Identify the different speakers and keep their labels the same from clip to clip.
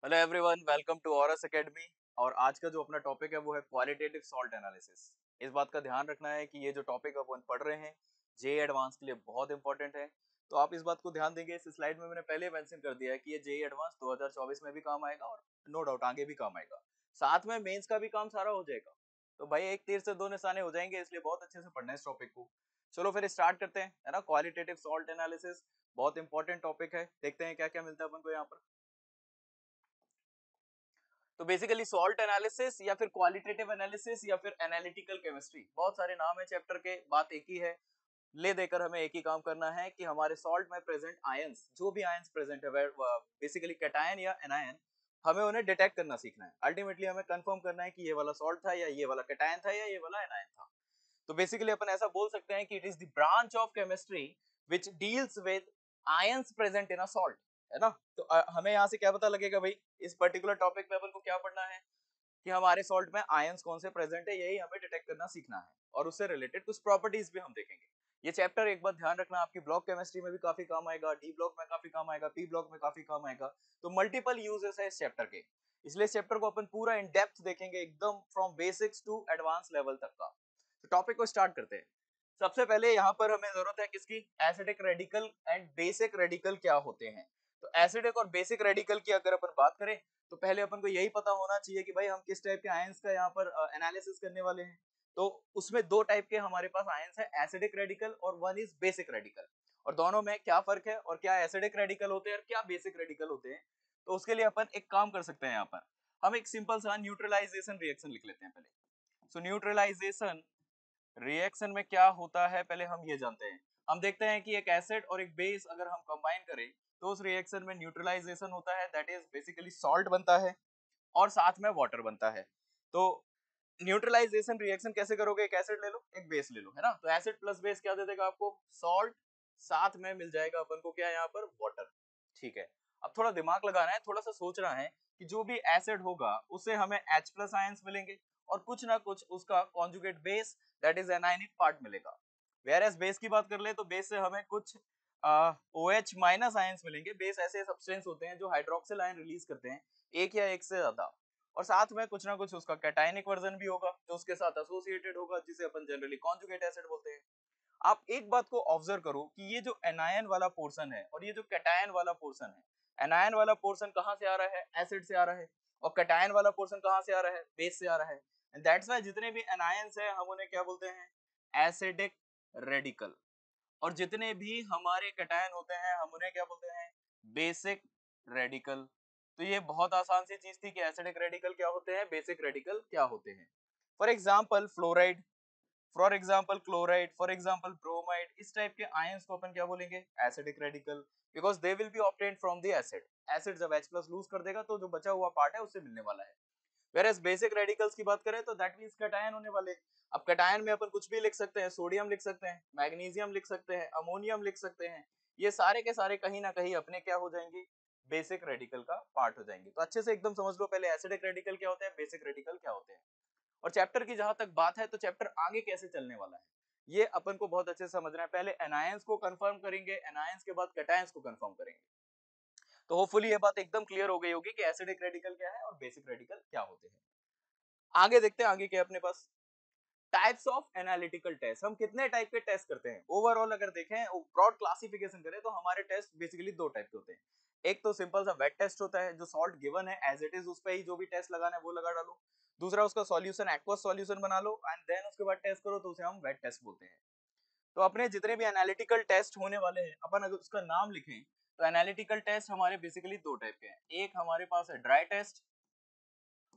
Speaker 1: Hello everyone, welcome to Auras academy. और आज का जो अपना टॉपिक है वो है क्वालिटेटिव सॉल्ट एनालिसिस। इस बात का ध्यान रखना है कि ये जो टॉपिक अपन पढ़ रहे हैं जे एडवांस के लिए बहुत इंपॉर्टेंट है। तो आप इस बात को ध्यान देंगे। इस स्लाइड में मैंने पहले मेंशन कर दिया है कि ये जे एडवांस 2024 में भी काम आएगा और नो डाउट आगे भी काम आएगा। साथ में मेंस का भी काम सारा हो जाएगा। तो भाई एक तीर से दो निशाने हो जाएंगे, इसलिए बहुत अच्छे से पढ़ना है इस टॉपिक को। चलो फिर स्टार्ट करते हैं, है ना। क्वालिटेटिव सॉल्ट एनालिसिस बहुत इंपॉर्टेंट टॉपिक है। देखते हैं क्या क्या मिलता है अपन को यहाँ पर। तो बेसिकली सॉल्ट एनालिसिस या फिर क्वालिटेटिव एनालिसिस या फिर एनालिटिकल केमिस्ट्री, बहुत सारे नाम है चैप्टर के, बात एक ही है। ले देकर हमें एक ही काम करना है कि हमारे सॉल्ट में प्रेजेंट आयंस, जो भी आयंस प्रेजेंट है बेसिकली कैटायन या एनायन, हमें उन्हें डिटेक्ट करना सीखना है। अल्टीमेटली हमें कंफर्म करना है कि ये वाला सॉल्ट था या ये वाला कैटायन था या ये वाला एनायन था। तो बेसिकली अपन ऐसा बोल सकते हैं कि it is the branch of chemistry which deals with ions present in a salt, है ना। तो हमें यहाँ से क्या पता लगेगा भाई, इस पर्टिकुलर टॉपिक पे अपन को क्या पढ़ना है कि हमारे सॉल्ट में आयंस कौन से प्रेजेंट है, यही हमें डिटेक्ट करना सीखना है। और उससे रिलेटेड कुछ प्रॉपर्टीज भी हम देखेंगे। ये चैप्टर एक बात ध्यान रखना, आपकी ब्लॉक केमिस्ट्री में भी काफी काम आएगा, डी ब्लॉक में काफी काम आएगा, पी ब्लॉक में काफी काम आएगा। तो मल्टीपल यूजेस है इस चैप्टर के, इसलिए इस चैप्टर को अपन पूरा इन डेप्थ देखेंगे, एकदम from basics to advance level तक का। तो टॉपिक को स्टार्ट करते हैं। सबसे पहले यहाँ पर हमें जरूरत है किसकी, acidic radical and basic radical क्या होते हैं। तो एसिडिक और बेसिक रेडिकल की अगर अपन बात करें तो पहले अपन को यही पता होना चाहिए कि भाई हम किस टाइप के आयंस का यहाँ पर एनालिसिस करने वाले हैं। तो उसमें दो टाइप के हमारे पास आयंस है, एसिडिक रेडिकल और वन इज बेसिक रेडिकल। और दोनों में क्या फर्क है और क्या एसिडिक रेडिकल होते हैं और क्या बेसिक रेडिकल होते हैं। तो उसके लिए अपन एक काम कर सकते हैं, यहाँ पर हम एक सिंपल सा न्यूट्रलाइजेशन रिएक्शन लिख लेते हैं पहले। सो न्यूट्रलाइजेशन रिएक्शन में क्या होता है पहले हम ये जानते हैं। हम देखते हैं कि एक एसिड और एक बेस अगर हम कंबाइन करें तो उस रिएक्शन में न्यूट्रलाइजेशन होता है, दैट इज बेसिकली सॉल्ट बनता है और साथ में वाटर बनता है। तो न्यूट्रलाइजेशन रिएक्शन कैसे करोगे, एक एसिड ले लो एक बेस ले लो, है ना। तो एसिड प्लस बेस क्या दे देगा आपको, सॉल्ट, साथ में मिल जाएगा अपन को क्या यहाँ पर, वाटर। ठीक है। अब थोड़ा दिमाग लगाना है, थोड़ा सा सोचना है कि जो भी एसिड होगा उससे हमें H प्लस आयंस मिलेंगे और कुछ ना कुछ उसका conjugate base that is anionic part मिलेगा। वेयर एज बेस की बात कर ले तो बेस से हमें कुछ OH माइनस आयंस मिलेंगे। बेस ऐसे सब्सटेंस होते हैं जो हाइड्रोक्सिल आयन रिलीज करते हैं, एक या एक से ज्यादा। और साथ में कुछ ना कुछ उसका कैटायनिक वर्जन भी होगा जो उसके साथ एसोसिएटेड होगा, जिसे अपन जनरली कॉन्जुगेट एसिड बोलते हैं। आप एक बात को ऑब्जर्व करो कि ये जो एनायन वाला पोर्शन है और ये जो कैटायन वाला पोर्शन है, एनायन वाला पोर्शन कहाँ से आ रहा है, एसिड से आ रहा है। और कैटायन वाला पोर्शन कहाँ से आ रहा है, बेस से आ रहा है। एंड दैट्स व्हाई जितने भी एनायंस है हम उन्हें क्या बोलते हैं, एसिडिक रेडिकल। और जितने भी हमारे कैटायन होते हैं हम उन्हें क्या बोलते हैं, बेसिक रेडिकल। तो ये बहुत आसान सी चीज थी कि एसिडिक रेडिकल क्या होते हैं, बेसिक रेडिकल क्या होते हैं। For example fluoride, for example chloride, for example bromide, इस टाइप के आयंस को अपन क्या बोलेंगे, acidic radical, because they will be obtained from the acid. Acid जब H प्लस लूज कर देगा तो जो बचा हुआ पार्ट है उससे मिलने वाला है। वेरएस बेसिक रेडिकल्स की बात करें तो दैट मींस कैटायन होने वाले। अब कैटायन में अपन कुछ भी लिख सकते हैं, सोडियम लिख सकते हैं, मैग्नीशियम लिख सकते हैं, अमोनियम लिख सकते हैं। ये सारे के सारे कहीं ना कहीं अपने क्या हो जाएंगे, बेसिक रेडिकल का पार्ट हो जाएंगे। तो अच्छे से एकदम समझ लो पहले एसिडिक रेडिकल क्या होते हैं, बेसिक रेडिकल क्या होते हैं। और चैप्टर की जहां तक बात है तो चैप्टर आगे कैसे चलने वाला है ये अपन को बहुत अच्छे से समझना है। पहले एनायंस को कंफर्म करेंगे, एनायंस के बाद कैटायंस को कंफर्म करेंगे। तो होपफुली ये बात एकदम क्लियर हो गई होगी कि एसिडिक रेडिकल क्या है और बेसिक रेडिकल क्या होते हैं। आगे देखते हैं, आगे क्या अपने पास टाइप्स ऑफ एनालिटिकल टेस्ट। हम कितने टाइप के टेस्ट करते हैं ओवरऑल अगर देखें, ब्रॉड क्लासिफिकेशन करें तो हमारे टेस्ट बेसिकली दो टाइप के होते हैं। एक तो सिंपल सा वेट टेस्ट होता है, जो सॉल्ट गिवन है एज इट इज उस पे ही जो भी टेस्ट लगाना है वो लगा डालो। दूसरा उसका सॉल्यूशन एक्वस सॉल्यूशन बना लो एंड देन उसके बाद टेस्ट करो, तो उसे हम वेट टेस्ट बोलते हैं। तो अपने जितने भी एनालिटिकल टेस्ट होने वाले हैं अपन अगर उसका नाम लिखें तो एनालिटिकल टेस्ट हमारे बेसिकली दो टाइप के हैं। एक हमारे पास है ड्राई टेस्ट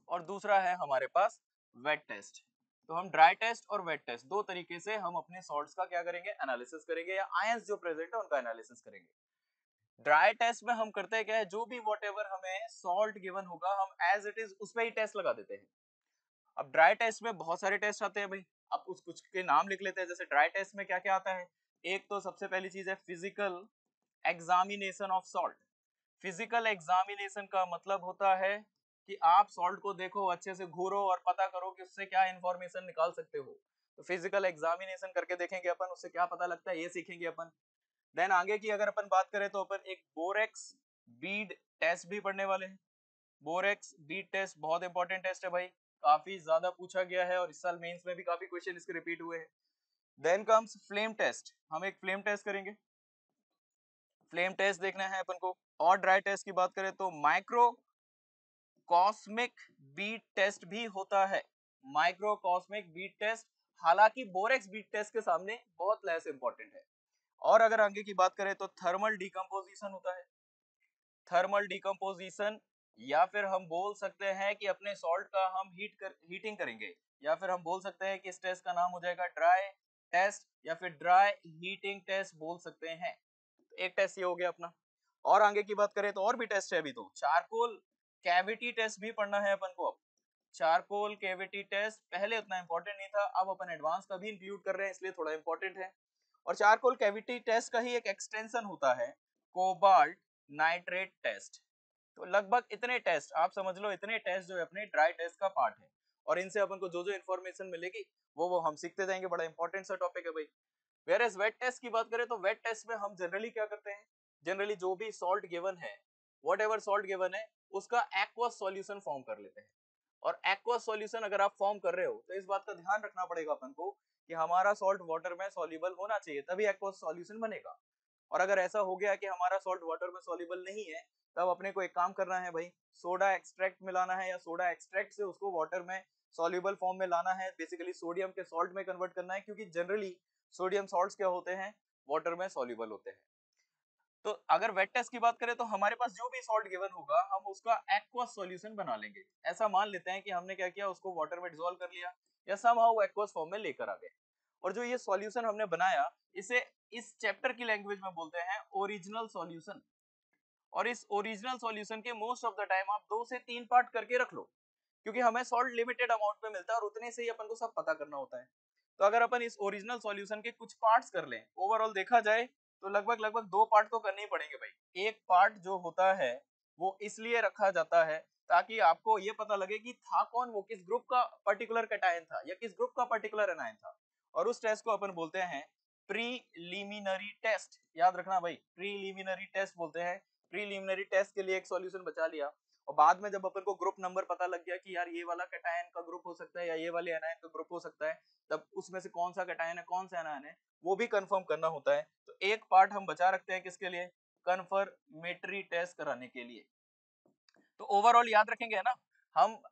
Speaker 1: और दूसरा है हमारे पास वेट टेस्ट। तो हम ड्राई टेस्ट और वेट टेस्ट दो तरीके से हम अपने सॉल्ट्स का क्या करेंगे, एनालिसिस करेंगे, या आयंस जो प्रेजेंट है उनका एनालिसिस करेंगे। ड्राई टेस्ट में हम करते हैं क्या है, जो भी व्हाटएवर हमें सॉल्ट गिवन होगा हम एज इट इज उस पे ही टेस्ट लगा देते हैं। अब ड्राई टेस्ट में बहुत सारे टेस्ट आते हैं भाई, अब उस कुछ के नाम लिख लेते हैं। जैसे ड्राई टेस्ट में क्या क्या आता है, एक तो सबसे पहली चीज है physical examination of salt. Physical examination का मतलब होता है कि आप सॉल्ट को देखो, अच्छे से घूरो और पता करो कि उससे क्या इंफॉर्मेशन निकाल सकते हो। तो फिजिकल एग्जामिनेशन करके देखेंगे अपन, उससे क्या पता लगता है ये सीखेंगे अपन। देन आगे की अगर अपन बात करें तो अपन एक बोरेक्स बीड टेस्ट भी पढ़ने वाले हैं। बोरेक्स बीट टेस्ट बहुत इंपॉर्टेंट टेस्ट है भाई, काफी ज्यादा पूछा गया है और इस साल मेंस में भी काफी क्वेश्चन इसके रिपीट हुए हैं। देन कम्स फ्लेम टेस्ट, हम एक फ्लेम टेस्ट करेंगे। फ्लेम टेस्ट देखना है अपन को। और ड्राई टेस्ट की बात करें तो माइक्रो कॉस्मिक बीट टेस्ट भी होता है, माइक्रो कॉस्मिक बीट टेस्ट, हालांकि बोरेक्स बीट टेस्ट के सामने बहुत लेस इंपॉर्टेंट है। और अगर आगे की बात करें तो थर्मल डिकम्पोजिशन होता है, थर्मल डिकम्पोजिशन, या फिर हम बोल सकते हैं कि अपने सॉल्ट का हम हीटिंग करेंगे, या फिर हम बोल सकते हैं कि इस टेस्ट का नाम हो जाएगा ड्राई टेस्ट या फिर ड्राई हीटिंग टेस्ट बोल सकते हैं। एक टेस्ट ये हो गया अपना। और आगे की बात करें तो और भी टेस्ट है अभी, तो चारकोल कैविटी टेस्ट भी पढ़ना है अपन को। अब चारकोल कैविटी टेस्ट पहले उतना इंपॉर्टेंट नहीं था, अब अपन एडवांस का भी इंक्लूड कर रहे हैं इसलिए थोड़ा इंपॉर्टेंट है। और चारकोल कैविटी टेस्ट का ही एक एक्सटेंशन होता है कोबाल्ट नाइट्रेट टेस्ट। तो लगभग इतने टेस्ट आप समझ लो, इतने टेस्ट जो है अपने ड्राई टेस्ट का पार्ट है, और इनसे अपन को जो जो इन्फॉर्मेशन मिलेगी वो हम सीखते जाएंगे। बड़ा इंपॉर्टेंट सा टॉपिक है भाई। वेयर एज वेट टेस्ट की बात करें तो वेट टेस्ट में हम जनरली क्या करते हैं, जनरली जो भी सॉल्ट गिवन है, वट एवर सॉल्ट गिवन है, उसका एक्वस सॉल्यूशन फॉर्म कर लेते हैं। और एक्वस सॉल्यूशन अगर आप फॉर्म कर रहे हो तो इस बात का ध्यान रखना पड़ेगा अपन को कि हमारा सॉल्ट वाटर में सॉल्युबल होना चाहिए, तभी एक्वस सॉल्यूशन बनेगा। और अगर ऐसा हो गया कि हमारा सॉल्ट वाटर में सॉल्युबल नहीं है, तब अपने को एक काम करना है भाई, सोडा एक्सट्रैक्ट मिलाना है, या सोडा एक्सट्रैक्ट से उसको वाटर में सॉल्युबल फॉर्म में लाना है, बेसिकली सोडियम के सॉल्ट में कन्वर्ट करना है, क्योंकि जनरली सोडियम सॉल्ट्स क्या होते हैं, वाटर में सॉल्युबल होते हैं। तो अगर वेट टेस्ट की बात करें तो हमारे पास जो भी सॉल्ट गिवन होगा हम उसका एक्वस सॉल्यूशन बना लेंगे। ऐसा मान लेते हैं कि हमने क्या किया, उसको वाटर में डिसॉल्व कर लिया या समहाउ एक्वस फॉर्म में लेकर आ गए। और जो ये सॉल्यूशन हमने बनाया, इसे इस चैप्टर की लैंग्वेज में बोलते हैं ओरिजिनल सॉल्यूशन। और इस ओरिजिनल सॉल्यूशन के मोस्ट ऑफ द टाइम आप 2 से 3 पार्ट करके रख लो, क्योंकि हमें सॉल्ट लिमिटेड अमाउंट में मिलता है और उतने से ही अपन को सब पता करना होता है। तो अगर अपन इस ओरिजिनल सॉल्यूशन के कुछ पार्ट्स कर लें, ओवरऑल देखा जाए तो लगभग लगभग 2 पार्ट तो करने ही पड़ेंगे भाई। एक पार्ट जो होता है वो इसलिए रखा जाता है ताकि आपको ये पता लगे कि था कौन, वो किस ग्रुप का पर्टिकुलर कैटायन था या किस ग्रुप का पर्टिकुलर एनायन था। और उस टेस्ट को अपन बोलते हैं प्रीलिमिनरी टेस्ट। याद रखना भाई, प्रीलिमिनरी टेस्ट बोलते हैं। प्रीलिमिनरी टेस्ट के लिए एक सॉल्यूशन बचा लिया, और बाद में जब अपन को ग्रुप नंबर पता लग गया कि यार ये वाला कैटायन का ग्रुप हो सकता है या ये वाले एनायन का ग्रुप हो सकता है, तब उसमें से कौन सा कैटायन है कौन सा एनायन है वो भी कंफर्म करना होता है। तो एक पार्ट हम बचा रखते हैं किसके लिए, कंफर्मेटरी टेस्ट कराने के लिए। तो ओवरऑल याद रखेंगे है ना, हम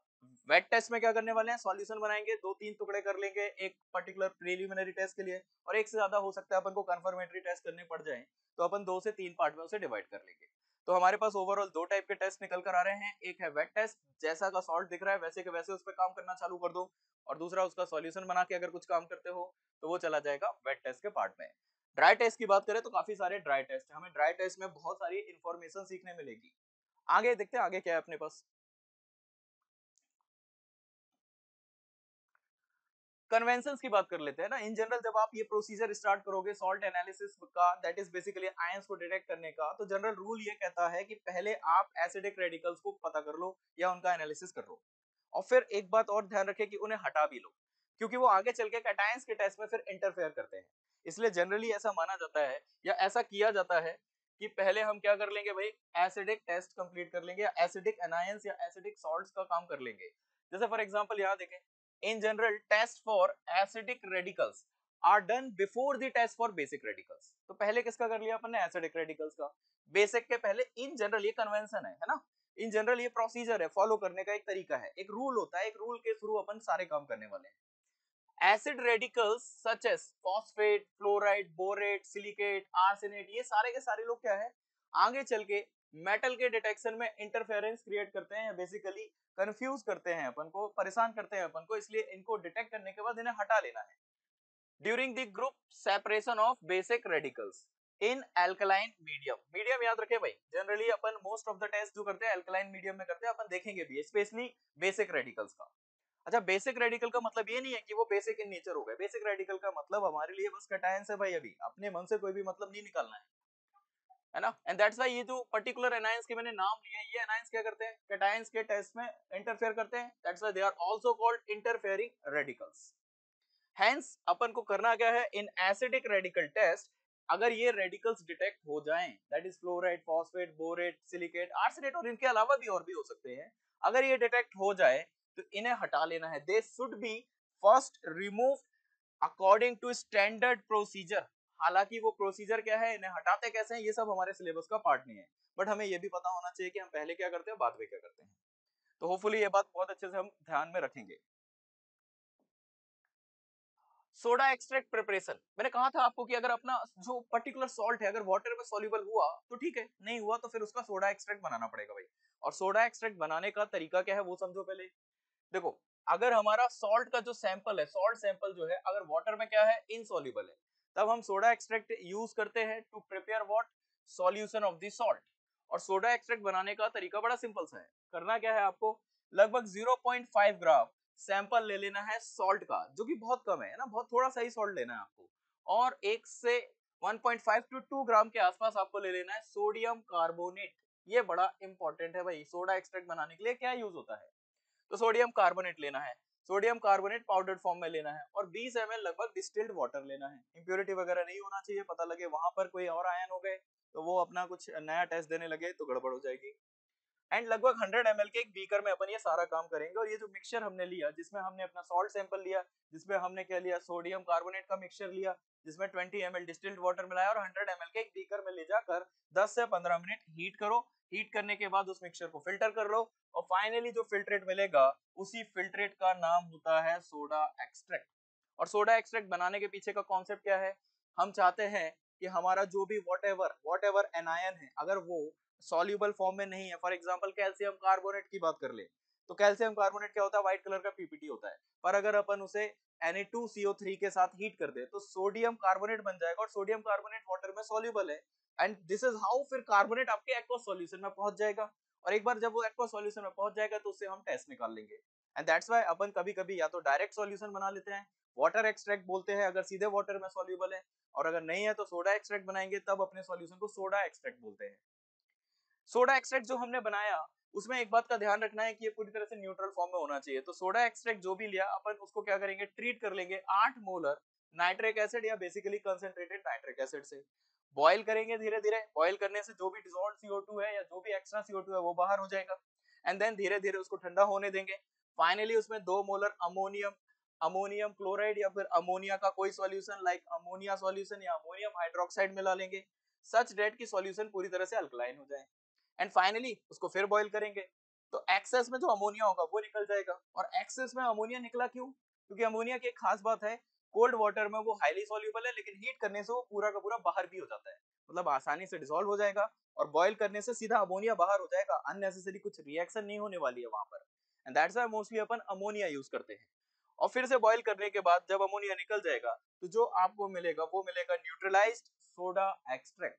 Speaker 1: वेट टेस्ट में क्या करने वाले हैं, सॉल्यूशन बनाएंगे, 2-3 टुकड़े कर लेंगे एक पर्टिकुलर प्रीलिमिनरी टेस्ट के लिए, और एक से ज्यादा हो सकता है अपन को कंफर्मेटरी टेस्ट करने पड़ जाए, तो अपन 2 से 3 पार्ट में उसे डिवाइड कर लेंगे। तो हमारे पास ओवरऑल 2 टाइप के टेस्ट निकल कर आ रहे हैं। एक है वेट टेस्ट, जैसा का सॉल्ट दिख रहा है वैसे के वैसे उस पर काम करना चालू कर दो, और दूसरा उसका सॉल्यूशन बना के अगर कुछ काम करते हो तो वो चला जाएगा वेट टेस्ट के पार्ट में। ड्राई टेस्ट की बात करें तो काफी सारे ड्राई टेस्ट, हमें ड्राई टेस्ट में बहुत सारी इंफॉर्मेशन सीखने मिलेगी। आगे देखते हैं आगे क्या है अपने पास। कन्वेंशंस की बात कर लेते हैं ना। इन जनरल जब आप ये प्रोसीजर स्टार्ट करोगे सॉल्ट एनालिसिस का, दैट इज बेसिकली आयंस को डिटेक्ट करने का, तो जनरल रूल ये कहता है कि पहले आप एसिडिक रेडिकल्स को पता कर लो या उनका एनालिसिस कर लो, और फिर एक बात और ध्यान रखें कि उन्हें हटा भी लो, क्योंकि वो आगे चल के कैटायंस के टेस्ट में फिर इंटरफेयर करते हैं। इसलिए जनरली ऐसा माना जाता है या ऐसा किया जाता है कि पहले हम क्या कर लेंगे भाई, एसिडिक टेस्ट कंप्लीट कर लेंगे, या एसिडिक एनायंस या एसिडिक सॉल्ट्स का काम कर लेंगे। जैसे फॉर एग्जांपल यहाँ देखें, in general test for acidic radicals are done before the test for basic radicals। तो पहले किसका कर लिया अपन ने, एसिडिक रेडिकल्स का, बेसिक के पहले। इन जनरल ये कन्वेंशन है ना, इन जनरल ये प्रोसीजर है, फॉलो करने का एक तरीका है, एक रूल होता है, एक रूल के थ्रू अपन सारे काम करने वाले हैं। Acid radicals such as phosphate, fluoride, borate, silicate, arsenate, ये सारे के सारे लोग क्या है, आगे चल के मेटल के डिटेक्शन में इंटरफेरेंस क्रिएट करते हैं, बेसिकली कंफ्यूज करते हैं अपन को, परेशान करते हैं अपन को, इसलिए इनको डिटेक्ट करने के बाद इन्हें हटा लेना है। During the group separation of basic radicals in alkaline medium, medium याद रखे भाई, जनरली अपन मोस्ट ऑफ द टेस्ट जो करते हैं एल्कलाइन मीडियम में करते हैं, अपन देखेंगे भी स्पेशली बेसिक रेडिकल्स का। अच्छा, बेसिक रेडिकल का मतलब ये नहीं है कि वो बेसिक इन नेचर हो गए, बेसिक रेडिकल का मतलब हमारे लिए बस कैटायंस है भाई, अभी अपने मन से कोई भी मतलब नहीं निकालना है ना। एंड दैट्स व्हाई ये जो पर्टिकुलर एनायंस के मैंने नाम लिए, ये एनायंस क्या करते हैं, कैटायंस के टेस्ट में इंटरफेयर करते हैं, that's why they are also called interfering radicals. Hence अपन को करना क्या है, इन एसिडिक रेडिकल टेस्ट अगर ये रेडिकल्स डिटेक्ट हो जाएं, that is fluoride, phosphate, borate, silicate, arsenate और इनके अलावा भी और भी हो सकते हैं, अगर ये डिटेक्ट हो जाए तो इन्हें हटा लेना है। They should be first remove according to standard procedure. हालांकि वो प्रोसीजर क्या है, इन्हें हटाते कैसे हैं, ये सब हमारे सिलेबस का पार्ट नहीं है, बट हमें ये भी पता होना चाहिए कि हम पहले क्या करते हैं, बाद में क्या करते हैं। तो होपफुली ये बात बहुत अच्छे से हम ध्यान में रखेंगे। सोडा एक्सट्रैक्ट प्रिपरेशन, मैंने कहा था आपको कि अगर अपना जो पर्टिकुलर सॉल्ट है अगर वाटर में सॉल्युबल हुआ तो ठीक है, नहीं हुआ तो फिर उसका सोडा एक्सट्रैक्ट बनाना पड़ेगा भाई। और सोडा एक्सट्रैक्ट बनाने का तरीका क्या है वो समझो पहले। देखो, अगर हमारा सॉल्ट का जो सैंपल है, सॉल्ट सैंपल जो है अगर वाटर में क्या है, इनसॉल्युबल है, तब हम सोडा एक्सट्रैक्ट यूज करते हैं to prepare what, solution of the salt. और सोडा एक्सट्रैक्ट बनाने का तरीका बड़ा सिंपल सा है। करना क्या है आपको, लगभग 0.5 ग्राम सैंपल ले लेना है सॉल्ट का, जो कि बहुत कम है ना, बहुत थोड़ा सा ही सॉल्ट लेना है आपको। और 1 से 1.5 टू 2 ग्राम के आसपास आपको ले लेना है सोडियम कार्बोनेट। ये बड़ा इंपॉर्टेंट है भाई, सोडा एक्सट्रैक्ट बनाने के लिए क्या यूज होता है। तो सोडियम कार्बोनेट लेना है, सोडियम कार्बोनेट पाउडर्ड फॉर्म में लेना है, और 20 ml लगभग डिस्टिल्ड वाटर लेना है। इंप्योरिटी वगैरह नहीं होना चाहिए, पता लगे वहां पर कोई और आयन हो गए तो वो अपना कुछ नया टेस्ट देने लगे तो गड़बड़ हो जाएगी। एंड लगभग 100 ml के एक बीकर में अपन ये सारा काम करेंगे। और ये जो मिक्सचर हमने लिया, जिसमें हमने अपना सॉल्ट सैंपल लिया, जिसमें हमने क्या लिया, सोडियम कार्बोनेट का मिक्सचर लिया, जिसमें 20 ml डिस्टिल्ड वाटर मिलाया और 100 ml के एक बीकर में ले जाकर 10 से 15 मिनट हीट करो। हीट करने के बाद उस मिक्सचर को फिल्टर कर लो, और फाइनली जो फिल्ट्रेट मिलेगा उसी फिल्ट्रेट का नाम होता है सोडा एक्सट्रैक्ट। और सोडा एक्सट्रैक्ट बनाने के पीछे का कॉन्सेप्ट क्या है, हम चाहते हैं कि हमारा जो भी वॉट एवर एनायन है अगर वो सॉल्युबल फॉर्म में नहीं है, फॉर एग्जांपल कैल्शियम कार्बोनेट की बात कर ले, तो कैल्शियम कार्बोनेट क्या होता है, व्हाइट कलर का पीपीटी होता है। पर अगर अपन उसे Na2CO3 के साथ हीट कर दे तो सोडियम कार्बोनेट बन जाएगा, और सोडियम कार्बोनेट वाटर में सॉल्युबल है। एंड दिस इज हाउ फिर कार्बोनेट आपके एक्वस सॉल्यूशन में पहुंच जाएगा। और एक बार जब वो एक्वस सॉल्यूशन में पहुंच जाएगा तो उससे हम टेस्ट निकाल लेंगे। एंड दैट्स व्हाई अपन कभी कभी या तो डायरेक्ट सॉल्यूशन बना लेते हैं, वाटर एक्सट्रैक्ट बोलते हैं अगर सीधे वाटर में सॉल्युबल है, और अगर नहीं है तो सोडा एक्सट्रैक्ट बनाएंगे, तब अपने सॉल्यूशन को सोडा एक्सट्रैक्ट बोलते हैं। सोडा एक्सट्रैक्ट जो हमने बनाया उसमें एक बात का ध्यान रखना है कि ये पूरी तरह से न्यूट्रल फॉर्म में होना चाहिए। तो सोडा एक्सट्रैक्ट जो भी लिया अपन उसको क्या करेंगे, ट्रीट कर लेंगे 8 मोलर नाइट्रिक एसिड या बेसिकली कंसंट्रेटेड नाइट्रिक एसिड से। बॉईल करेंगे धीरे धीरे, बॉईल करने से जो भी डिसॉल्व CO2 है या जो भी एक्स्ट्रा CO2 है वो बाहर हो जाएगा। एंड देन धीरे धीरे उसको ठंडा होने देंगे। फाइनली उसमें 2 मोलर अमोनियम अमोनियम क्लोराइड या फिर अमोनिया का कोई सॉल्यूशन लाइक अमोनिया सॉल्यूशन या अमोनियम हाइड्रोक्साइड मिला लेंगे, सच डेट की सॉल्यूशन पूरी तरह से अल्कलाइन हो जाए। एंड फाइनली उसको फिर बॉईल करेंगे तो एक्सेस में जो अमोनिया होगा वो निकल जाएगा। और एक्सेस में अमोनिया निकला क्यों, क्योंकि अमोनिया की एक खास बात है, कोल्ड वाटर में वो हाईली सॉल्युबल है, लेकिन हीट करने से वो पूरा का पूरा बाहर भी हो जाता है, मतलब आसानी से डिसॉल्व हो जाएगा। और बॉईल करने से सीधा अमोनिया बाहर हो जाएगा, अननेसेसरी कुछ रिएक्शन नहीं होने वाली है वहां पर। And that's why mostly upon ammonia use करते हैं। और फिर से बॉईल करने के बाद जब अमोनिया निकल जाएगा तो जो आपको मिलेगा वो मिलेगा न्यूट्रलाइज्ड सोडा एक्सट्रैक्ट।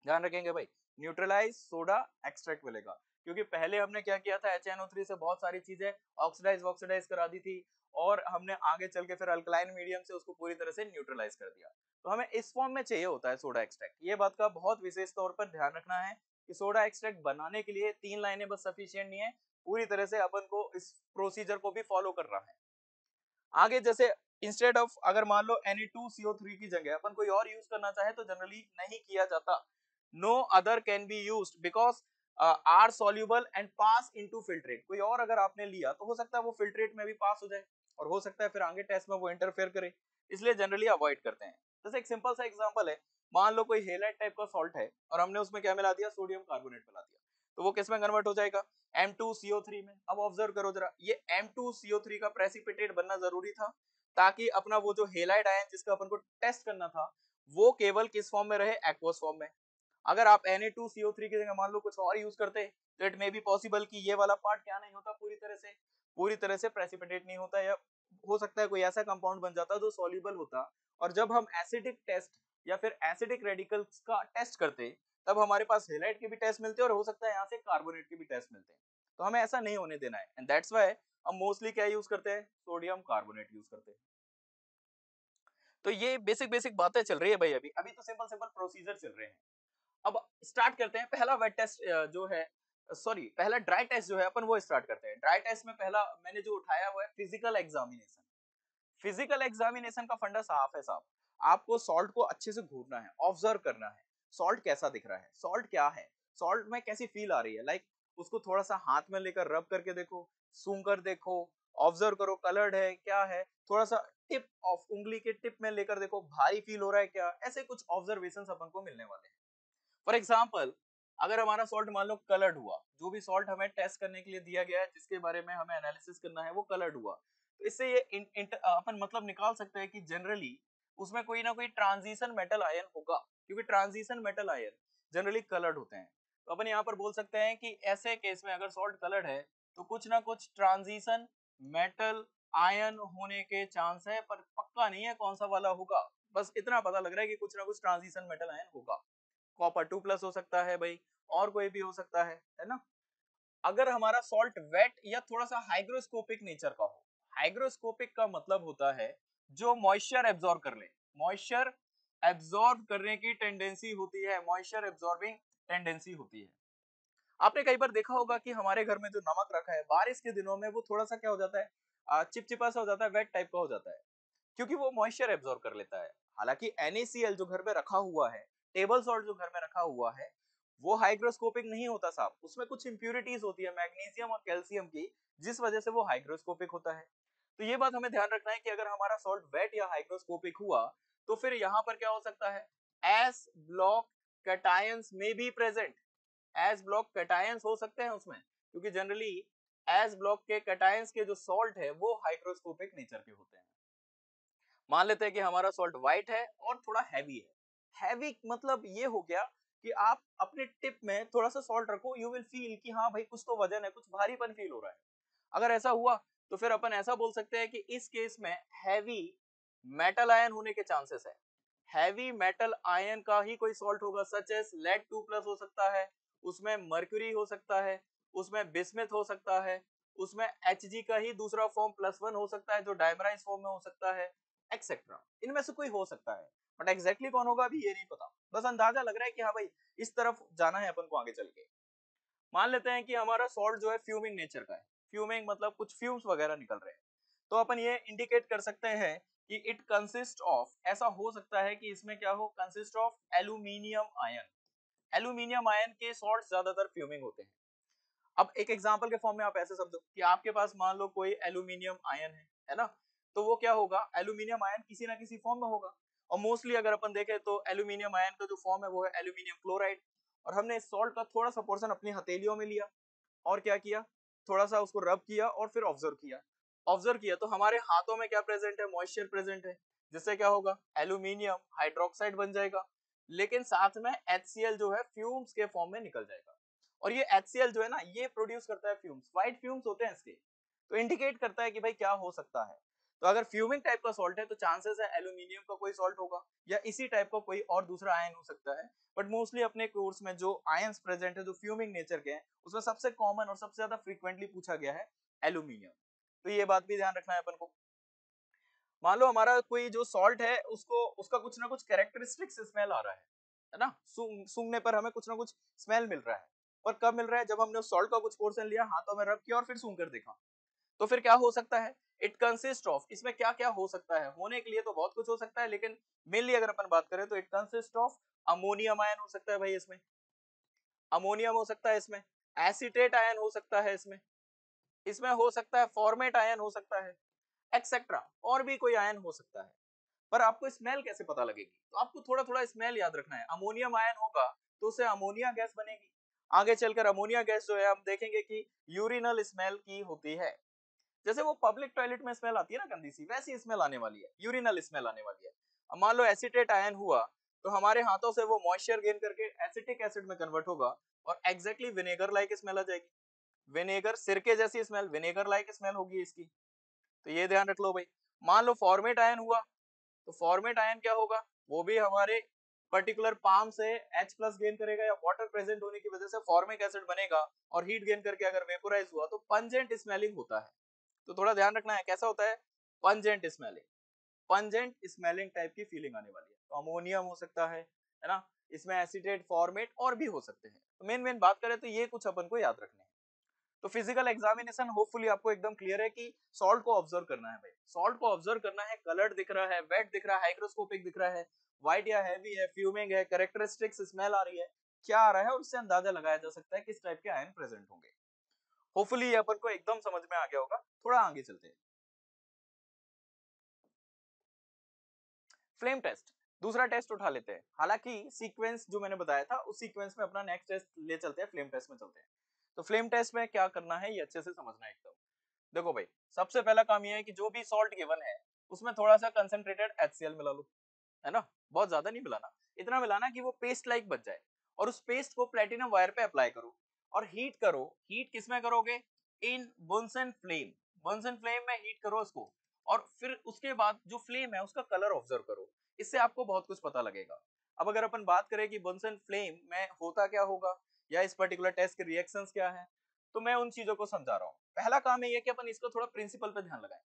Speaker 1: ध्यान रखेंगे भाई, न्यूट्रलाइज सोडा एक्सट्रैक्ट मिलेगा, क्योंकि पहले हमने क्या किया था, HNO3 से बहुत सारी चीजें ऑक्सीडाइज करा दी थी, और हमने आगे चल के फिर अल्कलाइन मीडियम से उसको पूरी तरह से न्यूट्रलाइज कर दिया। तो हमें इस फॉर्म में चाहिए होता है सोडा एक्सट्रैक्ट। ये बात का बहुत विशेष तौर पर ध्यान रखना है कि सोडा एक्सट्रैक्ट बनाने के लिए 3 लाइनें बस सफिशिएंट नहीं है, पूरी तरह से अपन को इस प्रोसीजर को भी फॉलो करना है। आगे जैसे इंस्टेड ऑफ अगर मान लो Na2CO3 की जगह अपन कोई और यूज करना चाहे तो जनरली नहीं किया जाता। No other can be used because are soluble and pass into filtrate. कोई और अगर आपने लिया तो हो सकता है वो फिल्ट्रेट में भी पास हो जाए, और हो सकता है फिर आगे टेस्ट में वो इंटरफेयर करे, इसलिए जनरली अवॉइड करते हैं। जैसे एक सिंपल सा एग्जांपल है, मान लो कोई हेलाइट टाइप का सॉल्ट है और हमने उसमें क्या मिला दिया, सोडियम कार्बोनेट मिला दिया, तो वो किस में कन्वर्ट हो जाएगा, M2CO3 में। अब ऑब्जर्व करो जरा, ये M2CO3 का प्रेसिपिटेट बनना जरूरी था ताकि अपना वो जो हेलाइड आयन जिसका अपन को टेस्ट करना था वो केवल किस फॉर्म में रहे, एक्वस फॉर्म में। अगर आप Na2CO3 की जगह मान लो कुछ और यूज करते तो इट मे बी पॉसिबल कि ये वाला पार्ट क्या नहीं होता, पूरी तरह से प्रेसिपिटेट नहीं होता, या हो सकता है कोई ऐसा कंपाउंड बन जाता जो सॉल्युबल होता। और जब हम एसिडिक टेस्ट या फिर एसिडिक रेडिकल्स का टेस्ट करते तब हमारे पास हेलाइड के भी टेस्ट मिलते हैं और हो सकता है यहाँ से कार्बोनेट के भी टेस्ट मिलते हैं। तो हमें ऐसा नहीं होने देना है, एंड दैट्स व्हाई हम मोस्टली क्या यूज करते हैं, सोडियम कार्बोनेट यूज करते हैं। तो ये बेसिक बेसिक बातें चल रही है भाई, अभी अभी तो सिंपल सिंपल प्रोसीजर चल रहे हैं। अब स्टार्ट करते हैं पहला वेट टेस्ट जो है, सॉरी पहला ड्राई टेस्ट जो है अपन वो स्टार्ट करते हैं। ड्राई टेस्ट में पहला मैंने जो उठाया वो है फिजिकल एग्जामिनेशन। फिजिकल एग्जामिनेशन का फंडा साफ है साहब, आपको सॉल्ट को अच्छे से घूरना है, ऑब्जर्व करना है, सॉल्ट कैसा दिख रहा है, सॉल्ट क्या है, सॉल्ट में कैसी फील आ रही है, लाइक उसको थोड़ा सा हाथ में लेकर रब करके देखो, सूंघ कर देखो, ऑब्जर्व करो कलर्ड है क्या है, थोड़ा सा टिप ऑफ उंगली के टिप में लेकर देखो भारी फील हो रहा है क्या, ऐसे कुछ ऑब्जर्वेशंस अपन को मिलने वाले हैं। फॉर एग्जाम्पल, अगर हमारा सॉल्ट मान लो कलर्ड हुआ, जो भी सॉल्ट हमें टेस्ट करने के लिए दिया गया है, जिसके बारे में हमें एनालिसिस करना है, वो कलर्ड हुआ, तो इससे ये अपन मतलब निकाल सकते हैं कि जनरली उसमें कोई ना कोई ट्रांजिशन मेटल आयन होगा, क्योंकि transition metal ion generally coloured होते हैं। तो अपन यहाँ पर बोल सकते हैं कि ऐसे केस में अगर सॉल्ट कलर्ड है तो कुछ ना कुछ ट्रांजिशन मेटल आयन होने के चांस है, पर पक्का नहीं है कौन सा वाला होगा, बस इतना पता लग रहा है कि कुछ ना कुछ ट्रांजिशन मेटल आयन होगा। कॉपर 2+ हो सकता है भाई, और कोई भी हो सकता है ना। अगर हमारा सॉल्ट वेट या थोड़ा सा हाइग्रोस्कोपिक नेचर का हो, हाइग्रोस्कोपिक का मतलब होता है जो मॉइस्चर एब्जॉर्ब कर ले, मॉइस्चर एब्जॉर्ब करने की टेंडेंसी होती है, मॉइस्चर एब्जॉर्बिंग टेंडेंसी होती है। आपने कई बार देखा होगा कि हमारे घर में जो नमक रखा है बारिश के दिनों में वो थोड़ा सा क्या हो जाता है, चिपचिपा सा हो जाता है, वेट टाइप का हो जाता है, क्योंकि वो मॉइस्चर एब्जॉर्ब कर लेता है। हालांकि NaCl जो घर में रखा हुआ है, टेबल सॉल्ट जो घर में रखा हुआ है, वो हाइग्रोस्कोपिक नहीं होता साहब, उसमें कुछ इंप्यूरिटीज होती है मैग्नीशियम और कैल्शियम की, जिस वजह से वो हाइग्रोस्कोपिक होता है। तो ये बात हमें ध्यान रखना है कि अगर हमारा सॉल्ट वेट या हाइग्रोस्कोपिक हुआ तो फिर यहाँ पर क्या हो सकता है, एस ब्लॉक कैटायंस में be present, S block cations हो सकते हैं उसमें, क्योंकि जनरली एस ब्लॉक के कैटायंस के जो सॉल्ट है वो हाइग्रोस्कोपिक नेचर के होते हैं। मान लेते हैं कि हमारा सॉल्ट व्हाइट है और थोड़ा हैवी है, हैवी मतलब ये हो गया कि आप अपने टिप में थोड़ा सा सॉल्ट रखो, यू विल फील कि हाँ भाई कुछ तो वजन है, कुछ भारीपन फील हो रहा है। अगर ऐसा हुआ तो फिर अपन ऐसा बोल सकते हैं कि इस केस में हैवी मेटल आयन होने के चांसेस है, हैवी मेटल आयन का ही कोई सॉल्ट होगा, सच एस लेड 2+ हो सकता है, उसमें मर्क्यूरी हो सकता है, उसमें बिस्मथ हो सकता है, उसमें Hg का ही दूसरा फॉर्म +1 हो सकता है जो डायमराइज फॉर्म में हो सकता है, एक्सेट्रा, इनमें से कोई हो सकता है, बट एग्जैक्टली कौन होगा अभी ये नहीं पता, बस अंदाजा लग रहा है कि हाँ भाई इस तरफ जाना है अपन को आगे चल के। मान लेते हैं कि हमारा सॉल्ट जो है फ्यूमिंग नेचर का है, फ्यूमिंग मतलब कुछ फ्यूम्स वगैरह निकल रहे हैं, तो अपन ये इंडिकेट कर सकते हैं कि इट कंसिस्ट ऑफ, ऐसा हो सकता है कि इसमें क्या हो, consist of aluminium ion, aluminium ion के सॉल्ट ज्यादातर फ्यूमिंग होते हैं। अब एक एग्जांपल के फॉर्म में आप ऐसे समझो कि आपके पास मान लो कोई एल्यूमिनियम आयन है ना, तो वो क्या होगा, एल्यूमिनियम आयन किसी ना किसी फॉर्म में होगा, और मोस्टली अगर अपन देखें तो एल्यूमिनियम आयन का जो फॉर्म है वो है एल्यूमिनियम क्लोराइड, और हमने इस सॉल्ट का थोड़ा सा पोर्शन अपनी हथेलियों में लिया और क्या किया, थोड़ा सा उसको रब किया और फिर ऑब्जर्व किया, ऑब्जर्व किया तो हमारे हाथों में क्या प्रेजेंट है, मॉइस्चर प्रेजेंट है, जिससे क्या होगा, एल्यूमिनियम हाइड्रोक्साइड बन जाएगा, लेकिन साथ में HCl जो है फ्यूम्स के फॉर्म में निकल जाएगा, और ये HCl जो है ना ये प्रोड्यूस करता है फ्यूम्स, व्हाइट फ्यूम्स होते हैं इसके, तो इंडिकेट करता है कि भाई क्या हो सकता है। तो अगर फ्यूमिंग टाइप का सॉल्ट है तो चांसेस है एल्यूमिनियम का कोई सॉल्ट होगा या इसी टाइप का कोई और दूसरा आयन हो सकता है, बट मोस्टली अपने कोर्स में जो आयंस प्रेजेंट है जो फ्यूमिंग नेचर के हैं उसमें सबसे कॉमन और सबसे ज्यादा फ्रीक्वेंटली पूछा गया है एल्यूमिनियम। तो ये बात भी ध्यान रखना है अपन को। मान लो हमारा कोई जो सॉल्ट है उसको उसका कुछ ना कुछ कैरेक्टरिस्टिक स्मेल आ रहा है ना, सूंघने पर हमें कुछ ना कुछ स्मेल मिल रहा है, और कब मिल रहा है, जब हमने उस सॉल्ट का कुछ पोर्शन लिया, हाथों में रब किया और फिर सूंघ कर देखा, तो फिर क्या हो सकता है, इट कंसिस्ट ऑफ, इसमें क्या क्या हो सकता है, होने के लिए तो बहुत कुछ हो सकता है, लेकिन मेनली अगर अपन बात करें तो it consist of ammonium ion हो सकता है भाई, इसमें अमोनियम हो सकता है, इसमें एसीटेट आयन हो सकता है, इसमें इसमें हो सकता है फॉर्मेट आयन हो सकता है, एक्सेट्रा, और भी कोई आयन हो सकता है। पर आपको स्मेल कैसे पता लगेगी, तो आपको थोड़ा थोड़ा स्मेल याद रखना है, अमोनियम आयन होगा तो उससे अमोनिया गैस बनेगी, आगे चलकर अमोनिया गैस जो है हम देखेंगे कि यूरिनल स्मेल की होती है, जैसे वो पब्लिक टॉयलेट में स्मेल आती है ना गंदी सी, वैसी स्मेल आने वाली है, यूरिनल स्मेल आने वाली है। अब मान लो एसिटेट आयन हुआ तो हमारे हाथों से वो मॉइस्चर गेन करके एसिटिक एसिड में कन्वर्ट होगा और एग्जैक्टली विनेगर लाइक स्मेल आ जाएगी, विनेगर सिरके जैसी स्मेल, विनेगर लाइक स्मेल होगी इसकी, तो ये ध्यान रख लो भाई। मान लो फॉर्मेट आयन हुआ तो फॉर्मेट आयन क्या होगा, वो भी हमारे पर्टिकुलर पाम से H+ गेन करेगा या वाटर प्रेजेंट होने की वजह से फॉर्मिक एसिड बनेगा, और हीट गेन करके अगर वेपोराइज हुआ तो पंजेंट स्मेलिंग होता है, तो थोड़ा ध्यान रखना है कैसा होता है, pungent smelling, pungent smelling type की फीलिंग आने वाली है, तो अमोनियम हो सकता है ना, इसमें एसिटेट फॉर्मेट और भी हो सकते हैं, तो मेन मेन बात करें तो ये कुछ अपन को याद रखने हैं। तो फिजिकल एग्जामिनेशन होपफुली आपको एकदम क्लियर है कि सॉल्ट को ऑब्जर्व करना है भाई, सॉल्ट को ऑब्जर्व करना है, कलर्ड दिख रहा है, वेट दिख रहा है, हाइग्रोस्कोपिक दिख रहा है, व्हाइट या हैवी है, फ्यूमिंग है, कैरेक्टरिस्टिक्स स्मेल आ रही है, क्या आ रहा है, और उससे अंदाजा लगाया जा सकता है किस टाइप के आयन प्रेजेंट होंगे। होपफुली ये अपन को एकदम समझ में आ गया होगा। थोड़ा आगे चलते हैं। फ्लेम टेस्ट, दूसरा टेस्ट उठा लेते हैं। हालांकि सीक्वेंस जो मैंने बताया था उस सीक्वेंस में अपना नेक्स्ट टेस्ट ले चलते हैं, फ्लेम टेस्ट में चलते हैं। तो फ्लेम टेस्ट में क्या करना है ये अच्छे से समझना है एकदम। देखो भाई, सबसे पहला काम ये है कि जो भी सॉल्ट गिवन है उसमें थोड़ा सा कंसंट्रेटेड HCl मिला लो, है ना, बहुत ज्यादा नहीं मिलाना, इतना मिलाना कि वो पेस्ट लाइक बच जाए, और उस पेस्ट को प्लेटिनम वायर पे अप्लाई करो और हीट करो। हीट किसमें करोगे? इन बुनसन फ्लेम, बुनसन फ्लेम में हीट करो उसको, और फिर उसके बाद जो फ्लेम है उसका कलर ऑब्जर्व करो, इससे आपको बहुत कुछ पता लगेगा। अब अगर अपन बात करें कि बुनसन फ्लेम में होता क्या होगा या इस पर्टिकुलर टेस्ट के रिएक्शंस क्या है, तो मैं उन चीजों को समझा रहा हूँ। पहला काम ये है कि अपन इसको थोड़ा प्रिंसिपल पे ध्यान लगाएं।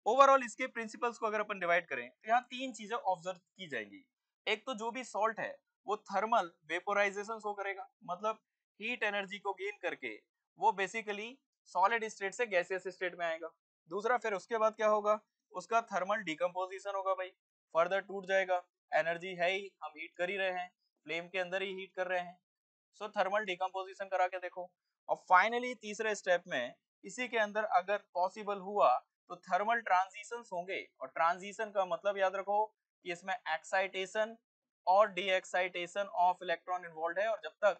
Speaker 1: ओवरऑल इसके प्रिंसिपल्स को अगर अपन डिवाइड करें तो यहाँ तीन चीजें ऑब्जर्व की जाएंगी। एक तो जो भी सॉल्ट है वो थर्मल वेपोराइजेशन शो करेगा, मतलब हीट एनर्जी को गेन करके वो बेसिकली सॉलिड स्टेट से गैसियस स्टेट में आएगा। दूसरा, फिर उसके बाद क्या होगा, उसका थर्मल डिकम्पोजिशन होगा भाई, फर्दर टूट जाएगा, एनर्जी है ही, हम हीट कर ही रहे हैं, फ्लेम के अंदर ही हीट कर रहे हैं, सो थर्मल डिकम्पोजिशन करा के देखो। और फाइनली तीसरे स्टेप में इसी के अंदर अगर पॉसिबल हुआ तो थर्मल ट्रांजिशंस होंगे, और ट्रांजिशन का मतलब याद रखो कि इसमें एक्साइटेशन और D excitation of electron involve है, और जब तक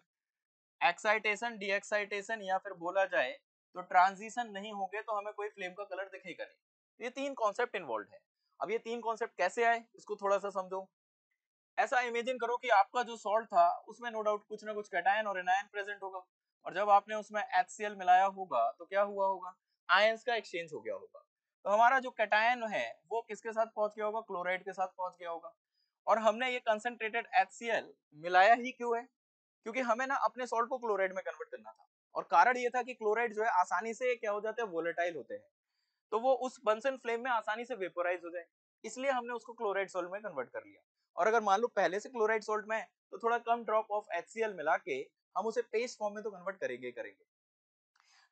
Speaker 1: एक्साइटेशन डी एक्साइटेशन या फिर बोला जाए तो ट्रांजिशन नहीं होंगे तो हमें कोई फ्लेम का कलर दिखेगा नहीं। ये तीन कॉन्सेप्ट इन्वॉल्व है। अब ये तीन कॉन्सेप्ट कैसे आए इसको थोड़ा सा समझो। ऐसा इमेजिन करो कि आपका जो सॉल्ट था उसमें नो डाउट कुछ ना कुछ कैटायन और एनायन प्रेजेंट होगा, और जब आपने उसमें HCl मिलाया होगा तो क्या हुआ होगा, आयंस का एक्सचेंज हो गया होगा। तो हमारा जो कैटायन है वो किसके साथ पहुंच गया होगा, क्लोराइड के साथ पहुंच गया होगा। और हमने ये कंसंट्रेटेड HCl मिलाया ही क्यों है, क्योंकि हमें ना अपने सॉल्ट को क्लोराइड में कन्वर्ट करना था, और कारण ये था कि क्लोराइड जो है आसानी से क्या हो जाते हैं, वोलेटाइल होते हैं, तो वो उस बंसन फ्लेम में आसानी से वेपोराइज हो जाए, इसलिए हमने उसको क्लोराइड सॉल्ट में कन्वर्ट कर लिया। और अगर मान लो पहले से क्लोराइड सॉल्ट में है तो थोड़ा कम ड्रॉप ऑफ HCl मिला के हम उसे पेस्ट फॉर्म में तो कन्वर्ट करेंगे करेंगे।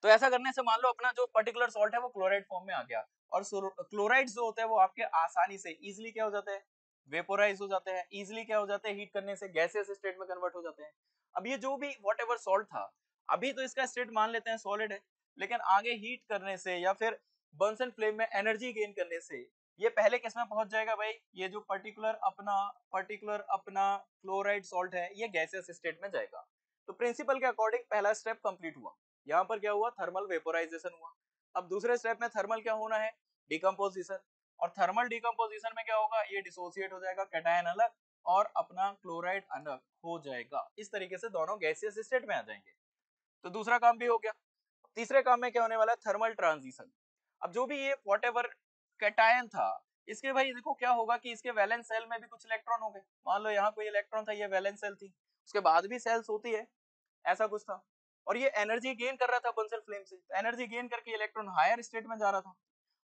Speaker 1: तो ऐसा करने से मान लो अपना जो पर्टिकुलर सॉल्ट है वो क्लोराइड फॉर्म में आ गया, और क्लोराइड जो होते हैं वो आपके आसानी से इजीली क्या हो जाते हैं, वेपोराइज हो जाते हैं, इजीली क्या हो जाते हैं, हीट करने से गैसियस स्टेट में कन्वर्ट हो जाते हैं। अब ये जो भी वॉट एवर सॉल्ट था, अभी तो इसका स्टेट मान लेते हैं सॉलिड है, लेकिन आगे हीट करने से या फिर बर्नसन फ्लेम में एनर्जी गेन करने से ये पहले किस में पहुंच जाएगा भाई, ये जो पर्टिकुलर अपना क्लोराइड सॉल्ट है ये गैसियस स्टेट में जाएगा। तो प्रिंसिपल के अकॉर्डिंग पहला स्टेप कंप्लीट हुआ, यहाँ पर क्या हुआ, थर्मल वेपोराइजेशन हुआ। अब दूसरे स्टेप में थर्मल क्या होना है, डिकम्पोजिशन, और थर्मल डिकम्पोजिशन में क्या होगा, ये डिसोसिएट हो जाएगा, कैटायन अलग और अपना क्लोराइड अलग हो जाएगा, इस तरीके से दोनों गैसियस स्टेट में आ जाएंगे। तो दूसरा काम भी हो गया। तीसरे काम में क्या होने वाला है, थर्मल ट्रांजिशन। अब जो भी ये व्हाटएवर कैटायन था, इसके भाई देखो क्या होगा कि इसके वैलेंस सेल में भी कुछ इलेक्ट्रॉन हो गए, मान लो यहाँ कोई इलेक्ट्रॉन था, ये वैलेंस सेल थी, उसके बाद भी सेल्स होती है, ऐसा कुछ था, और ये एनर्जी गेन कर रहा था बंसल फ्लेम से, तो एनर्जी गेन करके इलेक्ट्रॉन हायर स्टेट में जा रहा था।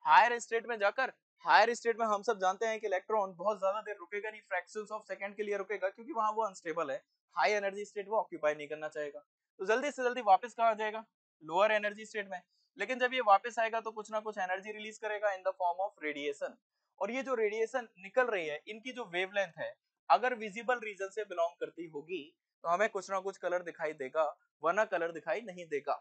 Speaker 1: हायर स्टेट में जाकर, हायर स्टेट में हम सब जानते हैं कि इलेक्ट्रॉन बहुत ज्यादा देर रुकेगा नहीं, फ्रैक्शंस ऑफ सेकंड के लिए रुकेगा, क्योंकि वहां वो अनस्टेबल है, हाई एनर्जी स्टेट वो ऑक्यूपाई नहीं करना चाहेगा, तो जल्दी से जल्दी वापस कहाँ जाएगा, लोअर एनर्जी स्टेट में। लेकिन जब ये वापस आएगा तो कुछ ना कुछ एनर्जी रिलीज करेगा in the form of radiation, और ये जो रेडिएशन निकल रही है इनकी जो वेवलेंथ है अगर विजिबल रीजन से बिलोंग करती होगी तो हमें कुछ ना कुछ कलर दिखाई देगा, वरना कलर दिखाई नहीं देगा।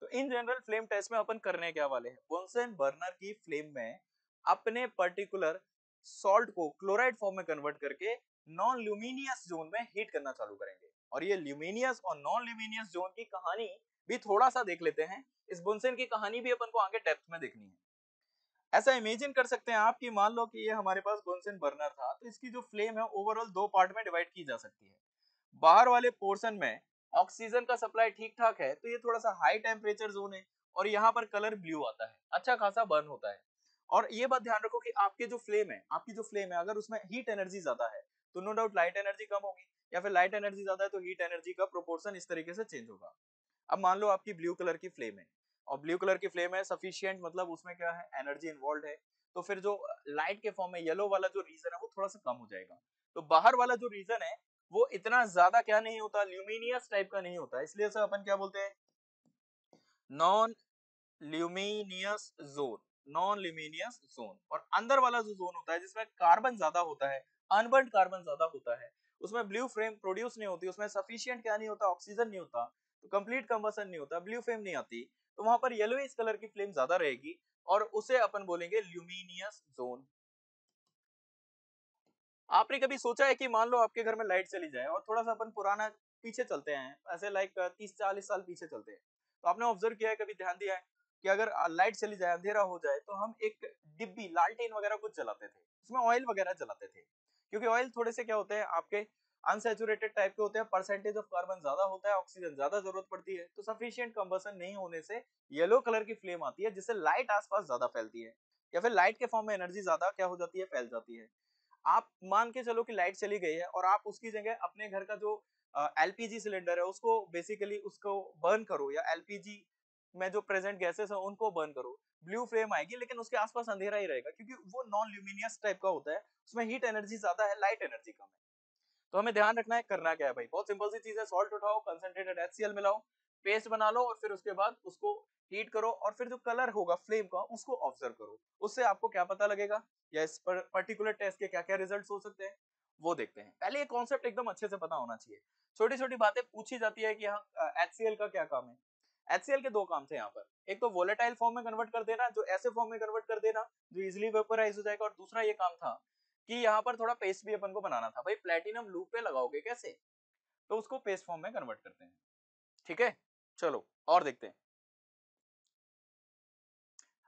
Speaker 1: तो इन जनरल फ्लेम टेस्ट में अपन करने क्या वाले हैं, बुनसेन बर्नर की फ्लेम में अपने पर्टिकुलर सॉल्ट को क्लोराइड फॉर्म में कन्वर्ट करके नॉन ल्यूमिनियस जोन में हीट करना चालू करेंगे, और ये ल्यूमिनियस और नॉन ल्यूमिनियस जोन की कहानी भी थोड़ा सा देख लेते हैं। इस बुनसेन की कहानी भी अपन को आगे डेप्थ में देखनी है। ऐसा इमेजिन कर सकते हैं आप कि मान लो कि ये हमारे पास बुनसेन बर्नर था, तो इसकी जो फ्लेम है ओवरऑल दो पार्ट में डिवाइड की जा सकती है। बाहर वाले पोर्शन में ऑक्सीजन का सप्लाई ठीक ठाक है, तो ये थोड़ा सा हाई टेम्परेचर जोन है, और यहाँ पर कलर ब्लू आता है, अच्छा खासा बर्न होता है। और ये बात ध्यान रखो कि आपकी जो फ्लेम है अगर उसमें हीट एनर्जी ज्यादा है तो नो डाउट लाइट एनर्जी कम होगी, या फिर लाइट एनर्जी ज्यादा है तो हीट एनर्जी का प्रोपोर्शन इस तरीके से चेंज होगा। अब मान लो आपकी ब्लू कलर की फ्लेम है, और ब्लू कलर की फ्लेम है सफिशिएंट, मतलब उसमें क्या है, एनर्जी इन्वॉल्व है, तो फिर जो लाइट के फॉर्म में येलो वाला जो रीजन है वो थोड़ा सा कम हो जाएगा। तो बाहर वाला जो रीजन है वो इतना ज्यादा क्या नहीं होता, ल्यूमिनियस टाइप का नहीं होता, इसलिए सर अपन क्या बोलते हैं, non luminous zone, non luminous zone. और अंदर वाला जो जोन होता है जिसमें कार्बन ज्यादा होता है, अनबर्न्ड कार्बन ज्यादा होता है, उसमें ब्लू फ्लेम प्रोड्यूस नहीं होती, उसमें सफिशिएंट क्या नहीं होता, ऑक्सीजन नहीं होता, तो कंप्लीट कंबशन नहीं होता, ब्लू फ्लेम नहीं आती, तो वहां पर येलोइश कलर की फ्लेम ज्यादा रहेगी और उसे अपन बोलेंगे ल्यूमिनियस जोन। आपने कभी सोचा है कि मान लो आपके घर में लाइट चली जाए, और थोड़ा सा अपन पुराना पीछे चलते हैं, ऐसे लाइक 30-40 साल पीछे चलते हैं, तो आपने ऑब्जर्व किया है, कभी ध्यान दिया है कि अगर लाइट चली जाए, अंधेरा हो जाए, तो हम एक डिब्बी लालटेन वगैरह कुछ जलाते थे, उसमें ऑयल वगैरह जलाते थे, क्योंकि ऑयल थोड़े से क्या होते हैं आपके अनसैचुरेटेड टाइप के होते हैं, परसेंटेज ऑफ कार्बन ज्यादा होता है, ऑक्सीजन ज्यादा जरूरत पड़ती है, तो सफिशिएंट कंबशन नहीं होने से येलो कलर की फ्लेम आती है, जिससे लाइट आसपास ज्यादा फैलती है, या फिर लाइट के फॉर्म में एनर्जी ज्यादा क्या हो जाती है, फैल जाती है। आप मान के चलो कि लाइट चली गई है और आप उसकी जगह अपने घर का जो एलपीजी सिलेंडर है उसको बेसिकली उसको बर्न करो, या एलपीजी में जो प्रेजेंट गैसेस है उनको बर्न करो, ब्लू फ्लेम आएगी, लेकिन उसके आसपास अंधेरा ही रहेगा, क्योंकि वो नॉन ल्यूमिनियस टाइप का होता है, उसमें हीट एनर्जी ज्यादा है, लाइट एनर्जी कम है। तो हमें ध्यान रखना है, करना क्या है भाई, बहुत सिंपल सी चीज है, सॉल्ट उठाओ, कंसंट्रेटेड HCl मिलाओ, पेस्ट बना लो, और फिर उसके बाद उसको हीट करो, और फिर जो कलर होगा फ्लेम का उसको ऑब्जर्व करो, उससे आपको क्या पता लगेगा, या इस पर्टिकुलर टेस्ट के क्या क्या रिजल्ट हो सकते हैं, वो देखते हैं। पहले ये कॉन्सेप्ट एकदम अच्छे से पता होना चाहिए। छोटी छोटी बातें पूछी जाती है कि हाँ HCl का क्या काम है। HCl के दो काम थे यहाँ पर, एक तो वोलेटाइल फॉर्म में कन्वर्ट कर देना, जो ऐसे फॉर्म में कन्वर्ट कर देना जो इजिली वेपोराइज हो जाएगा, और दूसरा ये काम था कि यहाँ पर थोड़ा पेस्ट भी अपन को बनाना था, भाई प्लेटिनम लूप पे लगाओगे कैसे, तो उसको पेस्ट फॉर्म में कन्वर्ट करते हैं। ठीक है, चलो और देखते हैं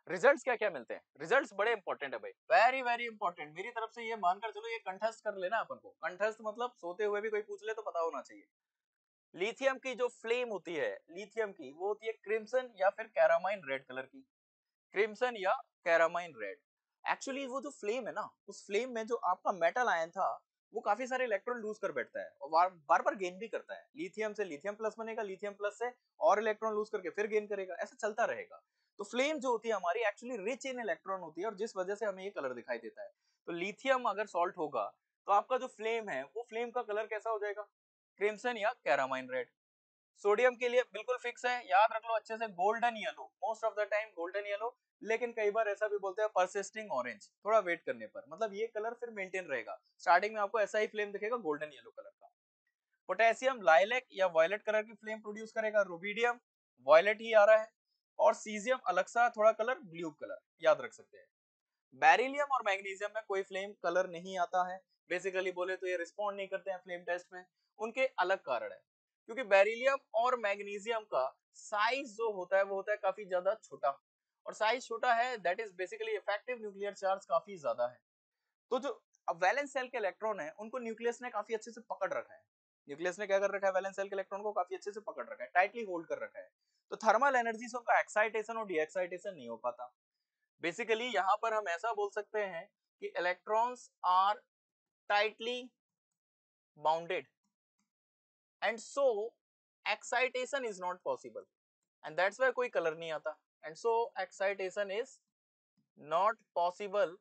Speaker 1: रिजल्ट्स क्या क्या मिलते हैं। रिजल्ट्स बड़े इंपॉर्टेंट है भाई, वेरी वेरी इंपॉर्टेंट, मेरी तरफ से ये मानकर चलो, ये कंठस्थ कर लेना अपन को, कंठस्थ मतलब सोते हुए भी कोई पूछ ले तो पता होना चाहिए। लिथियम की जो फ्लेम होती है, लिथियम की वो होती है क्रिम्सन या फिर कैरामाइन रेड कलर की, क्रिम्सन या कैरामाइन रेड। एक्चुअली वो जो फ्लेम है ना, उस फ्लेम में जो आपका मेटल आयन था वो काफी सारे इलेक्ट्रॉन लूज कर बैठता है, और बार बार गेन भी करता है, लिथियम से लिथियम प्लस बनेगा, लिथियम प्लस से और इलेक्ट्रॉन लूज करके फिर गेन करेगा, ऐसा चलता रहेगा। तो फ्लेम जो होती है हमारी एक्चुअली रिच इन इलेक्ट्रॉन होती है, और जिस वजह से हमें ये कलर दिखाई देता है। तो लिथियम अगर सॉल्ट होगा तो आपका जो फ्लेम है वो फ्लेम का कलर कैसा हो जाएगा, क्रिम्सन या कैरामाइन रेड। सोडियम के लिए बिल्कुल फिक्स है, याद रख लो अच्छे से, golden yellow, most of the time golden yellow, लेकिन कई बार ऐसा भी बोलते हैं परसिस्टिंग ऑरेंज, थोड़ा वेट करने पर, मतलब ये कलर फिर मेंटेन रहेगा, स्टार्टिंग में आपको ऐसा ही फ्लेम दिखेगा गोल्डन येलो कलर का। पोटेशियम लाइलैक या वॉयलेट कलर की फ्लेम प्रोड्यूस करेगा, रुबिडियम वॉयलेट ही आ रहा है, और सीजियम अलग सा थोड़ा कलर ब्लू कलर, याद रख सकते हैं। बेरिलियम और मैग्नीशियम में कोई फ्लेम कलर नहीं आता है, बेसिकली बोले तो ये रिस्पॉन्ड नहीं करते हैं फ्लेम टेस्ट में, उनके अलग कारण है, क्योंकि बेरिलियम और मैग्नीशियम का साइज जो होता है वो होता है काफी ज्यादा छोटा, और साइज छोटा है that is basically effective nuclear charge काफी ज्यादा है। तो जो वैलेंस सेल के इलेक्ट्रॉन है उनको न्यूक्लियस ने काफी अच्छे से पकड़ रखा है, न्यूक्लियस ने क्या कर रखा है, वैलेंस सेल के इलेक्ट्रॉन को काफी अच्छे से पकड़ रखा है, टाइटली होल्ड कर रखा है, तो थर्मल एनर्जी से उनका एक्साइटेशन और डीएक्साइटेशन नहीं हो पाता। बेसिकली यहाँ पर हम ऐसा बोल सकते हैं कि electrons are tightly bounded and so excitation is not possible, and that's why कोई कलर नहीं आता, and so excitation is not possible,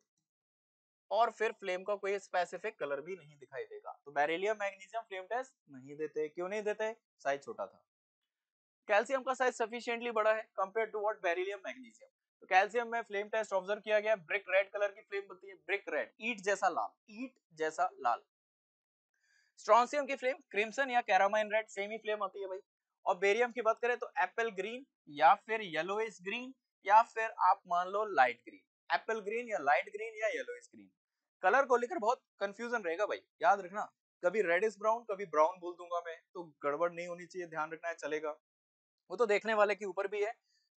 Speaker 1: और फिर फ्लेम का कोई स्पेसिफिक कलर भी नहीं दिखाई देगा। तो बेरिलियम मैग्नीशियम फ्लेम टेस्ट नहीं देते, क्यों नहीं देते, साइज छोटा था। कैल्शियम का साइज सफिशिएंटली बड़ा है compare to what beryllium magnesium, तो कैल्शियम में फ्लेम टेस्ट ऑब्जर्व किया गया, ब्रिक रेड कलर की फ्लेम बनती है, ब्रिक रेड, ईट जैसा लाल, ईट जैसा लाल। स्ट्रोंसियम की फ्लेम क्रिम्सन या कैरामाइन रेड, सेम ही फ्लेम आती है भाई। और बेरियम की बात करें तो एप्पल ग्रीन या फिर येलोइश ग्रीन, या फिर आप मान लो लाइट ग्रीन, एप्पल ग्रीन या लाइट ग्रीन या येलोइश ग्रीन। कलर को लेकर बहुत कंफ्यूजन रहेगा भाई, याद रखना, कभी रेडिश ब्राउन कभी ब्राउन बोल दूंगा मैं, तो गड़बड़ नहीं होनी चाहिए, ध्यान रखना है, चलेगा। वो तो देखने वाले के ऊपर भी है,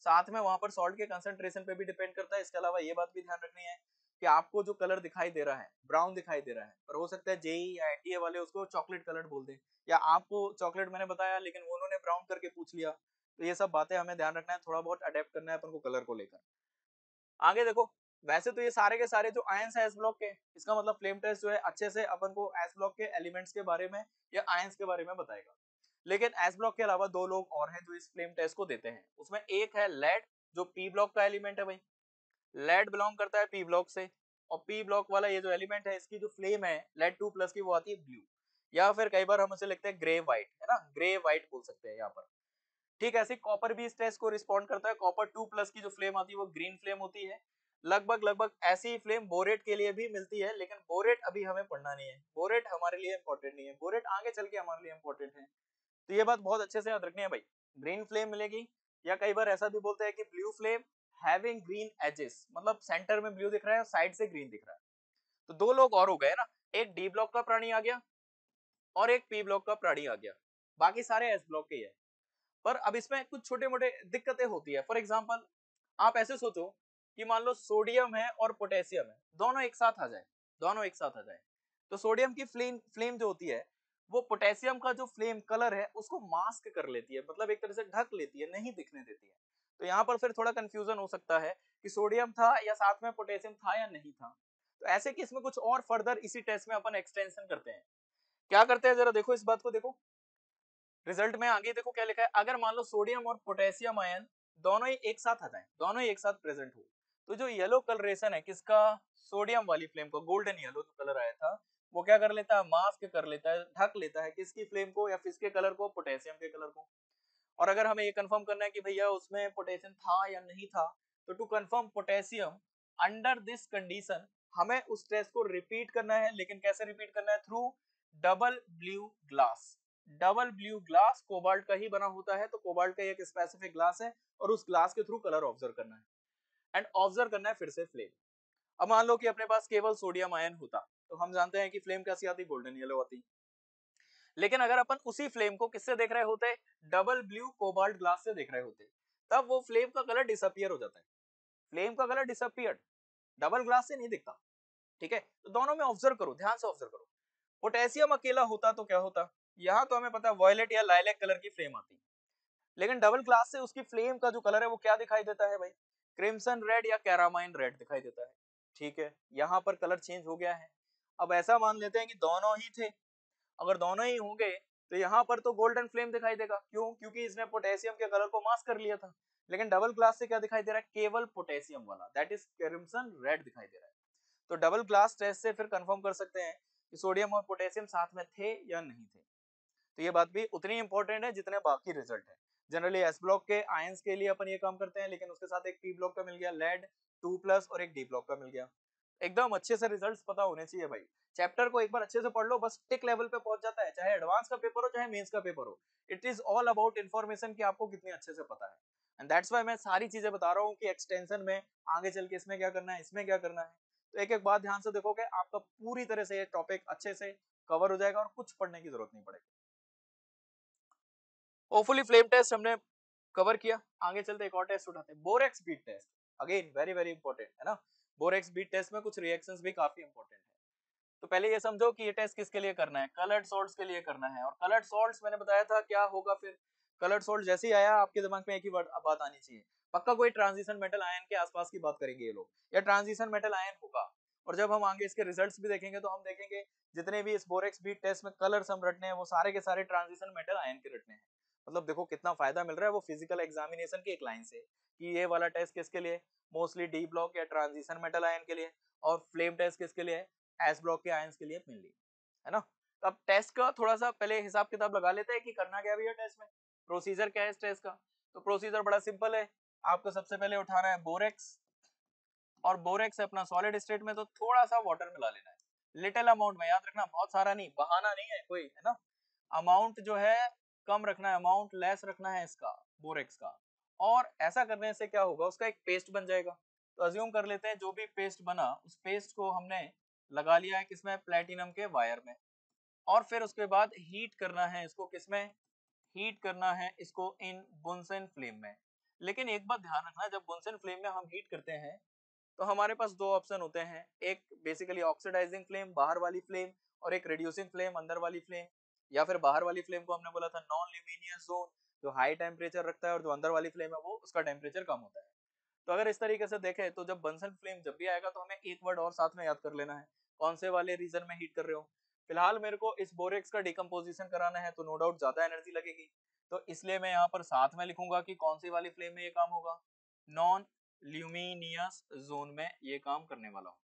Speaker 1: साथ में वहां पर सॉल्ट के कंसंट्रेशन पे भी डिपेंड करता है। इसके अलावा ये बात भी ध्यान रखनी है कि आपको जो कलर दिखाई दे रहा है ब्राउन दिखाई दे रहा है, पर हो सकता है जेई या एनटीए वाले उसको चॉकलेट कलर बोल दें, या आपको चॉकलेट मैंने बताया लेकिन वो उन्होंने ब्राउन करके पूछ लिया, तो ये सब बातें हमें ध्यान रखना है, थोड़ा बहुत अडेप्ट करना है अपन को कलर को लेकर। आगे देखो, वैसे तो ये सारे के सारे जो आयंस है एस ब्लॉक के, इसका मतलब फ्लेम टेस्ट जो है अच्छे से अपन को एस ब्लॉक के एलिमेंट्स के बारे में या आयंस के बारे में बताएगा। लेकिन एस ब्लॉक के अलावा दो लोग और हैं जो इस फ्लेम टेस्ट को देते हैं, उसमें एक है लेड, जो पी ब्लॉक का एलिमेंट है भाई, लेड बिलोंग करता है पी ब्लॉक से, और पी ब्लॉक वाला ये जो एलिमेंट है इसकी जो फ्लेम है लेड 2+ की वो आती है ब्लू, या फिर कई बार हम उसे लिखते हैं ग्रे व्हाइट, है ना, ग्रे व्हाइट बोल सकते हैं यहाँ पर। ठीक ऐसे कॉपर भी इस टेस्ट को रिस्पॉन्ड करता है। कॉपर 2+ की जो फ्लेम आती है वो ग्रीन फ्लेम होती है। लगभग ऐसी ही फ्लेम बोरेट के लिए भी मिलती है, लेकिन बोरेट अभी हमें पढ़ना नहीं है, बोरेट हमारे लिए इंपॉर्टेंट नहीं है, बोरेट आगे चल के हमारे लिए इंपॉर्टेंट है। तो ये बात बहुत अच्छे से याद रखनी है भाई। ग्रीन फ्लेम मिलेगी, या कई बार ऐसा भी बोलते हैं कि blue flame having green edges, मतलब सेंटर में ब्लू दिख रहा है और साइड से ग्रीन दिख रहा है। तो दो लोग और हो गए ना, एक डी ब्लॉक का प्राणी आ गया और एक पी ब्लॉक का प्राणी आ गया, बाकी सारे एस ब्लॉक के ही है। पर अब इसमें कुछ छोटे मोटे दिक्कतें होती है। फॉर एग्जाम्पल आप ऐसे सोचो कि मान लो सोडियम है और पोटेशियम है, दोनों एक साथ आ जाए, दोनों एक साथ आ जाए, तो सोडियम की फ्लेम फ्लेम जो होती है वो पोटेशियम का जो फ्लेम कलर है उसको मास्क कर लेती है, मतलब एक तरह से ढक लेती है, नहीं दिखने देती है। तो यहाँ पर फिर थोड़ा कंफ्यूजन हो सकता है कि सोडियम था या साथ में पोटेशियम था या नहीं था। तो ऐसे केस में कुछ और फर्दर इसी टेस्ट में अपन एक्सटेंशन करते हैं। क्या करते हैं जरा देखो, इस बात को देखो, रिजल्ट में आगे देखो क्या लिखा है। अगर मान लो सोडियम और पोटेशियम आयन दोनों ही एक साथ आ जाए, दोनों ही एक साथ प्रेजेंट हो, तो जो येलो कलरेशन है किसका, सोडियम वाली फ्लेम को, गोल्डन येलो जो कलर आया था, वो क्या कर लेता है, मास्क कर लेता है, ढक लेता है किसकी फ्लेम को, या किसके कलर को, पोटेशियम के कलर को। और अगर हमें ये कंफर्म करना है कि भैया उसमें पोटेशियम था या नहीं था, तो to confirm potassium under this condition हमें उस टेस्ट को रिपीट करना है। लेकिन कैसे रिपीट करना है, through double blue glass. Double blue glass cobalt का ही बना होता है, तो कोबाल्ट का एक स्पेसिफिक ग्लास है और उस ग्लास के थ्रू कलर ऑब्जर्व करना है एंड ऑब्जर्व करना है फिर से फ्लेम। अब मान लो कि अपने पास केवल सोडियम आयन होता, तो हम जानते हैं कि फ्लेम कैसी आती, गोल्डन येलो आती। लेकिन अगर अपन उसी फ्लेम को किससे देख रहे होते, डबल ब्लू कोबाल्ट ग्लास से देख रहे होते, तब वो फ्लेम का कलर डिसअपियर हो जाता है, फ्लेम का कलर डिसअपियर्ड, डबल ग्लास से नहीं दिखता। ठीक है, तो दोनों में ऑब्जर्व करो, ध्यान से ऑब्जर्व करो। पोटेशियम अकेला होता तो क्या होता, यहाँ तो हमें पता है वॉयलेट या लाइलैक कलर की फ्लेम आती, लेकिन डबल ग्लास से उसकी फ्लेम का जो कलर है वो क्या दिखाई देता है भाई, क्रिम्सन रेड या कैरामाइन रेड दिखाई देता है। ठीक है, यहाँ पर कलर चेंज हो गया है। अब ऐसा मान लेते हैं कि दोनों ही थे, अगर दोनों ही होंगे तो यहाँ पर तो गोल्डन फ्लेम दिखाई देगा, क्यों, क्योंकि इसने पोटेशियम के कलर को मास्क कर लिया था। लेकिन डबल ग्लास से क्या दिखाई दे रहा है, केवल पोटेशियम वाला, दैट इज क्रिम्सन रेड दिखाई दे रहा है। तो डबल ग्लास टेस्ट से फिर कंफर्म कर सकते हैं कि सोडियम और पोटेशियम साथ में थे या नहीं थे। तो ये बात भी उतनी इंपॉर्टेंट है जितने बाकी रिजल्ट है। जनरली एस ब्लॉक के आयंस के लिए अपन ये काम करते हैं, लेकिन उसके साथ एक पी ब्लॉक का मिल गया लेड 2+ और एक डी ब्लॉक का मिल गया। एकदम अच्छे से रिजल्ट्स पता होने चाहिए भाई। चैप्टर को एक बार अच्छे से पढ़ लो, बस टिक लेवल पे पहुंच जाता है, चाहे एडवांस का पेपर हो चाहे मेंस का पेपर हो। It is all about information कि आपको कितनी अच्छे से पता है। एंड दैट्स व्हाई मैं सारी चीजें बता रहा हूँ कि एक्सटेंशन में आगे चल के इसमें क्या करना है, इसमें क्या करना है। तो एक एक बात ध्यान से देखोगे, आपका पूरी तरह से ये टॉपिक अच्छे से कवर हो जाएगा और कुछ पढ़ने की जरूरत नहीं पड़ेगी। होपफुली फ्लेम टेस्ट हमने कवर किया। आगे चलते एक और टेस्ट उठाते हैं, borax bead test. Again very very important है ना। बोरेक्स बीट टेस्ट में कुछ रिएक्शंस भी काफी इंपॉर्टेंट है। तो पहले ये समझो कि ये टेस्ट किसके लिए करना है, कलर्ड सॉल्ट्स के लिए करना है। और कलर्ड सॉल्ट्स मैंने बताया था क्या होगा, फिर कलर्ड सॉल्ट जैसे ही आया आपके दिमाग में एक ही बात आनी चाहिए, पक्का कोई ट्रांजिशन मेटल आयन के आसपास की बात करेंगे ये लोग, या ट्रांजिशन मेटल आयन होगा। और जब हम आगे इसके रिजल्ट्स भी देखेंगे तो हम देखेंगे जितने भी इस बोरेक्स बीट टेस्ट में कलर्स हम रटने हैं वो सारे के सारे ट्रांजिशन मेटल आयन के रटने हैं। मतलब देखो कितना फायदा मिल रहा है वो फिजिकल एग्जामिनेशन की एक लाइन से, कि ये वाला टेस्ट किसके लिए, मोस्टली डी ब्लॉक या ट्रांजिशन मेटल आयन के लिए, और फ्लेम टेस्ट किसके लिए, एस ब्लॉक के आयंस के लिए मेनली, है ना। तो अब टेस्ट का थोड़ा सा पहले हिसाब किताब लगा लेते हैं कि करना क्या भी है टेस्ट में, प्रोसीजर क्या है इस टेस्ट का। तो प्रोसीजर बड़ा सिंपल है, आपको सबसे पहले उठाना है बोरेक्स, और बोरेक्स है अपना सॉलिड स्टेट में, तो थोड़ा सा वाटर मिला लेना है, लिटिल अमाउंट में, याद रखना बहुत सारा नहीं, बहाना नहीं है कोई, है ना। अमाउंट जो है कम रखना है, अमाउंट लेस रखना है इसका, बोरेक्स का। और ऐसा करने से क्या होगा, उसका एक पेस्ट बन जाएगा। तो अज्यूम कर लेते हैं जो भी पेस्ट बना उस पेस्ट को हमने लगा लिया है किसमें, प्लेटिनम के वायर में। और फिर उसके बाद हीट करना है इसको किसमें, हीट करना है इसको इन बुनसेन फ्लेम में। लेकिन एक बात ध्यान रखना, जब बुनसेन फ्लेम में हम हीट करते हैं तो हमारे पास दो ऑप्शन होते हैं, एक बेसिकली ऑक्सीडाइजिंग फ्लेम बाहर वाली फ्लेम, और एक रिड्यूसिंग फ्लेम अंदर वाली फ्लेम। या फिर बाहर वाली फ्लेम को हमने बोला था नॉन ल्यूमिनियस जोन, जो हाई टेम्परेचर रखता है, और जो अंदर वाली फ्लेम है वो उसका टेम्परेचर कम होता है। तो अगर इस तरीके से देखें तो जब बंसन फ्लेम जब भी आएगा तो हमें एक वर्ड और साथ में याद कर लेना है, कौन से वाले रीजन में हीट कर रहे हो। फिलहाल मेरे को इस बोरेक्स का डिकम्पोजिशन कराना है, तो नो डाउट ज्यादा एनर्जी लगेगी, तो इसलिए मैं यहाँ पर साथ में लिखूंगा कि कौन सी वाली फ्लेम में ये काम होगा, नॉन ल्यूमिनियस जोन में ये काम करने वाला हूँ।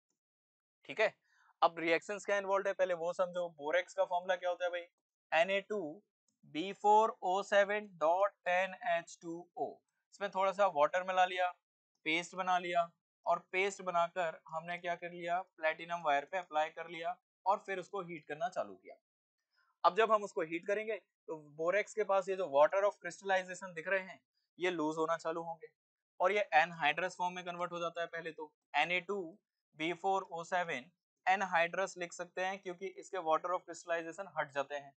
Speaker 1: ठीक है, अब रिएक्शंस क्या इन्वॉल्व है पहले वो समझो। बोरेक्स का फॉर्मूला क्या होता है भाई, Na2 B4O7.10H2O, इसमें थोड़ा सा वाटर मिला लिया, पेस्ट बना लिया, और पेस्ट बनाकर हमने क्या कर लिया, प्लेटिनम वायर पे अप्लाई कर लिया और फिर उसको हीट करना चालू किया। अब जब हम उसको हीट करेंगे तो बोरेक्स के पास ये जो वाटर ऑफ क्रिस्टलाइजेशन दिख रहे हैं ये लूज होना चालू होंगे और ये एनहाइड्रस फॉर्म में कन्वर्ट हो जाता है। पहले तो Na2B4O7 एनहाइड्रस लिख सकते हैं क्योंकि इसके वाटर ऑफ क्रिस्टलाइजेशन हट जाते हैं।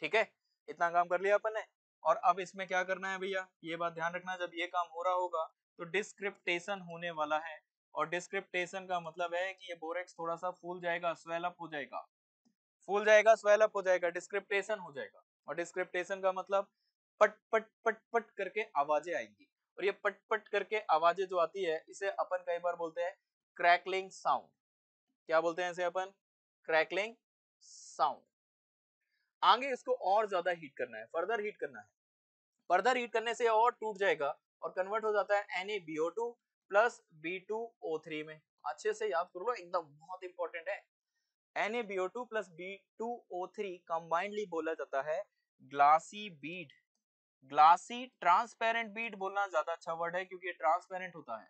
Speaker 1: ठीक है, इतना काम कर लिया अपन ने। और अब इसमें क्या करना है भैया, ये बात ध्यान रखना, जब ये काम हो रहा होगा तो डिस्क्रिप्टेशन होने वाला है, और डिस्क्रिप्टेशन का मतलब है कि ये बोरेक्स थोड़ा सा फूल जाएगा, स्वेल अप हो जाएगा, फूल जाएगा, स्वेल अप हो जाएगा, डिस्क्रिप्टेशन हो जाएगा। और डिस्क्रिप्टेशन का मतलब पट पट पट पट करके आवाजें आएंगी, और ये पट पट करके आवाजें जो आती है इसे अपन कई बार बोलते हैं क्रैकलिंग साउंड। क्या बोलते हैं इसे अपन? Crackling sound. आगे इसको और ज्यादा हीट करना है, फर्दर हीट करना है। फर्दर हीट करने से और टूट जाएगा और कन्वर्ट हो जाता है NaBO2 प्लस B2O3 में। अच्छे से याद कर लो, एकदम बहुत इंपॉर्टेंट है। NaBO2 प्लस B2O3 कंबाइंडली बोला जाता है glassy bead. Glassy transparent bead बोलना ज्यादा अच्छा वर्ड है क्योंकि ये ट्रांसपेरेंट होता है।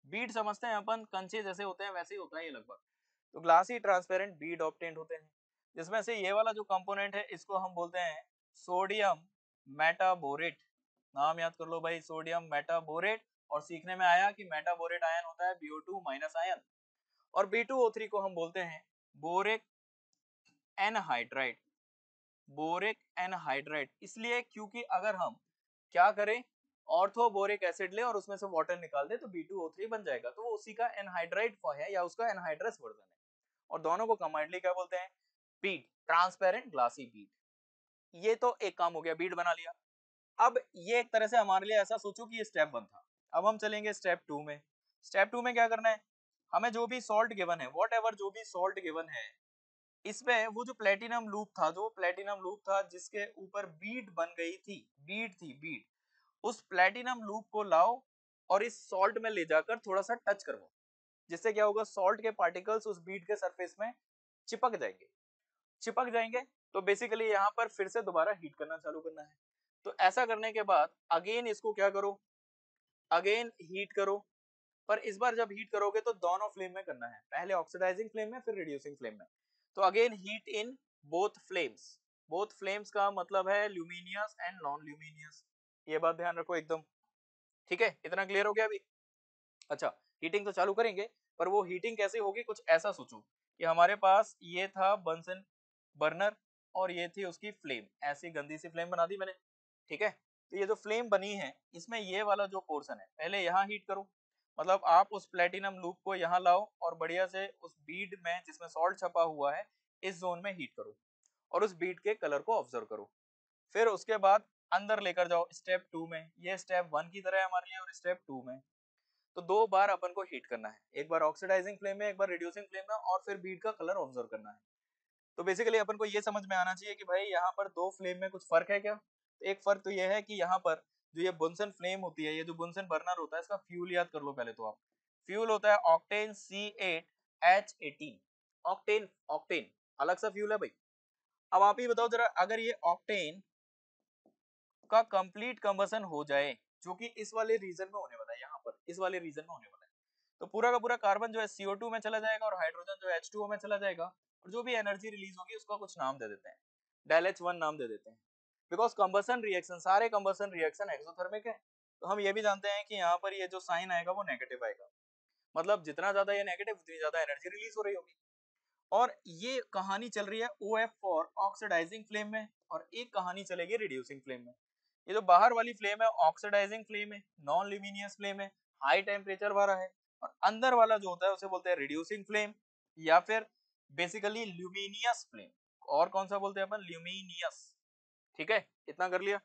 Speaker 1: बीड समझते हैं अपन कंचे जैसे होते हैं, वैसे ही होता है ये लगभग। तो ग्लासी ट्रांसपेरेंट बीड ऑब्टेन्ड होते हैं, जिसमें से ये वाला जो कंपोनेंट है इसको हम बोलते हैं सोडियम मेटाबोरेट। नाम याद कर लो भाई, सोडियम मेटाबोरेट। और सीखने में आया कि मेटाबोरेट आयन होता है BO2 माइनस आयन। और B2O3 को हम बोलते हैं बोरिक एनहाइड्राइड। बोरिक एनहाइड्राइड इसलिए क्योंकि अगर हम क्या करें, ऑर्थोबोरिक एसिड ले और उसमें से वाटर निकाल दे तो B2O3 बन जाएगा, तो वो उसी का एनहाइड्राइड है या उसका एनहाइड्रस वर्जन है। और दोनों को कंबाइंडली क्या बोलते हैं? Bead, transparent glassy bead. ये तो एक काम हो गया, बीड बना लिया। अब ये एक तरह से हमारे लिए ऐसा सोचो कि ये स्टेप 1 था। अब हम चलेंगे स्टेप 2 में। स्टेप 2 में क्या करना है, हमें जो भी सॉल्ट गिवन है, वॉट एवर जो भी सॉल्ट गिवन है, इसमें वो जो प्लेटिनम लूप था, जो प्लेटिनम लूप था जिसके ऊपर बीड बन गई थी, बीड थी बीड, उस प्लेटिनम लूप को लाओ और इस सॉल्ट में ले जाकर थोड़ा सा टच करवाओ, जिससे क्या होगा, सॉल्ट के पार्टिकल्स उस बीड के सरफेस में चिपक जाएंगे। चिपक जाएंगे तो बेसिकली यहाँ पर फिर से दोबारा हीट करना चालू करना है। तो ऐसा करने के बाद अगेन इसको क्या करो, अगेन हीट करो। पर इस बार जब हीट करोगे तो दोनों फ्लेम में करना है, पहले ऑक्सीडाइजिंग फ्लेम में फिर रिड्यूसिंग फ्लेम में। तो again heat in both flames. Both flames का मतलब है ल्यूमिनियस एंड नॉन ल्यूमिनियस, ये बात ध्यान रखो एकदम। ठीक है, इतना क्लियर हो गया अभी? अच्छा, हीटिंग तो चालू करेंगे, पर वो हीटिंग कैसे होगी, कुछ ऐसा सोचो कि हमारे पास ये था बंसन बर्नर और ये थी उसकी फ्लेम, ऐसी गंदी सी फ्लेम बना दी मैंने। ठीक है, तो ये जो फ्लेम बनी है इसमें ये वाला जो पोर्शन है पहले यहाँ हीट करो। मतलब आप उस प्लेटिनम लूप को यहाँ लाओ और बढ़िया से उस बीड में जिसमें सॉल्ट छपा हुआ है इस जोन में हीट करो और उस बीड के कलर को ऑब्जर्व करो। फिर उसके बाद अंदर लेकर जाओ स्टेप 2 में। ये स्टेप 1 की तरह है हमारे लिए, और स्टेप 2 में तो 2 बार अपन को हीट करना है, एक बार ऑक्सीडाइजिंग फ्लेम में, एक बार रिड्यूसिंग फ्लेम में, और फिर बीड का कलर ऑब्जर्व करना है। तो बेसिकली अपन को ये समझ में आना चाहिए कि भाई यहाँ पर 2 फ्लेम में कुछ फर्क है क्या। तो एक फर्क तो ये है कि यहाँ पर जो ये बुनसन फ्लेम होती है, ये जो बुनसन बर्नर होता है, इसका फ्यूल याद कर लो पहले तो आप। फ्यूल होता है ऑक्टेन C8H18। ऑक्टेन, ऑक्टेन अलग सा फ्यूल है भाई। अब आप ही बताओ जरा, अगर ये ऑक्टेन का कंप्लीट कंबसन हो जाए, जो कि इस वाले रीजन में होने वाला है, यहाँ पर इस वाले रीजन में होने वाला है, तो पूरा का पूरा कार्बन जो है CO2 में चला जाएगा और हाइड्रोजन जो है H2O में चला जाएगा, और जो भी एनर्जी रिलीज होगी उसका कुछ नाम दे देते हैं, डेल H1 नाम दे देते हैं। बिकॉज कंबसन रिएक्शन, सारे कंबसन रिएक्शन एक्सोथर्मिक है, तो हम ये भी जानते हैं कि यहाँ पर ये जो साइन आएगा वो नेगेटिव आएगा। मतलब जितना ज्यादा ये नेगेटिव उतनी ज्यादा एनर्जी रिलीज हो रही होगी। और ये कहानी चल रही है OF फॉर ऑक्सीडाइजिंग फ्लेम में, और एक कहानी चलेगी रिड्यूसिंग फ्लेम में। ये जो बाहर वाली फ्लेम है ऑक्सीडाइजिंग फ्लेम है, नॉन ल्यूमिनियस फ्लेम है, हाई टेम्परेचर वाला है। और अंदर वाला जो होता है उसे बोलते हैं रिड्यूसिंग फ्लेम, या फिर बेसिकली ल्यूमिनियस फ्लेम। और कौन सा बोलते हैं अपन? ल्यूमिनियस। ठीक है, इतना कर लिया।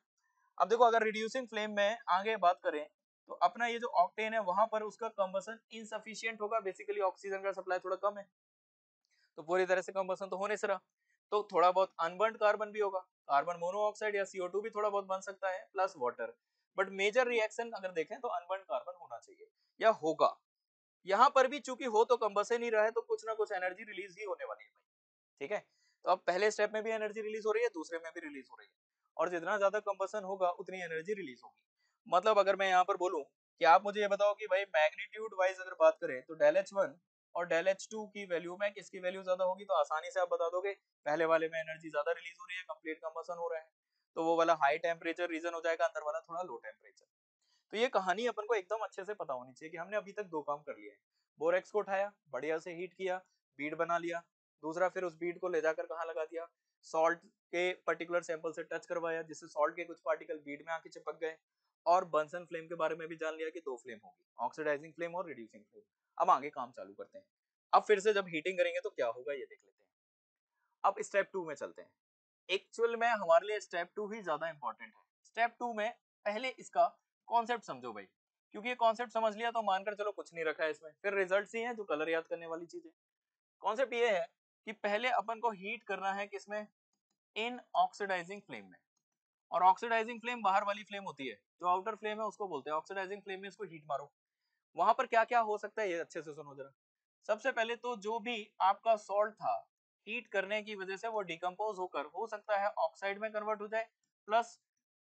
Speaker 1: अब देखो, अगर रिड्यूसिंग फ्लेम में आगे बात करें तो अपना ये जो ऑक्टेन है वहां पर उसका कंबसन इनसफिशिएंट होगा, बेसिकली ऑक्सीजन का सप्लाई थोड़ा कम है, तो पूरी तरह से कंबसन तो होने से रहा। तो थोड़ा बहुत अनबर्न्ड कार्बन भी होगा, कार्बन मोनोऑक्साइड या CO2 भी थोड़ा बहुत बन सकता है, plus water. But major reaction अगर देखें तो अनबर्न्ड कार्बन होना चाहिए या होगा। यहाँ पर भी चूंकि हो तो कंबसन ही रहा है, तो कुछ ना कुछ एनर्जी रिलीज ही होने वाली है भाई। ठीक है, तो अब पहले स्टेप में भी एनर्जी रिलीज हो रही है, दूसरे में भी रिलीज हो रही है। और जितना ज्यादा कंबसन होगा उतनी एनर्जी रिलीज होगी। मतलब अगर मैं यहाँ पर बोलूँ कि आप मुझे ये बताओ कि भाई मैग्नीट्यूड वाइज अगर बात करें तो डेल एच वन और डेल एच टू की वैल्यू में किसकी वैल्यू ज्यादा होगी, तो आसानी से आप बता दोगे पहले वाले में एनर्जी ज्यादा रिलीज हो रही है, कंप्लीट कंबसन हो रहा है, तो वो वाला हाई टेम्परेचर रीजन हो जाएगा, अंदर वाला थोड़ा लो टेम्परेचर। तो ये कहानी अपन को एकदम अच्छे से पता होनी चाहिए कि हमने अभी तक दो काम कर लिए हैं। बोरेक्स को उठाया, बढ़िया से हीट किया, बीड बना लिया, दूसरा फिर उस बीड को ले जाकर कहाँ लगा दिया, सॉल्ट के पर्टिकुलर सैंपल से टच करवाया जिससे सॉल्ट के कुछ पार्टिकल बीड में आके चिपक गए, और बंसन फ्लेम के बारे में भी जान लिया कि दो फ्लेम होगी, ऑक्सीडाइजिंग फ्लेम और रिड्यूसिंग फ्लेम। अब आगे काम चालू करते हैं। अब फिर से जब हीटिंग करेंगे तो क्या होगा ये देख लेते हैं। अब स्टेप 2 में चलते हैं। एक्चुअल में हमारे लिए स्टेप 2 ही ज्यादा इंपॉर्टेंट है। स्टेप 2 में पहले इसका कॉन्सेप्ट समझो भाई, क्योंकि ये कॉन्सेप्ट समझ लिया तो मानकर चलो कुछ नहीं रखा है इसमें, फिर रिजल्ट्स ही हैं जो कलर याद करने वाली चीज है। कॉन्सेप्ट ये है कि पहले अपन को हीट करना है किसमें, इन ऑक्सीडाइजिंग फ्लेम में। और ऑक्सीडाइजिंग फ्लेम बाहर वाली फ्लेम होती है, जो आउटर फ्लेम है उसको बोलते हैं ऑक्सीडाइजिंग फ्लेम में इसको हीट मारो। वहां पर क्या क्या हो सकता है ये अच्छे से सुनो जरा। सबसे पहले तो जो भी आपका सॉल्ट था, हीट करने की वजह से वो डिकम्पोज होकर हो सकता है ऑक्साइड में कन्वर्ट हो जाए, प्लस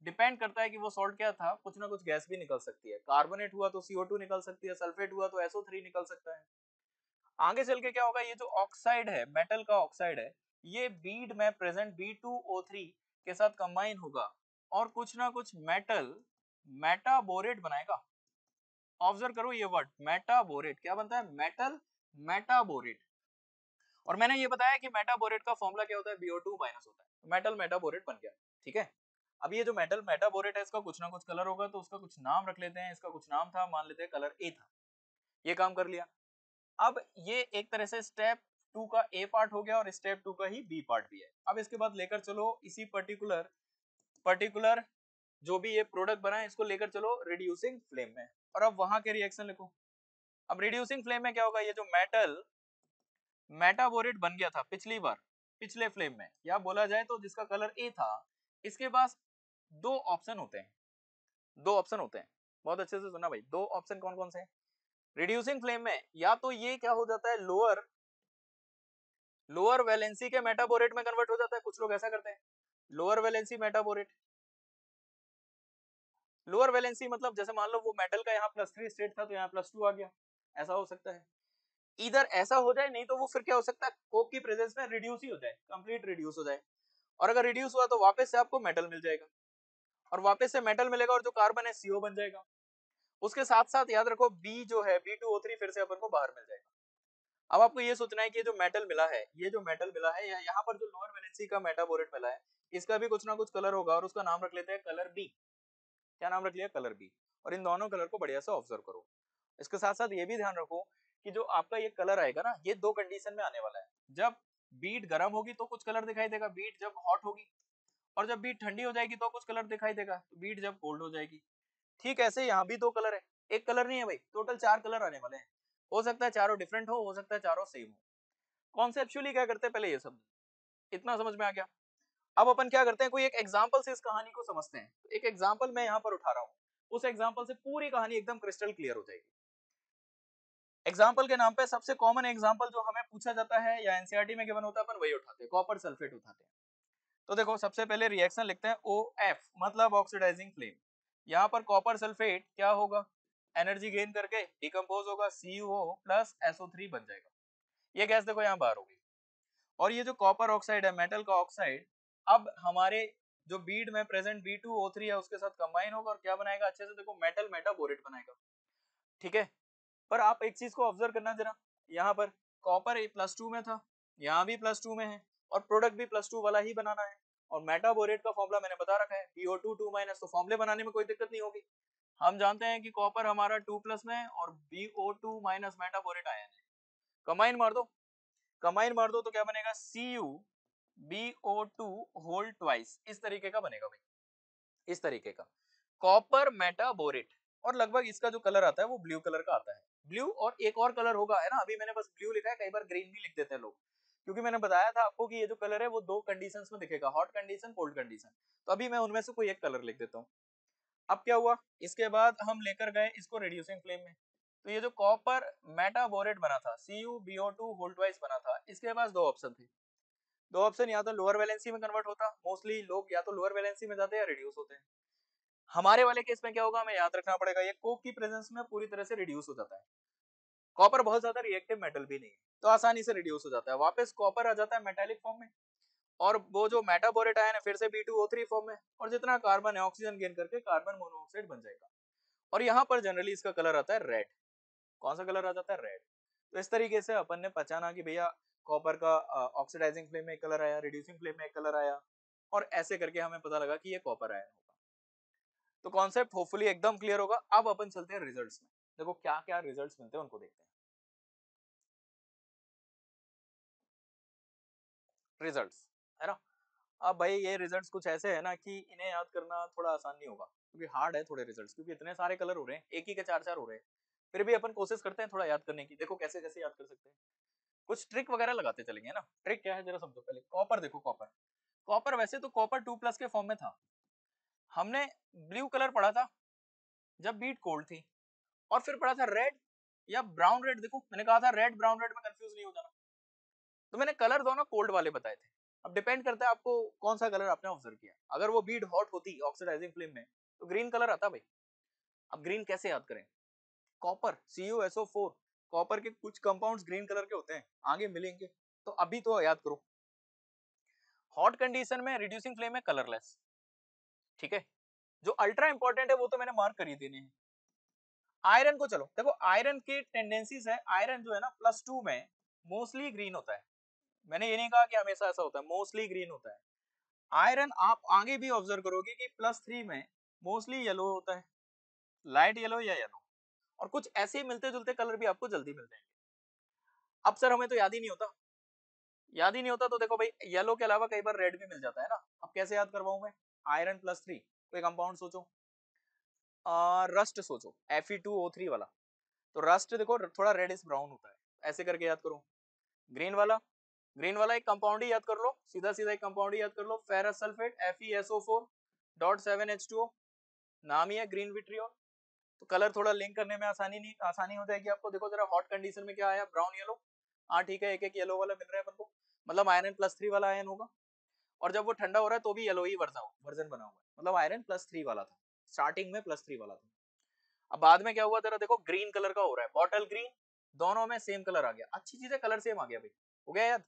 Speaker 1: डिपेंड करता है कि वो सॉल्ट क्या था, कुछ ना कुछ गैस भी निकल सकती है, कार्बोनेट हुआ तो CO2 निकल सकती है, सल्फेट हुआ तो SO3 निकल सकता है। आगे चल के क्या होगा, ये जो ऑक्साइड है, मेटल का ऑक्साइड है, ये बीड में प्रेजेंट B2O3 के साथ कंबाइन होगा और कुछ ना कुछ मेटल मेटाबोरेट बनाएगा। ऑब्जर्व करो ये वर्ड मेटाबोरेट, क्या बनता है, मेटल मेटाबोरेट। और मैंने ये बताया कि मेटाबोरेट का फॉर्मूला क्या होता है, BO2 माइनस होता है, मेटल मेटाबोरेट बन गया। ठीक है, अब ये जो मेटल मेटाबोरेट है इसका कुछ ना कुछ कलर होगा, तो उसका कुछ नाम रख लेते हैं, इसका कुछ नाम था, मान लेते हैं कलर A था। ये काम कर लिया। अब ये एक तरह से स्टेप 2 का A पार्ट हो गया और स्टेप 2 का ही B पार्ट भी है। अब इसके बाद लेकर चलो इसी पर्टिकुलर पर्टिकुलर जो भी ये प्रोडक्ट बना है इसको लेकर चलो रिड्यूसिंग फ्लेम में, और अब वहां के रिएक्शन लिखो। अब रिड्यूसिंग फ्लेम में क्या होगा, ये जो मेटल मेटाबोरेट बन गया था पिछली बार पिछले फ्लेम में, या बोला जाए तो जिसका कलर A था, इसके पास दो ऑप्शन होते हैं, दो ऑप्शन होते हैं। बहुत अच्छे से सुना भाई, दो ऑप्शन कौन कौन से हैं रिड्यूसिंग फ्लेम में, या तो ये क्या हो जाता है, लोअर लोअर वैलेंसी के मेटाबोरेट में कन्वर्ट हो जाता है, कुछ लोग ऐसा करते हैं, lower valency metaborate. Lower valency मतलब जैसे मान लो वो मेटल का यहाँ +3 स्टेट था तो यहाँ +2 आ गया, ऐसा हो सकता है। इधर ऐसा हो जाए, नहीं तो वो फिर क्या हो सकता है, कोक की प्रेजेंस में रिड्यूस ही हो जाए, कंप्लीट रिड्यूस हो जाए, और अगर रिड्यूस हुआ तो वापस से आपको मेटल मिल जाएगा, और वापस से मेटल मिलेगा और जो कार्बन है CO बन जाएगा। उसके साथ साथ याद रखो B जो है B2O3 फिर से अपन को बाहर मिल जाएगा। अब आपको ये सोचना है कि ये जो मेटल मिला है, ये जो मेटल मिला है या यहाँ पर जो लोअर वैलेंसी का मेटाबोरेट मिला है, इसका भी कुछ ना कुछ कलर होगा और उसका नाम रख लेते हैं कलर B। क्या नाम रख लिया, कलर B। और इन दोनों कलर को बढ़िया से ऑब्जर्व करो। इसके साथ साथ ये भी ध्यान रखो कि जो आपका ये कलर आएगा ना, ये दो कंडीशन में आने वाला है। जब बीट गर्म होगी तो कुछ कलर दिखाई देगा, बीट जब हॉट होगी, और जब बीट ठंडी हो जाएगी तो कुछ कलर दिखाई देगा, बीट जब कोल्ड हो जाएगी। ठीक ऐसे यहाँ भी दो कलर है, एक कलर नहीं है भाई, टोटल 4 कलर आने वाले हैं। हो सकता है चारों डिफरेंट हो सकता है चारों सेम हो। कॉन्सेप्चुअली क्या करते हैं, पहले ये सब इतना समझ में आ गया। अब अपन क्या करते हैं, कोई एक एग्जांपल से इस कहानी को समझते हैं। एक एग्जांपल मैं यहाँ पर उठा रहा हूँ, उस एग्जांपल से पूरी कहानी एकदम क्रिस्टल क्लियर हो जाएगी। एग्जांपल के नाम पे सबसे कॉमन एग्जांपल जो हमें पूछा जाता है या एनसीईआरटी में गिवन होता है, अपन वही उठाते हैं, कॉपर सल्फेट उठाते हैं। तो देखो सबसे पहले रिएक्शन लिखते हैं OF मतलब ऑक्सीडाइजिंग फ्लेम। यहाँ पर कॉपर सल्फेट क्या होगा, एनर्जी गेन करके डिकम्पोज होगा, CuO प्लस SO3 बन जाएगा। ये गैस देखो यहाँ बाहर होगी। और ये जो कॉपर ऑक्साइड है, मेटल का ऑक्साइड, अब हमारे जो बीड में प्रेजेंट B2O3 है उसके साथ कंबाइन होगा और क्या बनाएगा, अच्छे से देखो मेटल मेटाबोरेट बनाएगा। ठीक है, पर आप एक चीज को ऑब्जर्व करना जरा, यहाँ पर कॉपर +2 में था, यहाँ भी +2 में है, और प्रोडक्ट भी +2 वाला ही बनाना है। और मेटाबोरेट का फॉर्मूला मैंने बता रखा है BO2 2 तो फॉर्मूले बनाने में कोई दिक्कत नहीं होगी। हम जानते हैं कि कॉपर हमारा 2+ में है और BO2 मेटाबोरेट आयन है। कंबाइन मार दो, कंबाइन मार दो तो क्या बनेगा, CuBO2 होल ट्वाइस, इस तरीके का बनेगा भाई, इस तरीके का कॉपर मेटाबोरेट। और लगभग इसका जो कलर आता है वो ब्लू कलर का आता है, ब्लू, और एक और कलर होगा है ना, अभी मैंने बस ब्लू लिखा है, कई बार ग्रीन भी लिख देते हैं लोग, क्योंकि मैंने बताया था आपको कि ये जो कलर है वो दो कंडीशंस में दिखेगा, हॉट कंडीशन कोल्ड कंडीशन। तो अभी मैं उनमें से कोई एक कलर लिख देता हूँ। अब क्या हुआ, इसके बाद हम लेकर गए इसको रिड्यूसिंग फ्लेम में। तो ये जो कॉपर मेटाबोरेट बना था CuBO2 होल ट्वाइस बना था, इसके पास दो ऑप्शन थे, दो ऑप्शन, या तो लोअर वैलेंसी में कन्वर्ट होता, मोस्टली लोग या तो लोअर वैलेंसी में जाते हैं या रिड्यूस होते हैं। हमारे वाले केस में क्या होगा, हमें याद रखना पड़ेगा, ये कोक की प्रेजेंस में पूरी तरह से रिड्यूस हो जाता है। कॉपर बहुत ज्यादा रिएक्टिव मेटल भी नहीं है, तो आसानी से रिड्यूस हो जाता है, वापस कॉपर आ जाता है मेटालिक फॉर्म में, और वो जो मेटाबोरेट आयन है फिर से B2O3 फॉर्म में, और जितना कार्बन है ऑक्सीजन गेन करके कार्बन मोनोऑक्साइड बन जाएगा। और यहाँ पर जनरली इसका कलर आता है रेड। कौन सा कलर आ जाता है, रेड। तो इस तरीके से अपन ने पहचाना कि भैया कॉपर का ऑक्सीडाइजिंग फ्लेम में एक कलर आया, रिड्यूसिंग फ्लेम में एक कलर आया, और ऐसे करके हमें पता लगा कि ये कॉपर आयन होगा। तो कॉन्सेप्ट होपफुली एकदम क्लियर होगा। अब अपन चलते हैं रिजल्ट्स में, देखो क्या क्या रिजल्ट्स मिलते हैं उनको देखते हैं। रिजल्ट्स, है ना। अब भाई ये रिजल्ट्स कुछ ऐसे है ना कि इन्हें याद करना थोड़ा आसान नहीं होगा, क्योंकि हार्ड है थोड़े रिजल्ट्स, क्योंकि इतने सारे कलर हो रहे हैं, एक ही के चार चार हो रहे हैं। फिर भी अपन कोशिश करते हैं थोड़ा याद करने की, देखो कैसे कैसे याद कर सकते हैं, कुछ ट्रिक वगैरह लगाते चलेंगे ना। ट्रिक क्या है जरा समझो पहले। कॉपर देखो, कॉपर, कॉपर वैसे तो कॉपर 2+ के फॉर्म में था। हमने ब्लू कलर पढ़ा था जब बीट कोल्ड थी, और फिर पढ़ा था रेड या ब्राउन रेड। देखो मैंने कहा था रेड ब्राउन रेड में कंफ्यूज नहीं हो जाना, तो मैंने कलर दोनों कोल्ड वाले बताए थे। अब डिपेंड करता है आपको कौन सा कलर आपने ऑब्जर्व किया। अगर वो बीड हॉट होती ऑक्सीडाइजिंग फ्लेम में तो ग्रीन कलर आता भाई। अब ग्रीन कैसे याद करें, कॉपर CuSO4, कॉपर के कुछ कंपाउंड्स ग्रीन कलर के होते हैं, आगे मिलेंगे, तो अभी तो याद करो। हॉट कंडीशन में रिड्यूसिंग फ्लेम में कलरलेस, ठीक है। जो अल्ट्रा इंपॉर्टेंट है वो तो मैंने मार्क कर ही देने हैं। आयरन को चलो देखो, आयरन की टेंडेंसीज है, आयरन जो है ना +2 में मोस्टली ग्रीन होता है। मैंने ये नहीं कहा कि हमेशा ऐसा होता है, मोस्टली ग्रीन होता है। आयरन आप आगे भी ऑब्जर्व करोगे कि +3 में मोस्टली येलो होता है, लाइट येलो या येलो, और कुछ ऐसे मिलते जुलते कलर भी आपको जल्दी मिल जाएंगे। अब सर हमें तो याद ही नहीं होता, याद ही नहीं होता, तो देखो भाई येलो के अलावा कई बार रेड भी मिल जाता है ना। अब कैसे याद करवाऊं मैं, आयरन +3, कोई कंपाउंड सोचो, रस्ट सोचो, Fe2O3 वाला, तो रस्ट देखो थोड़ा रेडिश ब्राउन होता है, ऐसे करके याद करो। ग्रीन वाला, ग्रीन वाला एक कंपाउंड ही याद कर लो, सीधा सीधा एक कंपाउंड ही याद कर लो, फेरस सल्फेट FeSO4.7H2O, नाम ही है ग्रीन विट्रियोल। तो कलर थोड़ा लिंक करने में आसानी हो जाएगी आपको। देखो जरा हॉट कंडीशन में क्या आया, ब्राउन येलो, हाँ ठीक है, एक एक येलो वाला मिल रहा है अपन को, मतलब आयरन +3 वाला आयन होगा। और जब वो ठंडा हो रहा है तो भी येलो ही वर्जन बना हुआ है, मतलब आयरन +3 वाला था, स्टार्टिंग में +3 वाला था। अब बाद में क्या हुआ तेरा, देखो ग्रीन कलर का हो रहा है, बॉटल ग्रीन, दोनों में सेम कलर आ गया। अच्छी चीज है, कलर सेम आ गया भाई, हो गया याद।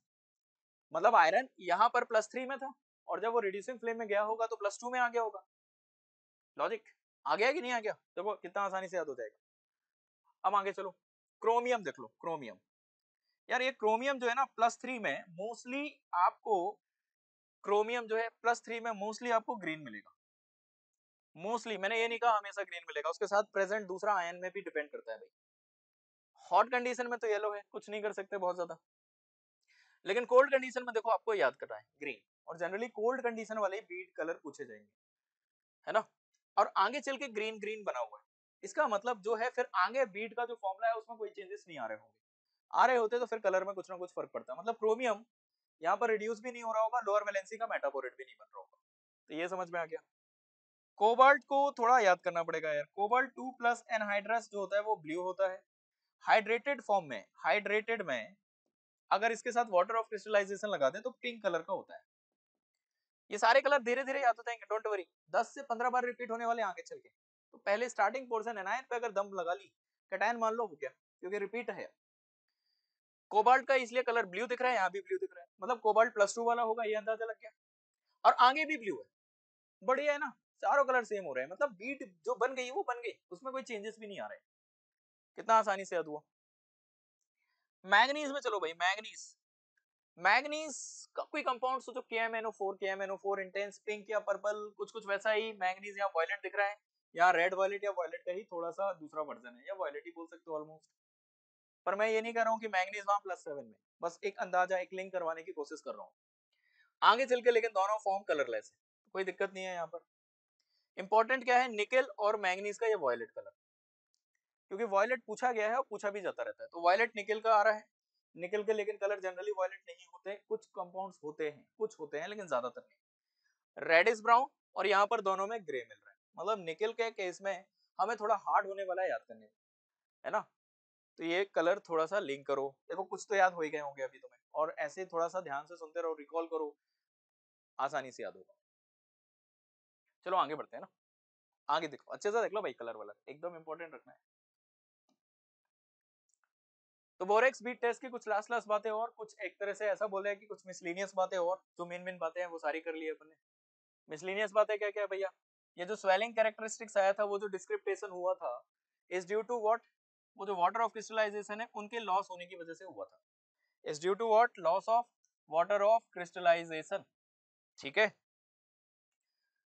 Speaker 1: मतलब आयरन यहाँ पर +3 में था, और जब वो रिड्यूसिंग फ्लेम में गया होगा तो +2 में आ गया होगा। लॉजिक आ गया कि नहीं आ गया, देखो कितना आसानी से याद हो जाएगा। अब आगे चलो, क्रोमियम देख लो, क्रोमियम, यार ये क्रोमियम जो है ना +3 में मोस्टली आपको, क्रोमियम जो है +3 में मोस्टली आपको ग्रीन मिलेगा। मोस्टली, मैंने ये नहीं कहा हमेशा ग्रीन मिलेगा, उसके साथ प्रेजेंट दूसरा आयन में भी डिपेंड करता है भाई। हॉट कंडीशन में तो येलो है, कुछ नहीं कर सकते बहुत ज्यादा, लेकिन कोल्ड कंडीशन में देखो आपको याद करना है ग्रीन, और जनरली कोल्ड कंडीशन वाले बीट कलर पूछे जाएंगे, है ना। और आगे चल के ग्रीन ग्रीन बना हुआ है, इसका मतलब जो है फिर आगे बीट का जो फॉर्मूला है उसमें कोई चेंजेस नहीं आ रहे होंगे। आ रहे होते तो फिर कलर में कुछ ना कुछ फर्क पड़ता है। मतलब क्रोमियम यहाँ पर रिड्यूस भी नहीं हो रहा होगा, लोअर वैलेंसी का मेटाबोरेट भी नहीं बन रहा होगा, तो ये समझ में आ गया। कोबाल्ट को थोड़ा याद करना पड़ेगा यार, कोबाल्ट 2+ एनहाइड्रस जो होता है वो ब्लू होता है, हाइड्रेटेड फॉर्म में, हाइड्रेटेड में अगर इसके साथ वाटर ऑफ क्रिस्टलाइजेशन लगा दें तो पिंक कलर का होता है। ये सारे कलर धीरे धीरे याद हो जाएंगे, डोंट वरी, 10 से 15 बार रिपीट होने वाले आगे चल के। तो पहले स्टार्टिंग पोर्शन एनायन पे अगर दम लगा ली, कैटायन मान लो हो गया, क्योंकि रिपीट है। कोबाल्ट का इसलिए कलर ब्लू दिख रहा है, यहाँ भी ब्लू दिख रहा है, मतलब कोबाल्ट +2 वाला होगा, ये अंदाजा लग गया। और आगे भी ब्लू है, बढ़िया है ना, चारों कलर सेम हो रहे हैं, मतलब बीट जो बन गई वो बन गई, उसमें कोई चेंजेस भी नहीं आ रहे। कितना आसानी से याद हुआ। मैंगनीज में चलो भाई, मैंगनीज, मैंगनीज का कोई कंपाउंड सोचो, KMnO4, KMnO4 इंटेंस पिंक या पर्पल, कुछ कुछ वैसा ही। मैंगनीज यहाँ वॉयलेट दिख रहा है, यहाँ रेड वॉयलेट या वॉयलेट का ही थोड़ा सा दूसरा वर्जन है, या वॉयलेट ही बोल सकते हो ऑलमोस्ट। पर मैं ये नहीं कह रहा हूँ कि मैंगनीज वहां +7 में, बस एक अंदाजा, एक लिंक करवाने की कोशिश कर रहा हूँ आगे चल के। लेकिन दोनों फॉर्म कलरलेस है, कोई दिक्कत नहीं है यहाँ पर। इंपॉर्टेंट क्या है, निकेल और मैंगनीज का ये वॉयलेट कलर, क्योंकि वॉयलेट पूछा गया है और पूछा भी जाता रहता है, तो वॉयलेट निकेल का आ रहा है। निकेल के लेकिन कलर जनरली वॉयलेट नहीं होते, कुछ कंपाउंड्स होते हैं, कुछ होते हैं लेकिन ज्यादातर नहीं। रेडिश ब्राउन, और यहाँ पर दोनों में ग्रे मिल रहा है, मतलब निकेल के केस में हमें थोड़ा हार्ड होने वाला है याद करने में, है ना। तो ये कलर थोड़ा सा लिंक करो, देखो कुछ तो याद हो ही गए होंगे अभी तुम्हें, और ऐसे थोड़ा सा ध्यान से सुनते रहो, रिकॉल करो, आसानी से याद होगा। चलो आगे बढ़ते हैं ना, आगे देखो, अच्छे से देख लो भाई, कलर वाला एकदम इंपॉर्टेंट रखना है। तो बोरेक्स बीट टेस्ट की कुछ लास्ट बातें और कुछ एक तरह से ऐसा बोले कि कुछ मिसलिनियस बातें और जो मेन बातें हैं वो सारी कर ली अपन ने। मिसलिनियस बातें क्या क्या भैया, ये जो स्वेलिंग कैरेक्टरिस्टिक्स आया था, वो जो डिस्क्रिप्टेशन हुआ था, इज ड्यू टू व्हाट, वो जो वाटर ऑफ क्रिस्टलाइजेशन है उनके लॉस होने की वजह से हुआ था। Is due to what, loss of water of crystallization. ठीक है,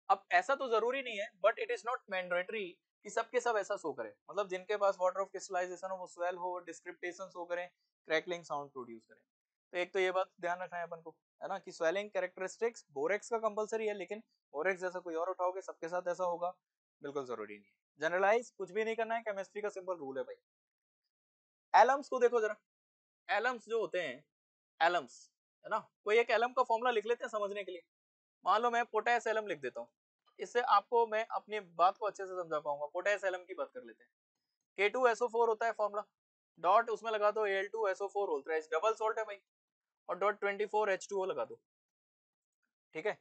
Speaker 1: अब ऐसा तो जरूरी नहीं है, but it is not mandatory कि सबके सब ऐसा शो करें, मतलब जिनके पास वाटर ऑफ क्रिस्टलाइजेशन हो वो स्वेल हो, डिस्क्रिप्टेशन शो करें, क्रैकलिंग साउंड प्रोड्यूस करें। तो एक तो ये बात ध्यान रखना है अपन को, है ना, कि स्वेलिंग कैरेक्टरिस्टिक्स बोरेक्स का कंपलसरी है, लेकिन बोरेक्स जैसा कोई और उठाओगे सबके साथ ऐसा होगा, बिल्कुल जरूरी नहीं है। जनरलाइज कुछ भी नहीं करना है, केमिस्ट्री का सिंपल रूल है भाई। एलम्स को देखो जरा, एलम्स जो होते हैं, एलम्स, है ना, कोई एक एलम का फॉर्मूला लिख लेते हैं समझने के लिए। मान लो मैं पोटेस एलम लिख देता हूँ, इससे आपको मैं अपनी बात को अच्छे से समझा पाऊंगा। पोटेस एलम की बात कर लेते हैं, K2SO4 होता है फॉर्मूला, डॉट उसमें लगा दो Al2SO4 whole thrice, double salt है भाई, और डॉट 24H2O लगा दो। ठीक है,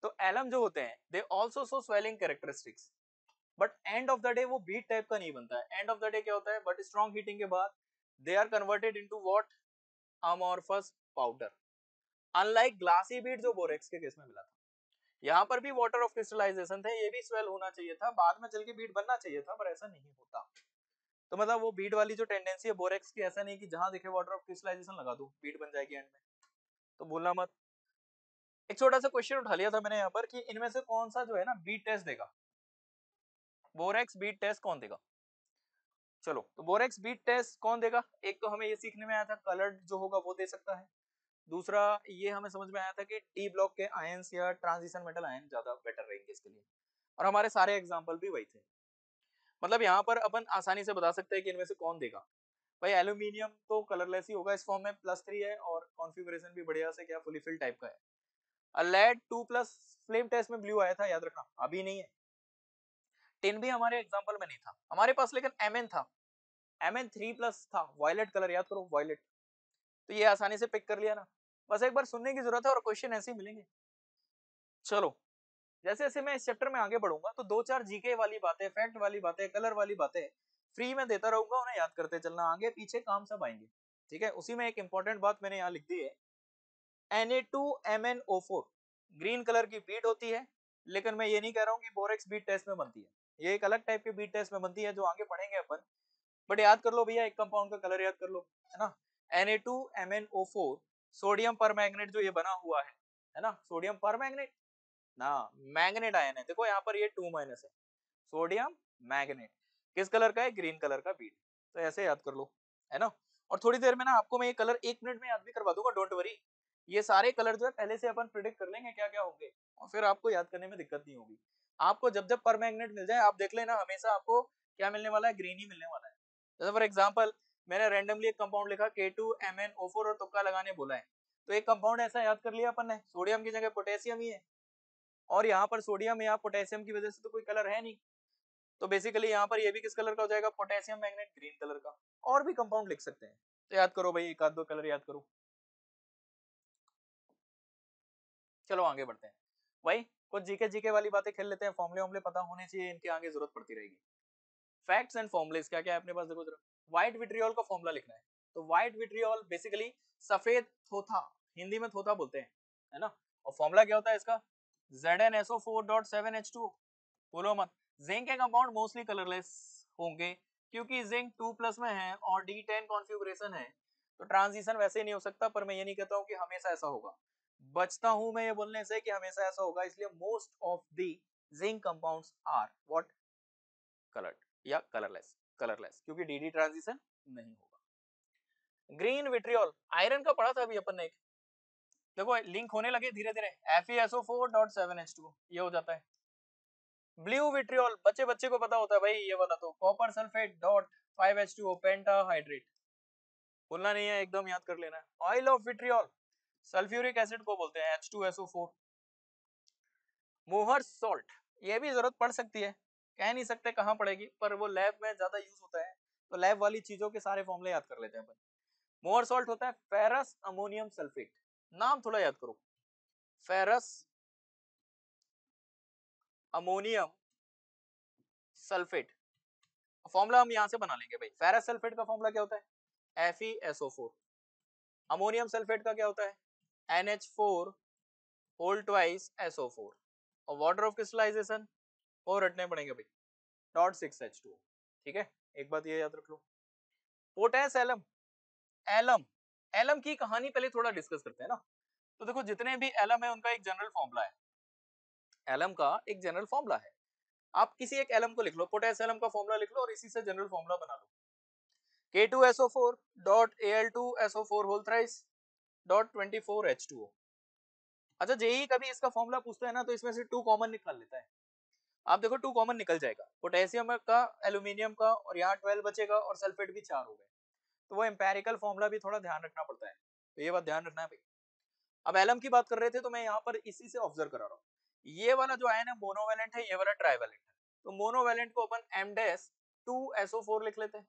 Speaker 1: तो एलम जो होते हैं they also show swelling characteristics, but end of the day वो बीट टाइप का नहीं बनता है। एंड ऑफ द डे क्या होता है, बट स्ट्रॉन्ग हीटिंग के बाद they are converted into what, amorphous powder. Unlike glassy bead जो बोरेक्स के केस में मिला था, यहाँ पर भी वाटर ऑफ क्रिस्टलाइजेशन थे, ये भी स्वेल होना चाहिए था, बाद में चल के बीट बनना चाहिए था, पर ऐसा नहीं होता। तो मतलब वो बीट वाली जो टेंडेंसी है बोरेक्स की, ऐसा नहीं कि जहां दिखे वाटर ऑफ क्रिस्टलाइजेशन लगा दो बीट बन जाएगी एंड में, तो भूलना मत। एक छोटा सा क्वेश्चन उठा लिया था मैंने यहाँ पर कि इनमें से कौन सा जो है ना बीट टेस्ट देगा, बोरेक्स बीट टेस्ट कौन देगा। चलो, तो बोरेक्स बीट टेस्ट कौन देगा, एक तो हमें ये सीखने में आया था कलर्ड जो होगा वो दे सकता है, दूसरा ये हमें समझ में आया था कि डी ब्लॉक के आयंस या ट्रांजिशन मेटल आयन ज्यादा बेटर रहेंगे इसके लिए, और हमारे सारे एग्जांपल भी वही थे। मतलब यहाँ पर अपन आसानी से बता सकते हैं कि इनमें से कौन देगा। भाई एल्यूमिनियम तो कलरलेस ही होगा, इस फॉर्म में +3 है और कॉन्फ़िगरेशन भी बढ़िया से क्या फुली फिल टाइप का है। लेड 2+ फ्लेम टेस्ट में ब्लू आया था, याद रखना, अभी नहीं है। टिन भी हमारे एग्जांपल में नहीं था हमारे पास, लेकिन Mn था, Mn3+ था, वायलेट कलर, याद करो वायलेट। तो ये आसानी से पिक कर लिया ना, बस एक बार सुनने की जरूरत है और क्वेश्चन ऐसे ही मिलेंगे। चलो, जैसे जैसे मैं इस चैप्टर में आगे बढ़ूंगा तो 2-4 जीके वाली बातें, फैक्ट वाली बातें, कलर वाली बातें फ्री में देता रहूंगा, उन्हें याद करते चलना, आगे पीछे काम सब आएंगे। ठीक है, उसी में एक इंपॉर्टेंट बात मैंने यहाँ लिख दी है, Na2MnO4 ग्रीन कलर की बीट होती है, लेकिन मैं ये नहीं कह रहा हूँ कि बोरेक्स बीट टेस्ट में बनती है, ये एक अलग टाइप की बीट टेस्ट में बनती है जो आगे पढ़ेंगे अपन। बट याद कर लो भैया, एक कंपाउंड का कलर याद कर लो, है ना, Na2MnO4 सोडियम परमैंगनेट जो ये बना हुआ है ना, सोडियम परमैंगनेट ना, मैग्नेट आयन है, देखो यहाँ पर ये 2- है, सोडियम मैग्नेट किस कलर का है, ग्रीन कलर का बीट। तो ऐसे याद कर लो, है ना। और थोड़ी देर में ना आपको मैं ये कलर 1 मिनट में याद भी करवा दूंगा, डोंट वरी। ये सारे कलर जो है पहले से अपन प्रिडिक्ट कर लेंगे क्या क्या होंगे, और फिर आपको याद करने में दिक्कत नहीं होगी। आपको जब जब परमैंगनेट मिल जाए आप देख लेना, हमेशा आपको क्या मिलने वाला है, ग्रीन ही मिलने वाला है। जैसे फॉर एग्जाम्पल मैंने रैंडमली एक कंपाउंड लिखा K2MnO4 और तुक्का लगाने बोला है, तो एक कंपाउंड ऐसा याद कर लिया अपन ने, सोडियम की जगह पोटेशियम ही है, और यहाँ पर सोडियम या पोटेशियम की वजह से तो कोई कलर है नहीं, तो बेसिकली यहाँ पर ये भी किस कलर का हो जाएगा, पोटेशियम मैग्नेट, ग्रीन कलर का। और भी कंपाउंड लिख सकते हैं, तो याद करो भाई, एक आध दो कलर याद करो। चलो आगे बढ़ते हैं भाई, कुछ जीके जीके वाली बातें खेल लेते हैं, फॉर्मुले वॉर्मुले पता होने चाहिए, इनके आगे जरूरत पड़ती रहेगी। फैक्ट्स एंड फॉर्मुलेस क्या क्या है अपने पास, देखो जरा। व्हाइट विट्रियोल का फॉर्मुला लिखना है, तो व्हाइट विट्रियोल बेसिकली सफेद थोथा, हिंदी में थोथा बोलते हैं, है ना। और फॉर्मुला क्या होता है इसका, ZnSO4.7H2। बोलो मत, जिंक के कंपाउंड मोस्टली कलरलेस होंगे, क्योंकि जिंक 2+ में है और D10 कॉन्फ़िगरेशन है, तो ट्रांजिशन वैसे ही नहीं हो सकता। पर मैं ये नहीं कहता हूँ कि हमेशा ऐसा होगा, बचता हूं मैं ये बोलने से कि हमेशा ऐसा होगा, इसलिए most of the zinc compounds are what, coloured या कलरलेस, कलरलेस क्योंकि DD ट्रांजिशन नहीं होगा। ग्रीन विट्रियोल, आयरन का पढ़ा था अभी अपन ने एक, देखो लिंक होने लगे धीरे धीरे, FeSO4.7H2 ये हो जाता है। ब्लू विट्रियोल बच्चे बच्चे को पता होता है भाई, ये वाला तो copper sulphate dot 5H2O pentahydrate, भूलना नहीं है, एकदम याद कर लेना है। Oil of vitriol, sulphuric acid को बोलते हैं H2SO4। मोहर सॉल्ट, ये भी जरूरत पड़ सकती है, कह नहीं सकते कहाँ पड़ेगी, पर वो लैब में ज्यादा यूज होता है, तो लैब वाली चीजों के सारे फॉर्मूले याद कर लेते हैं अपन। मोअर सॉल्ट होता है फेरस अमोनियम सल्फेट, नाम थोड़ा याद करो, फेरस अमोनियम सल्फेट। फॉर्मूला हम यहां से बना लेंगे भाई, फेरस सल्फेट का फॉर्मूला क्या होता है FeSO4, अमोनियम सल्फेट का क्या होता है NH4 होल ट्वाइस SO4, और वाटर ऑफ क्रिस्टलाइजेशन 4 रटने पड़ेंगे भाई, .6H2। ठीक है, एक बात ये याद रख लो। पोटेस एलम, एलम एलम की कहानी पहले थोड़ा डिस्कस करते हैं ना। तो देखो जितने भी एलम है उनका एक जनरल फॉर्मूला है, एलम का एक जनरल फॉर्मूला है। आप किसी एक एलम को लिख लो, पोटेस एलम का फॉर्मूला लिख लो और इसी से जनरल फॉर्मूला बना लो, K2SO4 Al2SO4 whole thrice .24H2O। अच्छा जेई कभी इसका फॉर्मूला पूछता है ना तो इसमें से 2 कॉमन निकाल लेता है। आप देखो 2 कॉमन निकल जाएगा, पोटेशियम का, एल्यूमिनियम का, और यहाँ 12 बचेगा और सल्फेट भी 4 हो गए। तो वो एम्पेरिकल फॉर्मूला भी थोड़ा ध्यान रखना पड़ता है, तो ये बात ध्यान रखना है भाई। अब एलम की बात कर रहे थे तो मैं यहाँ पर इसी से ऑब्जर्व करा रहा हूँ, ये वाला जो आयन है मोनोवेलेंट है, ये वाला ट्राइवेलेंट है। तो मोनोवेलेंट को अपन M-2SO4 लिख लेते हैं,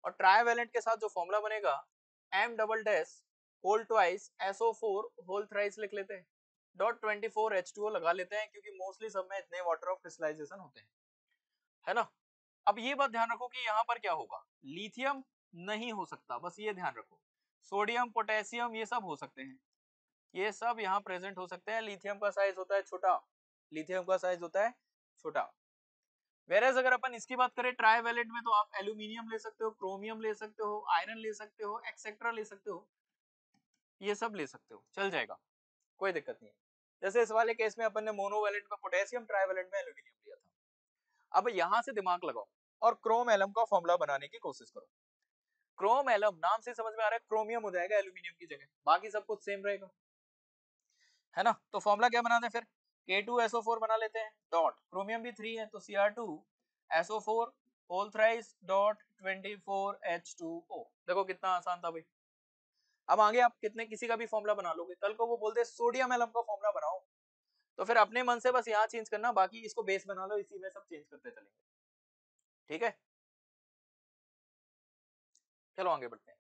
Speaker 1: और ट्राइवेलेंट के साथ जो फॉर्मूला बनेगा M" whole twice SO4 whole thrice लिख लेते हैं, .24H2O लगा लेते हैं, क्योंकि मोस्टली सब में इतने वाटर ऑफ क्रिस्टलाइजेशन होते हैं, है ना। अब ये बात ध्यान रखो कि यहाँ पर क्या होगा, लिथियम नहीं हो सकता, बस ये ध्यान रखो। सोडियम, पोटेशियम ये सब हो सकते हैं, ये सब यहाँ प्रेजेंट हो सकते हैं। लिथियम का साइज होता है छोटा, लिथियम का साइज होता है छोटा। वेरएज अगर अपन इसकी बात करें ट्राइवेलेंट में, तो आप एल्यूमिनियम ले सकते हो, क्रोमियम ले सकते हो, आयरन ले सकते हो, एक्सेट्रा ले सकते हो, ये सब ले सकते हो, चल जाएगा, कोई दिक्कत नहीं है। जैसे इस वाले केस में अपन ने मोनोवेलेंट में पोटेशियम, ट्राइवेलेंट में एल्यूमिनियम लिया था। अब यहाँ से दिमाग लगाओ और क्रोम एलम का फॉर्मूला बनाने की कोशिश करो। क्रोम एलम नाम से समझ में आ रहा है, क्रोमियम हो जाएगा एल्यूमिनियम की जगह, बाकी सब कुछ सेम रहेगा, है ना। तो फॉर्मूला क्या बनाते हैं फिर, K2SO4 बना लेते हैं, डॉट क्रोमियम भी 3 है तो Cr2SO4 होल थ्राइस .24H2O। देखो कितना आसान था भाई। अब आगे आप कितने किसी का भी फॉर्मूला बना लोगे, कल को वो बोलते हैं सोडियम एलम का फॉर्मूला बनाओ, तो फिर अपने मन से बस यहाँ चेंज करना, बाकी इसको बेस बना लो, इसी में सब चेंज करते चलेंगे। ठीक है, चलो आगे बढ़ते हैं।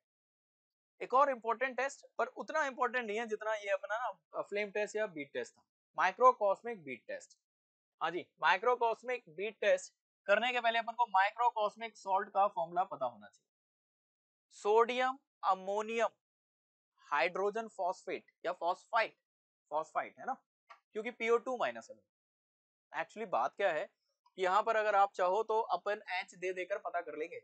Speaker 1: एक और इंपॉर्टेंट टेस्ट, पर उतना इंपॉर्टेंट नहीं है जितना ये अपना ना फ्लेम टेस्ट या बीट टेस्ट था, माइक्रोकॉस्मिक बीट टेस्ट। हाँ जी, माइक्रोकॉस्मिक बीट टेस्ट करने के पहले अपन को माइक्रोकॉस्मिक सॉल्ट का फॉर्मूला पता होना चाहिए। सोडियम अमोनियम हाइड्रोजन फॉस्फेट या फॉस्फाइट, फॉस्फाइट है ना, क्योंकि PO2 माइनस है। एक्चुअली बात क्या है कि यहाँ पर अगर आप चाहो तो अपन H दे देकर पता कर लेंगे।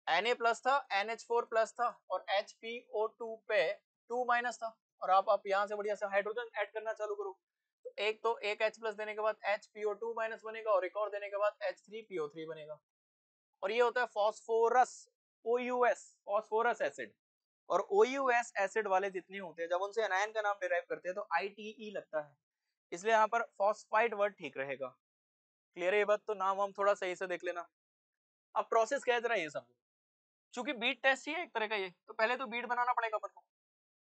Speaker 1: Na प्लस था, NH4 प्लस था, और HPO2 पे 2 माइनस था, और आप यहाँ से बढ़िया से हाइड्रोजन ऐड करना चालू करो, तो एक H प्लस देने के बाद HPO2 माइनस बनेगा, और एक और देने के बाद H3PO3 बनेगा, और ये होता है फॉस्फोरस, OUS, फॉस्फोरस एसिड। और OUS एसिड वाले जितने होते हैं, जब उनसे एनायन का नाम डिराइव करते हैं तो ITE लगता है, इसलिए यहाँ पर फॉस्फाइड वर्ड ठीक रहेगा। क्लियर है ये बात, तो नाम हम थोड़ा सही से देख लेना। अब प्रोसेस क्या है जरा ये समझो, चूंकि बीट टेस्ट ही है एक तरह का ये, तो पहले तो बीट बनाना पड़ेगा अपन को,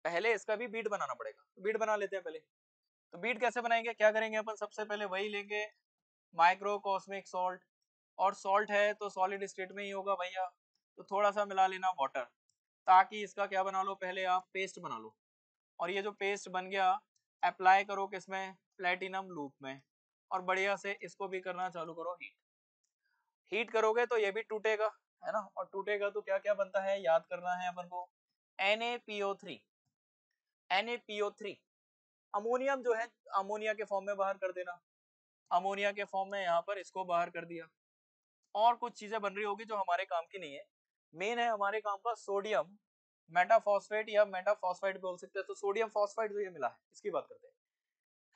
Speaker 1: पहले इसका भी बीट बनाना पड़ेगा, तो बीट बना लेते हैं पहले। तो बीट कैसे बनाएंगे, क्या करेंगे अपन, सबसे पहले वही लेंगे माइक्रोकॉस्मिक सॉल्ट, और सॉल्ट है तो सॉलिड स्टेट में ही होगा भैया, तो थोड़ा सा मिला लेना वाटर, ताकि इसका क्या बना लो, पहले आप पेस्ट बना लो, और ये जो पेस्ट बन गया अप्लाई करो किसमें, प्लेटिनम लूप में, और बढ़िया से इसको भी करना चालू करो हीट। हीट करोगे तो ये भी टूटेगा, है ना, और टूटेगा तो क्या क्या बनता है याद करना है अपन को, NaPO3, NaPO3 अमोनियम जो है अमोनिया के फॉर्म में बाहर कर देना, अमोनिया के फॉर्म में यहाँ पर इसको बाहर कर दिया, और कुछ चीजें बन रही होगी जो हमारे काम की नहीं है, मेन है हमारे काम का सोडियम मेटाफॉस्फेट या मेटाफॉस्फाइड बोल सकते हैं। तो सोडियम फॉस्फाइड जो ये मिला है इसकी बात करते हैं,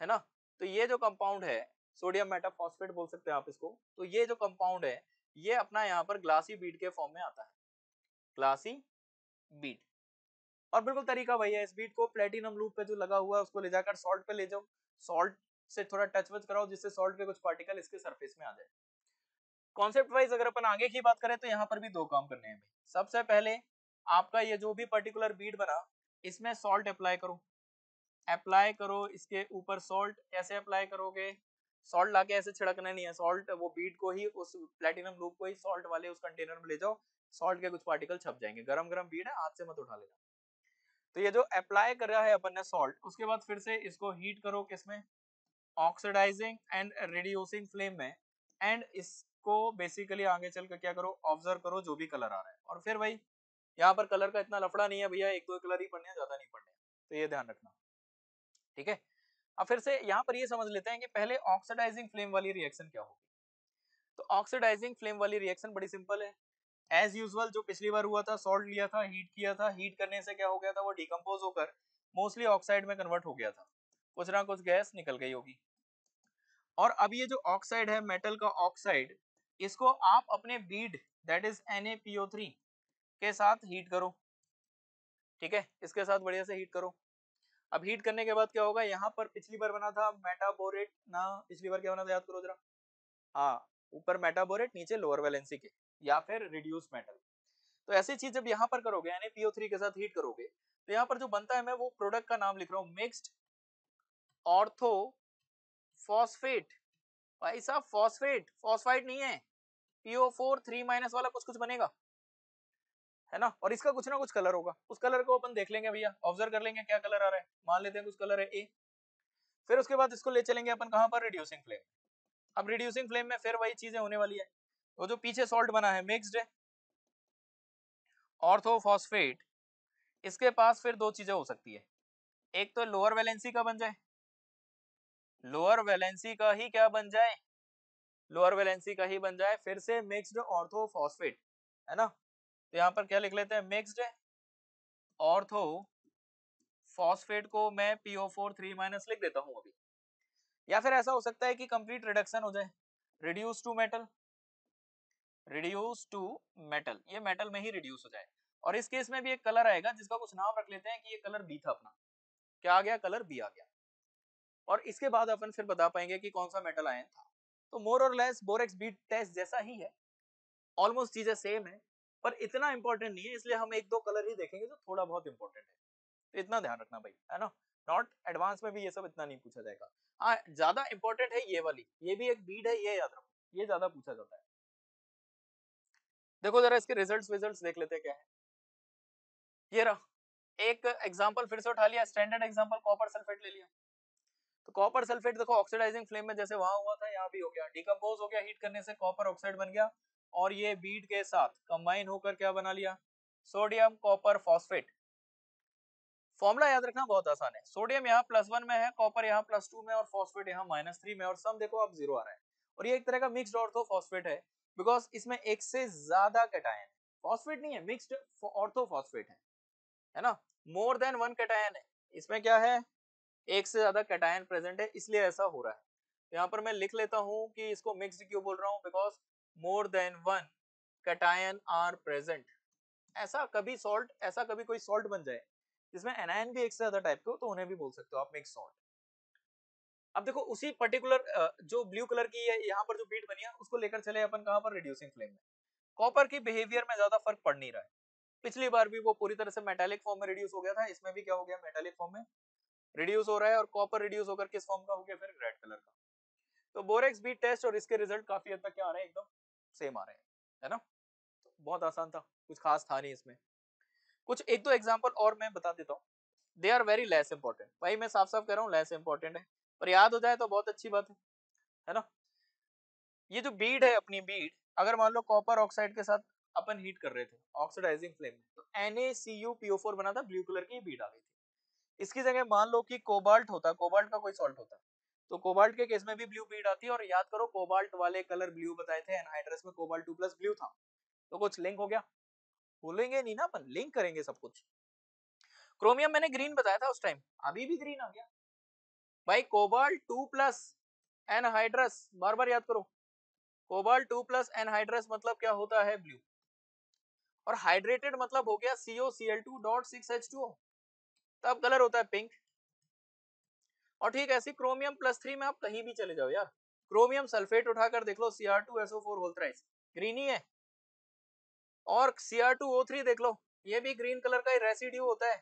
Speaker 1: है ना। तो ये जो कंपाउंड है सोडियम मेटाफॉस्फेट बोल सकते हैं आप इसको, तो ये जो कंपाउंड है ये अपना यहाँ पर ग्लासी बीट के फॉर्म में आता है, ग्लासी बीट। और बिल्कुल तरीका वही है, इस बीट को प्लेटिनम लूप पे जो लगा हुआ है उसको ले जाकर सॉल्ट पे ले जाओ, सॉल्ट से थोड़ा टच वच कराओ जिससे सॉल्ट के कुछ पार्टिकल इसके सरफेस में आ जाए। कॉन्सेप्ट वाइज अगर अपन आगे की बात करें तो यहाँ पर भी 2 काम करने हैं भाई। सबसे पहले आपका ये जो भी पर्टिकुलर बीट बना इसमें सॉल्ट अप्लाई करो, अप्लाई करो इसके ऊपर सॉल्ट। कैसे अप्लाई करोगे, सॉल्ट लाके ऐसे छिड़कना नहीं है, सॉल्ट वो बीट को ही उस प्लेटिनम लूप को ही सॉल्ट वाले उस कंटेनर में ले जाओ, सॉल्ट के कुछ पार्टिकल छप जाएंगे, गरम गरम बीट है हाथ से मत उठा लेना, तो ये जो अप्लाई कर रहा है अपन ने सॉल्ट, उसके बाद फिर से इसको हीट करो किसमें, ऑक्सीडाइजिंग एंड रिड्यूसिंग फ्लेम में, एंड इसको बेसिकली आगे चल कर क्या करो, ऑब्जर्व करो जो भी कलर आ रहा है। और फिर भाई यहाँ पर कलर का इतना लफड़ा नहीं है भैया, एक दो कलर ही पढ़ने हैं, ज्यादा नहीं पढ़ने, तो ये ध्यान रखना, ठीक है। अब फिर से यहाँ पर ये समझ लेते हैं कि पहले ऑक्सीडाइजिंग फ्लेम वाली रिएक्शन क्या होगी। तो ऑक्सीडाइजिंग फ्लेम वाली रिएक्शन बड़ी सिंपल है, एज यूजुअल जो पिछली बार हुआ था, सॉल्ट लिया था, हीट किया था, हीट करने से क्या हो गया था, वो डिकम्पोज होकर मोस्टली ऑक्साइड में कन्वर्ट हो गया था, कुछ ना कुछ गैस निकल गई होगी। और अब ये जो ऑक्साइड है, मेटल का ऑक्साइड, इसको आप अपने बीड दैट इज Na2PO3 के साथ हीट करो, ठीक है, इसके साथ बढ़िया से हीट करो। अब हीट करने के बाद क्या होगा, यहाँ पर पिछली बार बना था मेटाबोरेट ना, पिछली बार क्या बना था याद करो जरा, हाँ, ऊपर मेटाबोरेट नीचे लोअर वैलेंसी के या फिर रिड्यूस मेटल। तो ऐसी चीज जब यहाँ पर करोगे Na2PO3 के साथ हीट करोगे, तो यहाँ पर जो बनता है, मैं वो प्रोडक्ट का नाम लिख रहा हूँ, मिक्स्ड ऑर्थो फॉस्फेट। भाई साहब फॉस्फेट, फॉस्फाइड नहीं है, PO4 3- वाला कुछ कुछ बनेगा, है ना। और इसका कुछ ना कुछ कलर होगा, उस कलर को अपन देख लेंगे भैया, ऑब्जर्व कर लेंगे क्या कलर आ रहा है, मान लेते हैं कुछ कलर है ए। फिर उसके बाद इसको ले चलेंगे अपन कहां पर, रिड्यूसिंग फ्लेम। अब रिड्यूसिंग फ्लेम में फिर वही चीजें होने वाली है, वो जो पीछे सॉल्ट बना है मिक्स्ड है ऑर्थोफॉस्फेट, इसके पास फिर दो चीजें हो सकती है, एक तो लोअर वैलेंसी का बन जाए, लोअर वैलेंसी का ही क्या बन जाए, लोअर वैलेंसी का ही बन जाए, फिर से मिक्स्ड ऑर्थोफॉस्फेट, है ना। तो यहाँ पर क्या लिख लेते हैं, मिक्स्ड ऑर्थो फॉस्फेट को मैं PO4 3- लिख देता हूँ अभी। या फिर ऐसा हो सकता है कि कंप्लीट रिडक्शन हो जाए, reduce to metal, reduce to metal, ये मेटल में ही रिड्यूस हो जाए। और इस केस में भी एक कलर आएगा जिसका कुछ नाम रख लेते हैं कि ये कलर बी था अपना, क्या आ गया, कलर बी आ गया। और इसके बाद अपन फिर बता पाएंगे कि कौन सा मेटल आयन था। तो मोर और लेस बोरेक्स बीट टेस्ट जैसा ही है, ऑलमोस्ट चीजें सेम है, पर इतना इंपॉर्टेंट नहीं है, इसलिए हम एक दो कलर ही देखेंगे जो थोड़ा बहुत इंपॉर्टेंट है, तो इतना ध्यान रखना भाई, है ना। नॉट एडवांस में भी ये सब इतना नहीं पूछा जाएगा। हाँ, ज्यादा इंपॉर्टेंट है ये वाली, ये भी एक बीड है, ये याद रखो, ये ज्यादा पूछा जाता है। देखो जरा इसके रिजल्ट्स देख लेते हैं क्या है। ये रहा एक एग्जांपल फिर से उठा लिया, स्टैंडर्ड एग्जांपल कॉपर सल्फेट ले लिया। तो कॉपर सल्फेट देखो ऑक्सीडाइजिंग फ्लेम में जैसे वहां हुआ था, यहाँ भी हो गया, डिकम्पोज हो गया हीट करने से, कॉपर ऑक्साइड बन गया, और ये बीड के साथ कंबाइन होकर क्या बना लिया, सोडियम कॉपर फॉस्फेट। फॉर्मूला याद रखना बहुत आसान है, सोडियम यहाँ +1 में है, कॉपर यहाँ +2 में, और फॉस्फेट यहाँ -3 में, और सम देखो अब 0 आ रहा है। और ये एक तरह का मिक्स्ड ऑर्थोफॉस्फेट है, बिकॉज इसमें एक से ज्यादा कैटायन, फॉस्फेट नहीं है, मिक्स्ड ऑर्थोफॉस्फेट है ना, मोर देन वन कैटायन है, इसमें क्या है, एक से ज्यादा कैटायन प्रेजेंट है, इसलिए ऐसा हो रहा है। यहाँ पर मैं लिख लेता हूँ कि इसको मिक्स्ड क्यों बोल रहा हूँ, because more than one cation are present. ऐसा कभी सॉल्ट, ऐसा कभी कोई सॉल्ट बन जाए जिसमें एनायन भी एक से ज्यादा टाइप के हो, तो उन्हें भी बोल सकते हो आप मिक्स सॉल्ट। अब देखो उसी पर्टिकुलर जो ब्लू कलर की है यहाँ पर जो बीट बनी है, उसको लेकर चले अपन कहाँ पर, रिड्यूसिंग फ्लेम में। कॉपर की बिहेवियर में ज्यादा फर्क पड़ नहीं रहा है, पिछली बार भी वो पूरी तरह से मेटालिक फॉर्म में रिड्यूस हो गया था, इसमें भी क्या हो गया, मेटालिक फॉर्म में रिड्यूस हो रहा है, और कॉपर रिड्यूस होकर किस फॉर्म का हो गया, फिर रेड कलर का। तो बोरेक्स बीट टेस्ट और इसके रिजल्ट काफी हद तक क्या आ रहे हैं, एकदम सेम आ रहे हैं, है ना। तो बहुत आसान था, कुछ खास था नहीं इसमें। कुछ एक दो एग्जांपल और मैं बता देता हूँ, they are very less important, भाई मैं साफ साफ कह रहा हूँ लेस इंपॉर्टेंट है, पर याद हो जाए तो बहुत अच्छी बात है ना। ये जो बीड है अपनी बीड, अगर मान लो कॉपर ऑक्साइड के साथ अपन हीट कर रहे थे ऑक्सीडाइजिंग फ्लेम में, तो NaCuPO4 बना था, ब्लू कलर की बीड आ गई थी। इसकी जगह मान लो कि कोबाल्ट होता, कोबाल्ट का कोई सॉल्ट होता, तो कोबाल्ट के केस में भी ब्लू बीड आती है। और याद करो कोबाल्ट वाले कलर ब्लू बताए थे, एनहाइड्रस में कोबाल्ट 2+ ब्लू था, तो कुछ लिंक हो गया, भूलेंगे नहीं ना अपन, लिंक करेंगे सब कुछ। क्रोमियम मैंने ग्रीन बताया था उस टाइम, अभी भी ग्रीन आ गया भाई, कोबाल्ट 2+ एनहाइड्रस, बार बार याद करो, कोबाल्ट 2+ एनहाइड्रस मतलब क्या होता है, ब्लू, और हाइड्रेटेड मतलब हो गया COCl2.6H2O, तब कलर होता है पिंक। और ठीक ऐसी क्रोमियम +3 में आप कहीं भी चले जाओ यार, क्रोमियम सल्फेट उठाकर देख लो, Cr2SO4 होल थ्राइस, ग्रीन ही है। और Cr2O3 देख लो, ये भी ग्रीन कलर का रेसिड्यू होता है,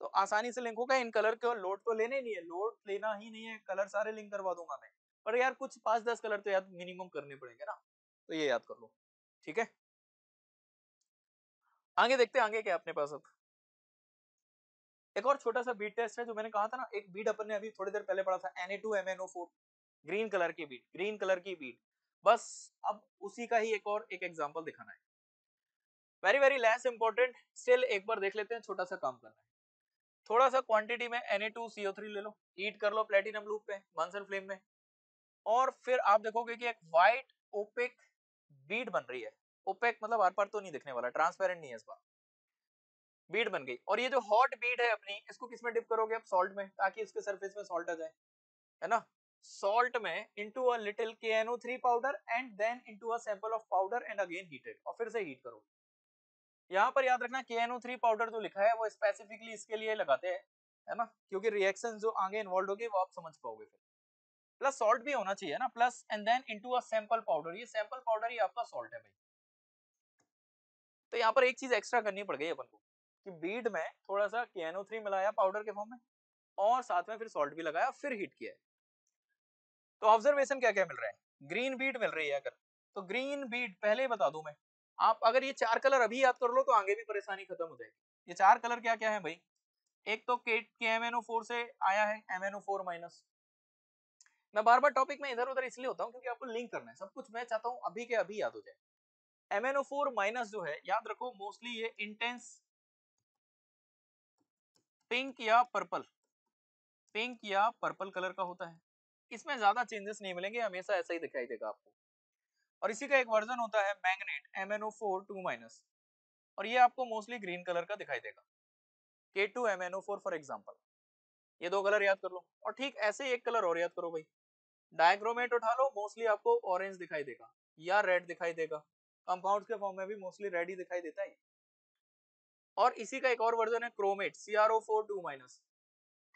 Speaker 1: तो आसानी से लिंक होगा। इन कलर के लोड तो लेने नहीं है, लोड लेना ही नहीं है, कलर सारे लिंक करवा दूंगा मैं, पर यार कुछ 5-10 कलर तो याद मिनिमम करने पड़ेंगे ना, तो ये याद कर लो, ठीक है। आगे देखते हैं आगे क्या अपने पास अब। एक और छोटा सा बीट टेस्ट है जो मैंने कहा था ना, एक बीट अपन ने अभी थोड़ी देर पहले पढ़ा था, Na2MnO4, ग्रीन कलर की बीट, ग्रीन कलर की बीट, बस अब उसी का ही एक और एक एग्जांपल दिखाना है। Very very less important, still एक बार देख लेते हैं, छोटा सा काम करना है। थोड़ा सा क्वांटिटी में Na2CO3 ले लो, हीट कर लो प्लेटिनम लूप पे बंसन फ्लेम में, और फिर आप देखोगे कि एक व्हाइट ओपेक बीड बन रही है। ओपेक मतलब आर पार तो नहीं दिखने वाला, ट्रांसपेरेंट नहीं है इस बार, बीड बन गई। और ये जो हॉट बीड है अपनी, इसको किसमें डिप करोगे आप? सॉल्ट में, ताकि इसके सरफेस में सॉल्ट आ जाए, है ना। सॉल्ट में into a little KNO3 powder and then into a sample of powder and again heated, और फिर से हीट करो। यहाँ पर याद रखना KNO3 पाउडर जो लिखा है वो स्पेसिफिकली इसके लिए लगाते हैं, है ना, क्योंकि रिएक्शन जो आगे इन्वॉल्व होगी वो आप समझ पाओगे फिर। प्लस सॉल्ट भी होना चाहिए ना, plus and then into a sample powder, ये सैंपल पाउडर ही आपका सॉल्ट है भाई। तो यहाँ पर एक चीज एक्स्ट्रा करनी पड़ गई अपन को, कि बीड में थोड़ा सा KNO3 मिलाया पाउडर के फॉर्म में, और साथ में फिर सॉल्ट भी लगाया, फिर हीट किया है। तो ऑब्जर्वेशन क्या क्या मिल रहा है? ग्रीन बीड मिल रही है अगर, तो ग्रीन बीड पहले ही बता दूं मैं, आप अगर ये चार कलर अभी याद कर लो तो आगे भी परेशानी खत्म हो जाएगी। ये चार कलर क्या क्या है भाई? एक तो KMNO4 से आया है MNO4 माइनस। मैं बार बार टॉपिक में इधर उधर इसलिए होता हूँ क्योंकि आपको लिंक करना है सब कुछ, मैं चाहता हूँ अभी के अभी याद हो जाए। MNO4 माइनस जो है, याद रखो मोस्टली ये इंटेंस पिंक या पर्पल, पिंक या पर्पल कलर का होता है। इसमें ज्यादा चेंजेस नहीं मिलेंगे, हमेशा ऐसा ही दिखाई देगा आपको। और इसी का एक वर्जन होता है मैग्नेट MNO4 2 माइनस, और ये आपको मोस्टली ग्रीन कलर का दिखाई देगा, K2MNO4 फॉर एग्जांपल। ये दो कलर याद कर लो, और ठीक ऐसे ही एक कलर और याद करो भाई, डायक्रोमेट उठा लो, मोस्टली आपको ऑरेंज दिखाई देगा या रेड दिखाई देगा, कंपाउंड्स के फॉर्म में भी मोस्टली रेड ही दिखाई देता है। और इसी का एक और वर्जन है क्रोमेट CrO4 2 माइनस,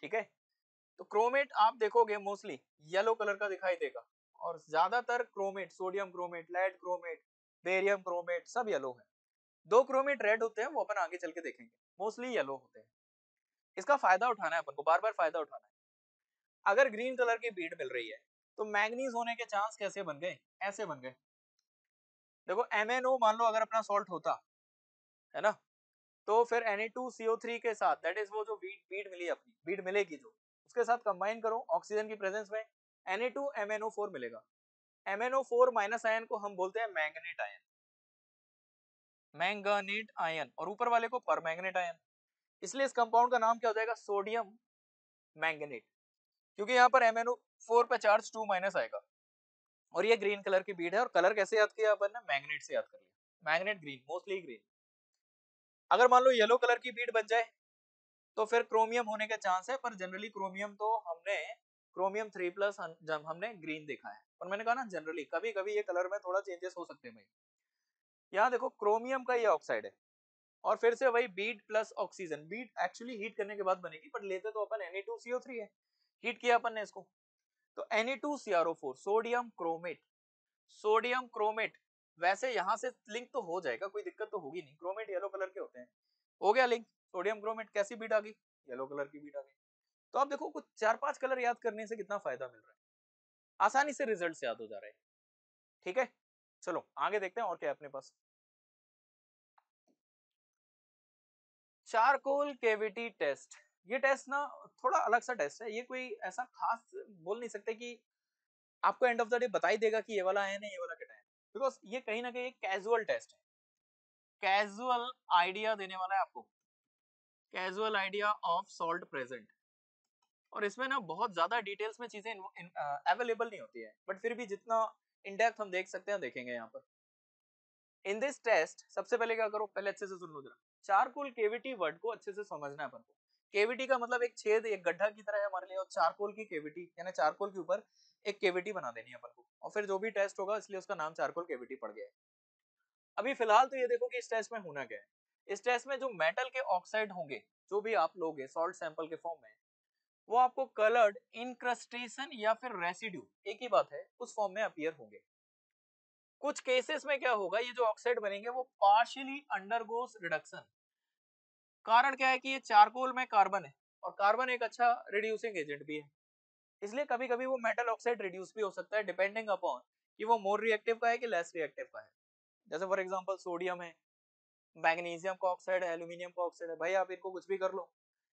Speaker 1: ठीक है। तो क्रोमेट आप देखोगे मोस्टली येलो कलर का दिखाई देगा, और ज्यादातर chromate, sodium chromate, lead chromate, barium chromate, सब येलो है। दो क्रोमेट रेड होते हैं, वो अपन आगे चल के देखेंगे, मोस्टली येलो होते हैं। इसका फायदा उठाना है अपन को, बार बार फायदा उठाना है। अगर ग्रीन कलर की बीड मिल रही है तो मैग्नीज होने के चांस कैसे बन गए? ऐसे बन गए, देखो MnO मान लो अगर अपना सॉल्ट होता, है ना, तो फिर Na2CO3 के साथ, दैट इज वो जो बीड मिली अपनी, बीड मिलेगी जो, उसके साथ कंबाइन करो ऑक्सीजन की प्रेजेंस में, Na2MnO4 मिलेगा। MnO4 माइनस आयन को हम बोलते हैं मैंगनेट आयन, मैंगनेट आयन, और ऊपर वाले को परमैंगनेट आयन। इसलिए इस कंपाउंड का नाम क्या हो जाएगा? सोडियम मैंगनेट, क्योंकि यहाँ पर MnO4 पे चार्ज 2 माइनस आएगा। और ये ग्रीन कलर की बीड है, और कलर कैसे याद किया अपन ने? मैग्नेट से याद कर लिया, मैग्नेट ग्रीन, मोस्टली ग्रीन। अगर मान लो येलो कलर की बीड बन जाए तो फिर क्रोमियम होने के चांस है, पर जनरली क्रोमियम तो हमने क्रोमियम 3+ जब हमने ग्रीन देखा है, और मैंने कहा ना जनरली, कभी कभी ये कलर में थोड़ा चेंजेस हो सकते हैं भाई। यहाँ देखो क्रोमियम का ये ऑक्साइड है, और फिर से वही Beed plus oxygen, Beed actually heat करने के बाद बनेगी, पर लेते तो अपन Na2CO3 है, हीट किया अपन ने इसको, तो Na2CrO4 sodium chromate, sodium chromate. वैसे यहाँ से लिंक तो हो जाएगा, कोई दिक्कत तो होगी नहीं, क्रोमेट येलो कलर के होते हैं, हो गया लिंक। सोडियम क्रोमेट कैसी बीट आ गई? येलो कलर की बीट आ गई। तो आप देखो कुछ 4-5 कलर याद करने से कितना फायदा मिल रहा है, आसानी से रिजल्ट याद हो जा रहा है, ठीक है। चलो आगे देखते हैं और क्या है अपने पास। चारकोल केविटी टेस्ट, ये टेस्ट ना थोड़ा अलग सा टेस्ट है, ये कोई ऐसा खास बोल नहीं सकते कि आपको एंड ऑफ द डे बता ही देगा कि ये वाला है ना, ये वाला क्या है, बिकॉज ये कहीं ना कहीं एक कैजुअल टेस्ट है, कैजुअल आइडिया देने वाला है आपको, casual idea of salt present. और इसमें ना बहुत ज्यादा डिटेल्स में चीजें अवेलेबल नहीं होती है, बट फिर भी जितना इन डेप्थ हम देख सकते हैं देखेंगे यहाँ पर। इन दिस टेस्ट सबसे पहले क्या करो, पहले अच्छे से सुन लो जरा, चारकोल केविटी वर्ड को अच्छे से समझना है अपन को। केविटी का मतलब एक छेद, एक गड्ढा की तरह है हमारे लिए, और चारकोल की केविटी यानी चारकोल के ऊपर एक केविटी बना देनी है अपन को, और फिर जो भी टेस्ट होगा इसलिए उसका नाम चारकोल केविटी पड़ गया है। अभी फिलहाल तो ये देखो कि इस टेस्ट में होना क्या है। इस टेस्ट में जो मेटल के ऑक्साइड होंगे, जो भी आप लोगे सॉल्ट सैंपल के फॉर्म में, वो आपको कलर्ड इनक्रस्टेशन या फिर रेसिड्यू, एक ही बात है, उस फॉर्म में अपीयर होंगे। कुछ केसेस में क्या होगा, ये जो ऑक्साइड बनेंगे वो पार्शियली अंडरगोस रिडक्शन। कारण क्या है कि ये चारकोल में कार्बन है, और कार्बन एक अच्छा रिड्यूसिंग एजेंट भी है, इसलिए कभी कभी वो मेटल ऑक्साइड रिड्यूस भी हो सकता है, डिपेंडिंग अपॉन कि वो मोर रिएक्टिव का है कि लेस रिएक्टिव का है। जैसे फॉर एग्जांपल सोडियम है, मैग्नीशियम का ऑक्साइड है, एल्यूमिनियम का ऑक्साइड है, भाई आप इनको कुछ भी कर लो,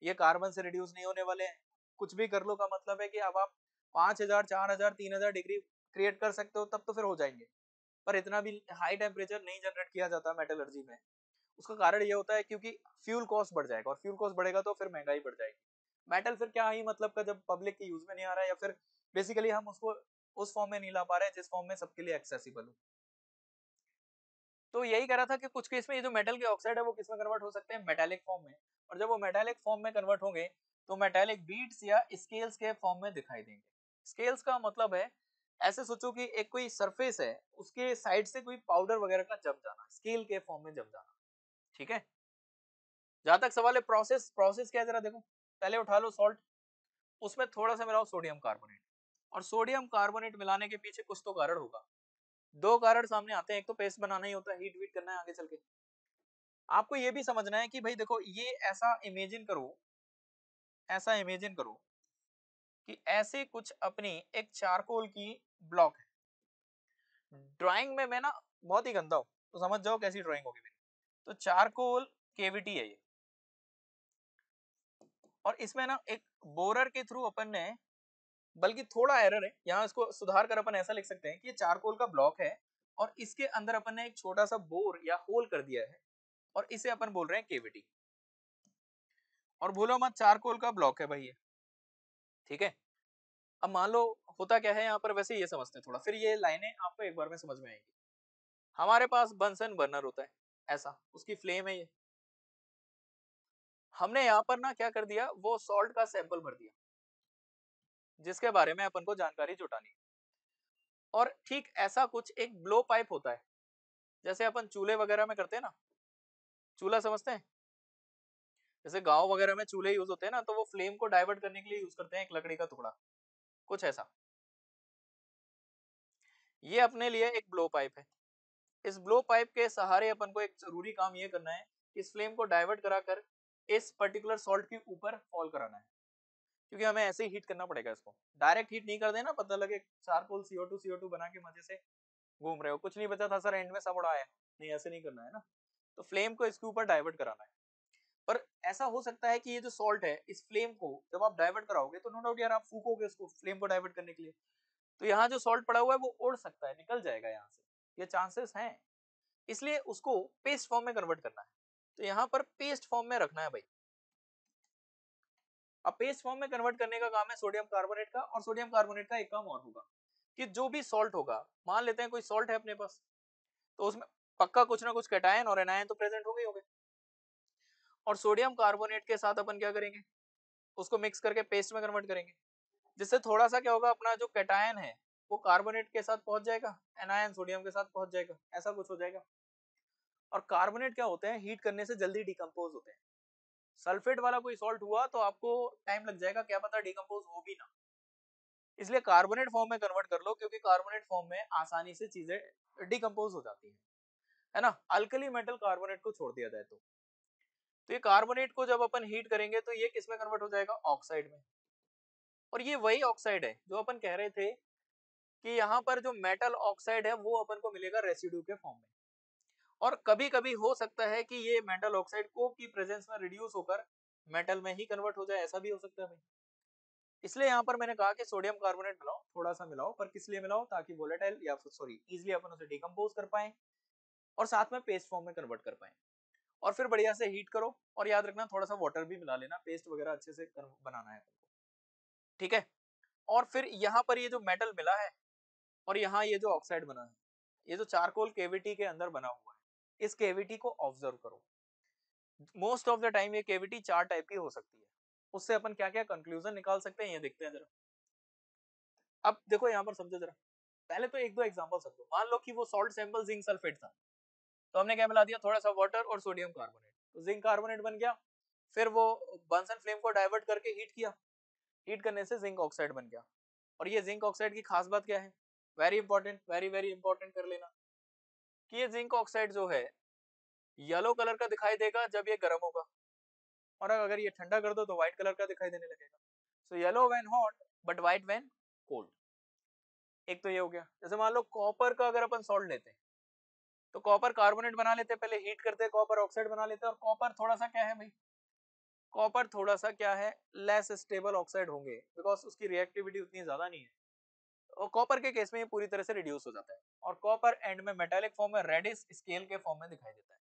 Speaker 1: ये कार्बन से रिड्यूस नहीं होने वाले हैं। कुछ भी कर लो का मतलब है कि अब आप 5000 4000 3000 डिग्री क्रिएट कर सकते हो तब तो फिर हो जाएंगे, पर इतना भी हाई टेम्परेचर नहीं जनरेट किया जाता मेटलर्जी में। उसका कारण ये होता है क्योंकि फ्यूल कॉस्ट बढ़ जाएगा, और फ्यूल कॉस्ट बढ़ेगा तो फिर महंगाई बढ़ जाएगी। मेटल फिर क्या ही मतलब का जब पब्लिक के यूज में नहीं आ रहा है, या फिर बेसिकली हम उसको उस फॉर्म में नहीं ला पा रहे जिस फॉर्म में सबके लिए एक्सेसिबल हो। तो यही कह रहा था कि कुछ केस में ये जो मेटल के ऑक्साइड है वो किस में कन्वर्ट हो सकते हैं, मेटालिक फॉर्म में। और जब वो मेटालिक फॉर्म में कन्वर्ट होंगे तो मेटालिक बीट्स या स्केल्स के फॉर्म में दिखाई देंगे। स्केल्स का मतलब है, ऐसे सोचो कि एक कोई सरफेस है, उसके साइड से कोई पाउडर वगैरह का जम जाना, स्केल के फॉर्म में जम जाना। ठीक है, जहां तक सवाल है प्रोसेस, प्रोसेस क्या है जरा देखो। पहले उठा लो सॉल्ट, उसमें थोड़ा सा मिलाओ सोडियम कार्बोनेट, और सोडियम कार्बोनेट मिलाने के पीछे कुछ तो कारण होगा। दो कारण सामने आते हैं, एक तो पेस्ट बनाना ही होता है, हीट वीट करना है आगे चल के। आपको ये भी समझना है कि भाई देखो, ये ऐसा इमेजिन करो, ऐसा इमेजिन करो कि ऐसे कुछ अपनी एक चारकोल की ब्लॉक है। ड्राइंग में मैं ना बहुत ही गंदा हूं, तो समझ जाओ कैसी ड्राइंग होगी मेरी। तो चारकोल केविटी है ये, और इसमें ना एक बोरर के थ्रू अपन ने, बल्कि थोड़ा एरर है यहाँ, इसको सुधार कर अपन ऐसा लिख सकते हैं कि ये चारकोल का ब्लॉक है, और इसके अंदर अपन ने एक छोटा सा बोर या होल कर दिया है, और इसे अपन बोल रहे हैं केविटी। और भूलो मत, चारकोल का ब्लॉक है भाई ये। ठीक है, अब मान लो होता क्या है यहाँ पर, वैसे ये समझते हैं थोड़ा, फिर ये लाइनें आपको एक बार में समझ में आएंगी। हमारे पास बंसन बर्नर होता है, ऐसा उसकी फ्लेम है ये। हमने यहाँ पर ना क्या कर दिया, वो सॉल्ट का सैंपल भर दिया जिसके बारे में अपन को जानकारी जुटानी है। और ठीक ऐसा कुछ एक ब्लो पाइप होता है, जैसे अपन चूल्हे वगैरह में करते हैं ना, चूल्हा समझते हैं, जैसे गांव वगैरह में चूल्हे यूज होते हैं ना, तो वो फ्लेम को डाइवर्ट करने के लिए यूज करते हैं एक लकड़ी का टुकड़ा, कुछ ऐसा। ये अपने लिए एक ब्लो पाइप है। इस ब्लो पाइप के सहारे अपन को एक जरूरी काम ये करना है, इस फ्लेम को डाइवर्ट कराकर इस पर्टिकुलर सॉल्ट के ऊपर फॉल कराना है, क्योंकि हमें ऐसे ही हीट करना पड़ेगा इसको। डायरेक्ट हीट नहीं कर देना, पता लगे चारकोल CO2 बना के मजे से घूम रहे हो, कुछ नहीं बचा था सर, एंड में सब उड़ा आया, नहीं ऐसे नहीं करना है ना। तो फ्लेम को इसके ऊपर डाइवर्ट कराना है। पर ऐसा हो सकता है कि ये जो सॉल्ट है, इस फ्लेम को जब आप डाइवर्ट कराओगे तो नो डाउट यार आप फूकोगे उसको फ्लेम को डाइवर्ट करने के लिए, तो यहाँ जो सॉल्ट पड़ा हुआ है वो उड़ सकता है, निकल जाएगा यहाँ से, ये चांसेस हैं। इसलिए उसको पेस्ट फॉर्म में कन्वर्ट करना है, तो यहाँ पर पेस्ट फॉर्म में रखना है भाई। अब पेस्ट फॉर्म में कन्वर्ट करने का काम है सोडियम कार्बोनेट का, और सोडियम कार्बोनेट का एक काम और होगा कि जो भी सॉल्ट होगा, मान लेते हैं कोई सॉल्ट है अपने पास, तो उसमें पक्का कुछ ना कुछ कैटायन और एनायन तो प्रेजेंट हो गए होंगे, और सोडियम कार्बोनेट के साथ अपन क्या करेंगे, उसको मिक्स करके पेस्ट में कन्वर्ट करेंगे, जिससे थोड़ा सा क्या होगा, अपना जो कैटायन है वो कार्बोनेट के साथ पहुंच जाएगा, एनायन सोडियम के साथ पहुंच जाएगा, ऐसा कुछ हो जाएगा। और कार्बोनेट क्या होते हैं, हीट करने से जल्दी डिकम्पोज होते हैं। सल्फेट वाला कोई सॉल्ट हुआ तो आपको टाइम लग जाएगा, क्या पता डिकम्पोज हो भी ना। इसलिए कार्बोनेट फॉर्म में कन्वर्ट कर लो, क्योंकि कार्बोनेट फॉर्म में आसानी से चीजें डिकम्पोज हो जाती है ना। अल्कली मेटल कार्बोनेट को छोड़ दिया जाए तो ये कार्बोनेट को जब अपन हीट करेंगे तो ये किस में कन्वर्ट हो जाएगा, ऑक्साइड में। और ये वही ऑक्साइड है जो अपन कह रहे थे कि यहाँ पर जो मेटल ऑक्साइड है वो अपन को मिलेगा रेसिड्यू के फॉर्म में। और कभी कभी हो सकता है कि ये मेटल ऑक्साइड कोक की प्रेजेंस में रिड्यूस होकर मेटल में ही कन्वर्ट हो जाए, ऐसा भी हो सकता है भाई। इसलिए यहाँ पर मैंने कहा कि सोडियम कार्बोनेट मिलाओ, थोड़ा सा मिलाओ, पर किस लिए मिलाओ, ताकि वोलेटाइल या फिर सॉरी इजिली अपन उसे डिकम्पोज कर पाए और साथ में पेस्ट फॉर्म में कन्वर्ट कर पाए। और फिर बढ़िया से हीट करो, और याद रखना थोड़ा सा वाटर भी मिला लेना, पेस्ट वगैरह अच्छे से बनाना है। ठीक है, और फिर यहाँ पर ये जो मेटल मिला है और यहाँ ये जो ऑक्साइड बना है, ये जो चारकोल केविटी के अंदर बना हुआ है, इस केविटी को ऑब्जर्व करो। मोस्ट ऑफ द टाइम ये केविटी चार टाइप की हो सकती है। उससे अपन क्या क्या कंक्लूजन निकाल सकते हैं ये देखते हैं जरा। अब देखो यहाँ पर समझो जरा, पहले तो एक दो एग्जांपल समझो। मान लो कि वो सॉल्ट सैंपल जिंक सल्फेट था, तो हमने क्या मिला दिया, थोड़ा सा वाटर और सोडियम कार्बोनेट, तो जिंक कार्बोनेट बन गया। फिर वो बंसन फ्लेम को डाइवर्ट करके हीट किया, हीट करने से जिंक ऑक्साइड बन गया। और ये जिंक ऑक्साइड की खास बात क्या है, very important, very very important कर लेना, कि ये जिंक ऑक्साइड जो है येलो कलर का दिखाई देगा जब ये गर्म होगा, और अगर ये ठंडा कर दो तो व्हाइट कलर का दिखाई देने लगेगा। So yellow when hot but white when cold. एक तो ये हो गया। जैसे मान लो कॉपर का अगर अपन सॉल्ट लेते हैं, तो कॉपर कार्बोनेट बना लेते हैं, पहले हीट करते हैं, कॉपर ऑक्साइड बना लेते हैं, और कॉपर थोड़ा सा क्या है भाई, कॉपर थोड़ा सा क्या है, लेस स्टेबल ऑक्साइड होंगे बिकॉज उसकी रिएक्टिविटी उतनी ज्यादा नहीं है, और कॉपर के केस में ये पूरी तरह से रिड्यूस हो जाता है, और कॉपर एंड में मेटालिक फॉर्म में रेडिश स्केल के फॉर्म में दिखाई देता है।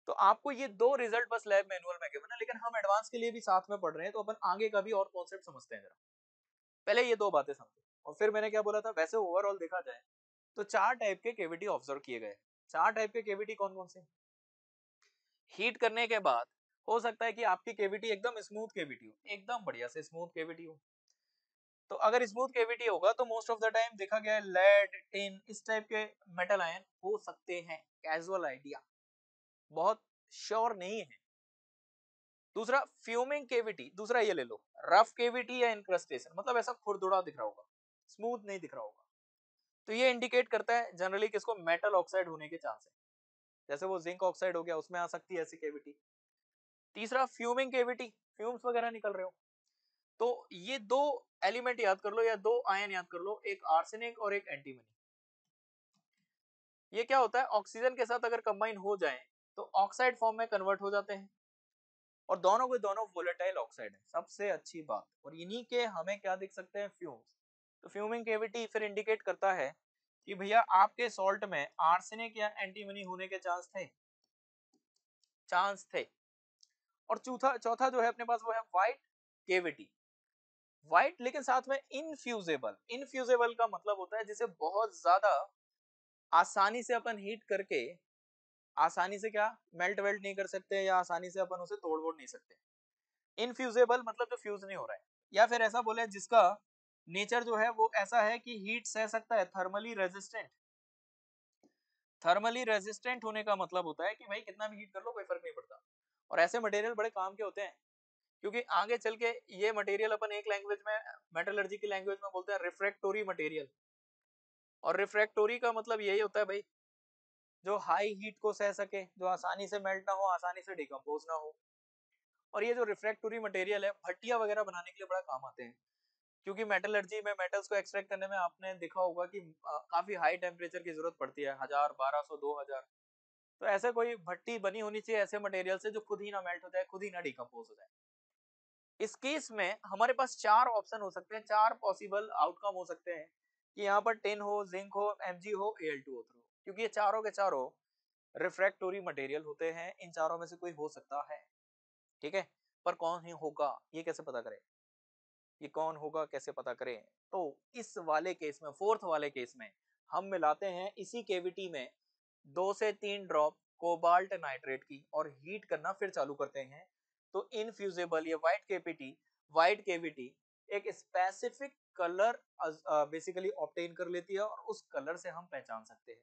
Speaker 1: तो आपको ये दो रिजल्ट बस लैब मैनुअल में गिवन है, लेकिन हम एडवांस के लिए भी साथ में पढ़ रहे हैं तो अपन आगे का भी और कॉन्सेप्ट समझते हैं जरा। पहले ये दो बातें समझो, और फिर मैंने क्या बोला था, वैसे ओवरऑल देखा जाए तो चार टाइप के केविटी ऑब्जर्व किए गए। चार टाइप के केविटी कौन कौन से? हीट करने के बाद हो सकता है कि आपकी केविटी एकदम स्मूथ केविटी हो, एकदम बढ़िया से स्मूथ केविटी हो। तो अगर स्मूथ केविटी होगा तो मोस्ट ऑफ द टाइम देखा गया है लेड, टिन, इस टाइप के मेटल आयन हो सकते हैं, कैजुअल आइडिया, बहुत श्योर नहीं है। दूसरा फ्यूमिंग केविटी, दूसरा ये ले लो, रफ केविटी या इंक्रस्टेशन, मतलब ऐसा खुरदुरा दिख रहा होगा, स्मूथ नहीं दिख रहा होगा, तो ये इंडिकेट करता है जनरली किसको, मेटल ऑक्साइड होने के चांस है, जैसे वो जिंक ऑक्साइड हो गया, उसमें आ सकती है ऐसी केविटी। तीसरा फ्यूमिंग केविटी, फ्यूम्स वगैरह निकल रहे हो, तो ये दो एलिमेंट याद कर लो या दो आयन याद कर लो, एक आर्सेनिक और एक एंटीमनी। ये क्या होता है, ऑक्सीजन के साथ अगर कंबाइन हो जाए तो ऑक्साइड फॉर्म में कन्वर्ट हो जाते हैं, और दोनों के दोनों वोलेटाइल ऑक्साइड है, सबसे अच्छी बात, और इन्हीं के हमें क्या दिख सकते हैं, फ्यूम्स। तो फ्यूमिंग केविटी फिर इंडिकेट करता है कि भैया आपके सॉल्ट में आर्सेनिक या एंटीमनी होने के चांस थे। और चौथा चौथा जो है अपने पास वो है व्हाइट केविटी। व्हाइट लेकिन साथ में इनफ्यूजेबल, इनफ्यूजेबल का मतलब होता है जिसे बहुत ज्यादा आसानी से अपन हीट करके आसानी से क्या मेल्ट वेल्ट नहीं कर सकते, या आसानी से अपन उसे तोड़ वोड़ नहीं सकते। इनफ्यूजेबल मतलब जो फ्यूज नहीं हो रहा है, या फिर ऐसा बोले जिसका नेचर जो है वो ऐसा है कि हीट सह सकता है, थर्मली रेजिस्टेंट। थर्मली रेजिस्टेंट होने का मतलब होता है कि भाई कितना भी हीट कर लो कोई फर्क नहीं पड़ता, और ऐसे मटेरियल बड़े काम के होते हैं, क्योंकि आगे चल के ये मटेरियल अपन एक लैंग्वेज में, मेटलर्जी की लैंग्वेज में बोलते हैं रिफ्रैक्टोरी मटेरियल। और रिफ्रैक्टोरी का मतलब यही होता है भाई, जो हाई हीट को सह सके, जो आसानी से मेल्ट ना हो, आसानी से डिकम्पोज ना हो। और ये जो रिफ्रैक्टोरी मटेरियल है भट्टिया वगैरह बनाने के लिए बड़ा काम आते हैं, क्योंकि मेटलर्जी में मेटल्स को एक्सट्रैक्ट करने में आपने देखा होगा कि काफी हाई टेम्परेचर की जरूरत पड़ती है, 1000, 1200, 2000। तो ऐसे कोई भट्टी बनी होनी चाहिए ऐसे मटेरियल से जो खुद ही ना मेल्ट हो जाए, खुद ही ना डिकम्पोज हो जाए। इस केस में हमारे पास चार ऑप्शन हो सकते हैं, चार पॉसिबल आउटकम हो सकते हैं, कि यहाँ पर टिन हो, जिंक हो, Mg हो, Al2 हो, क्योंकि ये चारों के चारों रिफ्रैक्टोरी मटेरियल होते हैं, इन चारों में से कोई हो सकता है। ठीक है, पर कौन ही होगा ये कैसे पता करें, ये कौन होगा कैसे पता करें? तो इस वाले केस में, फोर्थ वाले केस में हम मिलाते हैं इसी केविटी में 2 से 3 ड्रॉप कोबाल्ट नाइट्रेट की, और हीट करना फिर चालू करते हैं। तो इनफ्यूजेबल ये व्हाइट केविटी एक स्पेसिफिक कलर बेसिकली ऑब्टेन कर लेती है, और उस कलर से हम पहचान सकते हैं।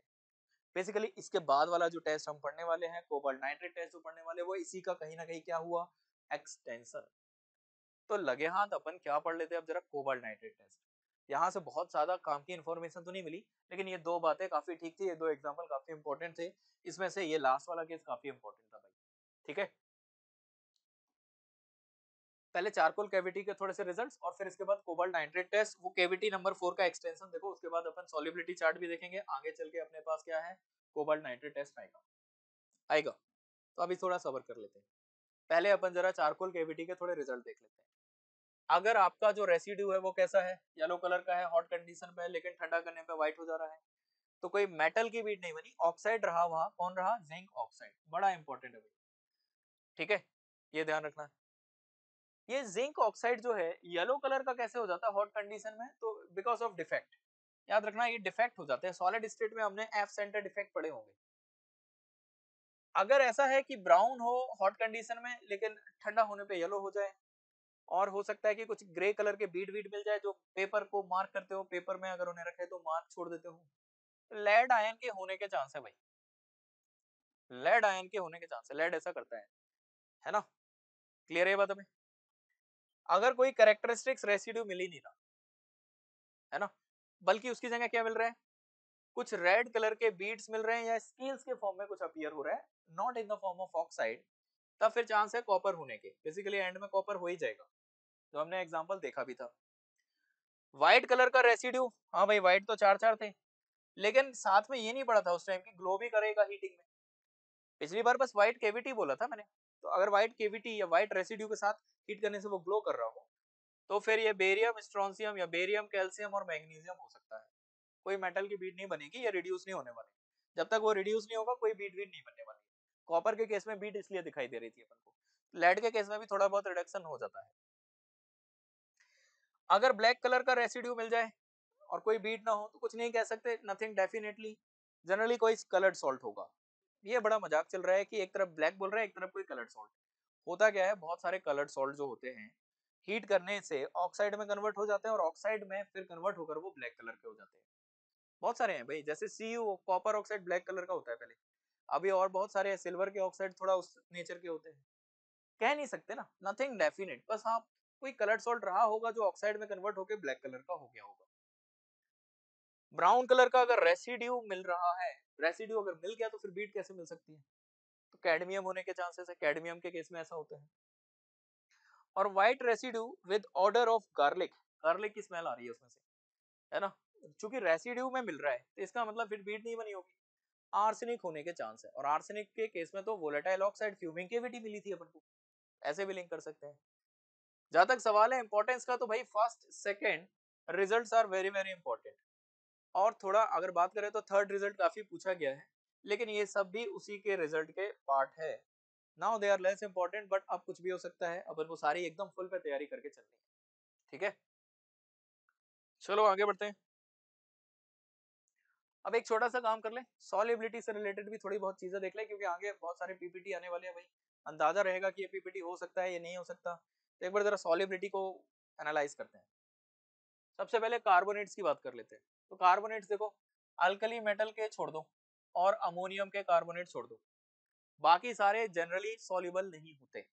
Speaker 1: बेसिकली इसके बाद वाला जो टेस्ट हम पढ़ने वाले हैं, कोबाल्ट नाइट्रेट टेस्ट जो पढ़ने वाले, वो इसी का कहीं ना कहीं क्या हुआ, एक्सटेंशन। तो लगे हाथ अपन क्या पढ़ लेते हैं अब जरा, कोबाल्ट नाइट्रेट टेस्ट। यहाँ से बहुत ज्यादा काम की इंफॉर्मेशन तो नहीं मिली, लेकिन ये दो बातें काफी ठीक थी, ये दो एग्जांपल काफी इंपॉर्टेंट थे, इसमें से ये लास्ट वाला केस काफी इंपॉर्टेंट था भाई। ठीक है, पहले चारकोल कैविटी के थोड़े से रिजल्ट्स, और फिर इसके बाद कोबाल्ट नाइट्रेट टेस्ट, वो कैविटी नंबर 4 का एक्सटेंशन देखो, उसके बाद अपन सॉल्युबिलिटी चार्ट भी देखेंगे, आगे चल के अपने पास क्या है, कोबाल्ट नाइट्रेट टेस्ट आएगा आएगा। तो अभी थोड़ा सबर कर लेते हैं, पहले अपन जरा चारकोल कैविटी के थोड़े रिजल्ट देख लेते हैं। अगर आपका जो रेसिड्यू है वो कैसा है, येलो कलर का है, हॉट कंडीशन पे है, लेकिन ठंडा करने पे व्हाइट हो जा रहा है, तो कोई मेटल की बीट नहीं बनी, ऑक्साइड रहा, वहां कौन रहा, जिंक ऑक्साइड, बड़ा इंपॉर्टेंट है भाई। ठीक है, ये ध्यान रखना। ये जिंक ऑक्साइड जो है येलो कलर का कैसे हो जाता है हॉट कंडीशन में, तो बिकॉज ऑफ डिफेक्ट। याद रखना ये डिफेक्ट हो जाते हैं, सॉलिड स्टेट में हमने एफ सेंटर डिफेक्ट पढ़े होंगे। अगर ऐसा है कि ब्राउन हो हॉट कंडीशन में, लेकिन ठंडा होने पे येलो हो जाए, और हो सकता है कि कुछ ग्रे कलर के बीट बीट मिल जाए जो पेपर को मार्क करते हो, पेपर में अगर उन्हें रखे तो मार्क छोड़ देते हो, लेड आयन के होने के चांस है भाई, लेड आयन के होने के चांस है, लेड ऐसा करता है ना। क्लियर है ये बात हमें? अगर कोई कैरेक्टरिस्टिक्स रेसिड्यू मिल ही नहीं रहा है ना, बल्कि उसकी जगह क्या मिल रहा है, कुछ रेड कलर के बीड्स मिल रहे हैं, या स्केल्स के फॉर्म में कुछ अपीयर हो रहा है, not in the form of oxide, तब फिर चांस है कॉपर होने के, बेसिकली एंड में कॉपर हो ही जाएगा, जो हमने एग्जांपल देखा भी था। व्हाइट कलर का रेसिड्यू, हाँ भाई व्हाइट तो चार चार थे, लेकिन साथ में ये नहीं पड़ा था उस टाइम की ग्लो भी करेगा हीटिंग में। पिछली बार बस व्हाइट कैविटी बोला था मैंने, तो अगर व्हाइट केविटी या व्हाइट रेसिड्यू के साथ हीट करने से वो ग्लो कर रहा हो तो फिर ये बेरियम, स्ट्रोंसियम या बेरियम, कैल्शियम और मैग्नीशियम हो सकता है। कोई मेटल की बीट नहीं बनेगी, ये रिड्यूस नहीं होने वाली। जब तक वो रिड्यूस नहीं होगा कोई बीट नहीं बनने वाली। कॉपर के केस में बीट इसलिए दिखाई दे रही थी अपन को, लेड के केस में भी थोड़ा बहुत रिडक्शन हो जाता है। अगर ब्लैक कलर का रेसिड्यू मिल जाए और कोई बीट ना हो तो कुछ नहीं कह सकते, नथिंग डेफिनेटली, जनरली कोई कलर्ड सॉल्ट होगा। ये बड़ा मजाक चल रहा है कि एक तरफ ब्लैक बोल रहा है एक तरफ कोई कलर्ड सॉल्ट। होता क्या है, बहुत सारे कलर्ड सॉल्ट जो होते हैं हीट करने से ऑक्साइड में कन्वर्ट हो जाते हैं और ऑक्साइड में फिर कन्वर्ट होकर वो ब्लैक कलर के हो जाते हैं। बहुत सारे हैं भाई, जैसे Cu copper oxide black colour का होता है पहले, अभी और बहुत सारे हैं, सिल्वर के ऑक्साइड थोड़ा उस नेचर के होते हैं। कह नहीं सकते ना, नथिंग डेफिनेट, बस हाँ कोई कलर्ड सॉल्ट रहा होगा जो ऑक्साइड में कन्वर्ट होकर ब्लैक कलर का हो गया होगा। ब्राउन कलर का अगर रेसिड्यू मिल रहा है, रेसिड्यू अगर मिल गया तो फिर बीट कैसे मिल सकती है? तो कैडमियम होने के चांसेस है, कैडमियम के केस में ऐसा होता है। और white residue with order of garlic, garlic की स्मेल आ रही है उसमें से, है ना, चूंकि रेसिड्यू में मिल रहा है तो इसका मतलब फिर बीट नहीं बनी होगी। आर्सेनिक होने के चांस है, और आर्सेनिक के केस में तो वोलेटाइल ऑक्साइड फ्यूमिंग केविटी मिली थी अपन को, ऐसे भी लिंक कर सकते हैं। जहां तक सवाल है इंपॉर्टेंस का, तो भाई first second results are very very important, और थोड़ा अगर बात करें तो थर्ड रिजल्ट काफी पूछा गया है, लेकिन ये सब भी उसी के रिजल्ट के पार्ट है। Now they are less important, but अब कुछ भी हो सकता है, अपन को सारी एकदम फुल पे तैयारी करके चलनी है, ठीक है। चलो आगे बढ़ते हैं। अब एक छोटा सा काम कर ले, सॉल्युबिलिटी से रिलेटेड भी थोड़ी बहुत चीजें देख ले, क्योंकि आगे बहुत सारे पीपीटी आने वाले हैं भाई, अंदाजा रहेगा कि ये पीपीटी हो सकता है ये नहीं हो सकता। तो एक बार जरा सॉल्युबिलिटी को एनालाइज करते हैं। सबसे पहले कार्बोनेट्स की बात कर लेते हैं। तो कार्बोनेट्स देखो, अल्कली मेटल के छोड़ दो और अमोनियम के कार्बोनेट छोड़ दो, बाकी सारे जनरली सॉल्युबल नहीं होते।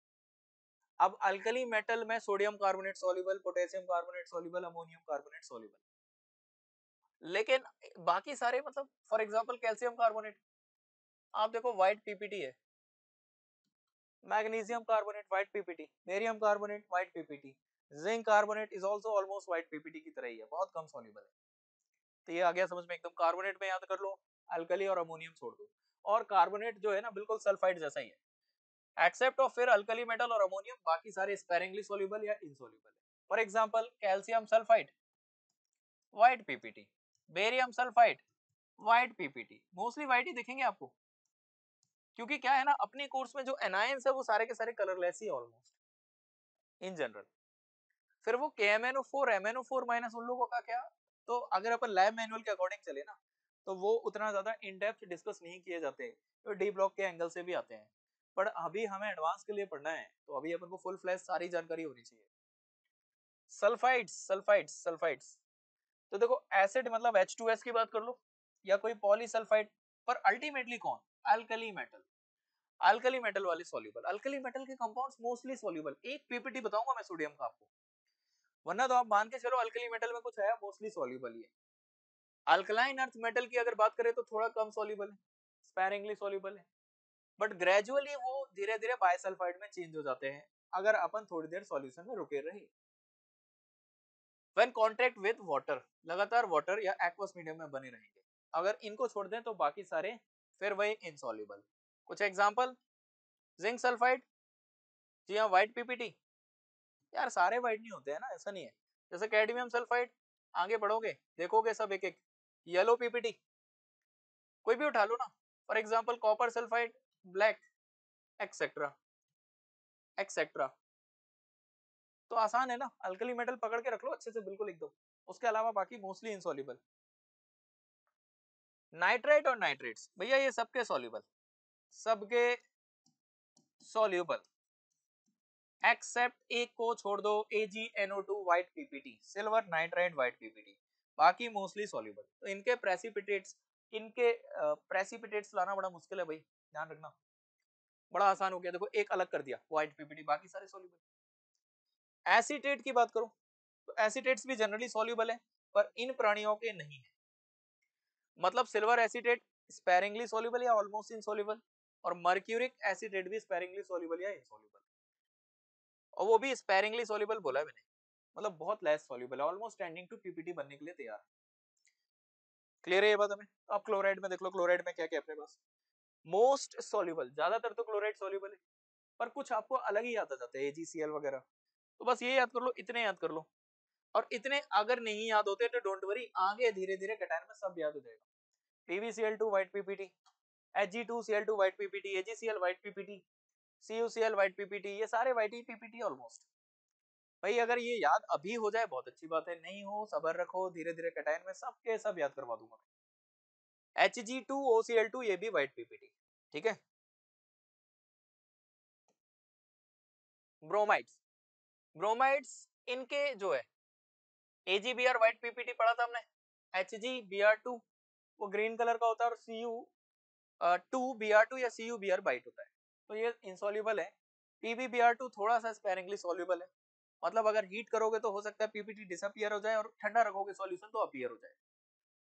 Speaker 1: अब अल्कली मेटल में sodium carbonate soluble, potassium carbonate soluble, ammonium carbonate soluble, लेकिन बाकी सारे मतलब फॉर एग्जांपल कैल्शियम कार्बोनेट, आप देखो व्हाइट पीपीटी है, magnesium carbonate white PPT, barium carbonate white PPT, zinc carbonate is also almost white PPT की तरह ही है, बहुत कम सॉल्युबल है। तो ये आ गया समझ में एकदम, कार्बोनेट में याद कर लो, अल्कली और अमोनियम छोड़ दो, और कार्बोनेट जो है ना बिल्कुल सल्फाइड जैसा ही है, एक्सेप्ट ऑफ फिर अल्कली मेटल और अमोनियम, बाकी सारे स्पेरिंगली सॉल्युबल या इनसॉल्युबल है। For example calcium sulphide white PPT, barium sulphide white PPT, mostly white ही दिखेंगे आपको, क्योंकि क्या है ना, अपने कोर्स में जो एनायंस है वो सारे के सारे colourless he almost in general. फिर वो KMnO4 MnO4 माइनस उन लोगों का क्या, तो अगर अपन लैब मैनुअल के अकॉर्डिंग चले ना तो वो उतना ज्यादा इन डेप्थ डिस्कस नहीं किए जाते, तो डी ब्लॉक के एंगल से भी आते हैं, पर अभी हमें एडवांस के लिए पढ़ना है तो अभी अपन को फुल फ्लैश सारी जानकारी होनी चाहिए। सल्फाइड्स सल्फाइड्स सल्फाइड्स, तो देखो एसिड मतलब H2S की बात कर लो या कोई पॉलीसल्फाइड, पर अल्टीमेटली कौन, अल्कली मेटल, अल्कली मेटल वाले सॉल्युबल, अल्कली मेटल के कंपाउंड्स मोस्टली सॉल्युबल। एक पीपीटी बताऊंगा मैं सोडियम का आपको, वरना तो आप मान के चलो अल्कली मेटल में कुछ है, मोस्टली सॉल्युबल ही है। अल्कलाइन अर्थ मेटल की अगर बात करें तो थोड़ा कम सॉल्युबल है, स्पेरिंगली सॉल्युबल है, बट ग्रेजुअली वो धीरे धीरे बायसल्फाइड में चेंज हो जाते हैं अगर अपन थोड़ी देर सॉल्यूशन में रुके रहे। व्हेन कांटेक्ट विद वाटर, लगातार वाटर या एक्वस मीडियम में बने रहेंगे, अगर इनको छोड़ दें तो बाकी सारे फिर वही इनसॉल्युबल। कुछ एग्जांपल, जिंक सल्फाइड, जी हाँ व्हाइट पीपीटी, यार सारे व्हाइट नहीं होते हैं ना, ऐसा नहीं है। जैसे कैडमियम सल्फाइड, आगे बढ़ोगे देखोगे सब एक एक, येलो पीपीटी, कोई भी उठा लो ना, for example copper sulphide black, etcetera etcetera. तो आसान है ना, अल्कली मेटल पकड़ के रख लो अच्छे से बिल्कुल एकदम, उसके अलावा बाकी मोस्टली इनसॉल्युबल। नाइट्राइट और नाइट्रेट्स भैया ये सबके सॉल्युबल, सबके सॉल्युबल, एक्सेप्ट एक को छोड़ दो, AgNO2 white PPT, silver nitrite white PPT, बाकी मोस्टली सॉल्युबल। तो इनके प्रेसिपिटेट्स, इनके प्रेसिपिटेट्स लाना बड़ा मुश्किल है भाई, ध्यान रखना, बड़ा आसान हो गया, देखो एक अलग कर दिया व्हाइट पीपीटी, बाकी सारे सॉल्युबल। एसीटेट की बात करो तो एसीटेट्स भी जनरली सॉल्युबल है, पर इन प्राणियों के नहीं है, मतलब सिल्वर एसीटेट स्पेरिंगली सॉल्युबल या ऑलमोस्ट इनसॉल्युबल, और मर्क्यूरिक एसीटेट भी स्पेरिंगली सॉल्युबल या इनसॉल्युबल, और वो भी स्पेरिंगली सॉल्युबल बोला है मैंने, मतलब बहुत लेस सॉल्युबल है, ऑलमोस्ट स्टैंडिंग टू पीपीटी बनने के लिए तैयार है। क्लियर है ये बात हमें? अब क्लोराइड में देख लो, क्लोराइड में क्या क्या अपने पास, मोस्ट सॉल्युबल, ज्यादातर तो क्लोराइड सॉल्युबल है, पर कुछ आपको अलग ही याद आ जाता है, AgCl वगैरह। तो बस ये याद कर लो, इतने याद कर लो। और इतने अगर नहीं याद होते तो डोंट वरी, आगे धीरे धीरे कटायन में सब याद हो जाएगा। PbCl2 white PPT, Hg2Cl2 white PPT, AgCl white PPT, CuCl white PPT, ये सारे व्हाइट ही PPT ऑलमोस्ट। भाई अगर ये याद अभी हो जाए बहुत अच्छी बात है, नहीं हो सबर रखो, धीरे धीरे कटायन में सबके सब याद करवा दूंगा। Hg2OCl2 ये भी व्हाइट PPT, ठीक है। ब्रोमाइड्स, ब्रोमाइड्स इनके जो है AgBr व्हाइट PPT पढ़ा था हमने, HgBr2 वो ग्रीन कलर का होता है, और Cu2Br2 या CuBr व्हाइट होता है, तो ये इनसॉल्युबल है। PbBr2 थोड़ा सा स्पेरिंगली सॉल्युबल है, मतलब अगर हीट करोगे तो हो सकता है PPT डिसअपियर हो जाए, और ठंडा रखोगे सॉल्यूशन तो अपीयर हो जाए।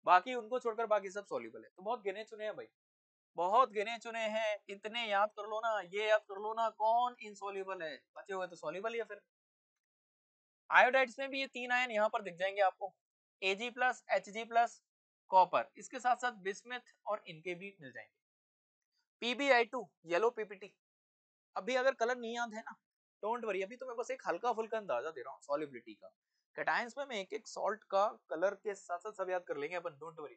Speaker 1: बाकी उनको छोड़कर बाकी सब सॉल्युबल है। तो बहुत गिने चुने हैं भाई, बहुत गिने चुने हैं, इतने याद कर लो ना, ये याद कर लो ना कौन इनसॉल्युबल है, बचे हुए तो सॉल्युबल। या फिर आयोडाइड्स में भी ये 3 आयन यहाँ पर दिख जाएंगे आपको, Ag plus Hg plus copper, इसके साथ साथ बिस्मथ और इनके भी मिल जाएंगे। PbI2 येलो PPT, अभी अगर कलर नहीं याद है ना डोंट वरी, अभी तो मैं बस एक हल्का फुल्का अंदाजा दे रहा हूँ सॉलिबिलिटी का। कैटायंस में मैं एक एक सॉल्ट का कलर के साथ साथ सब याद कर लेंगे अपन, डोंट वरी।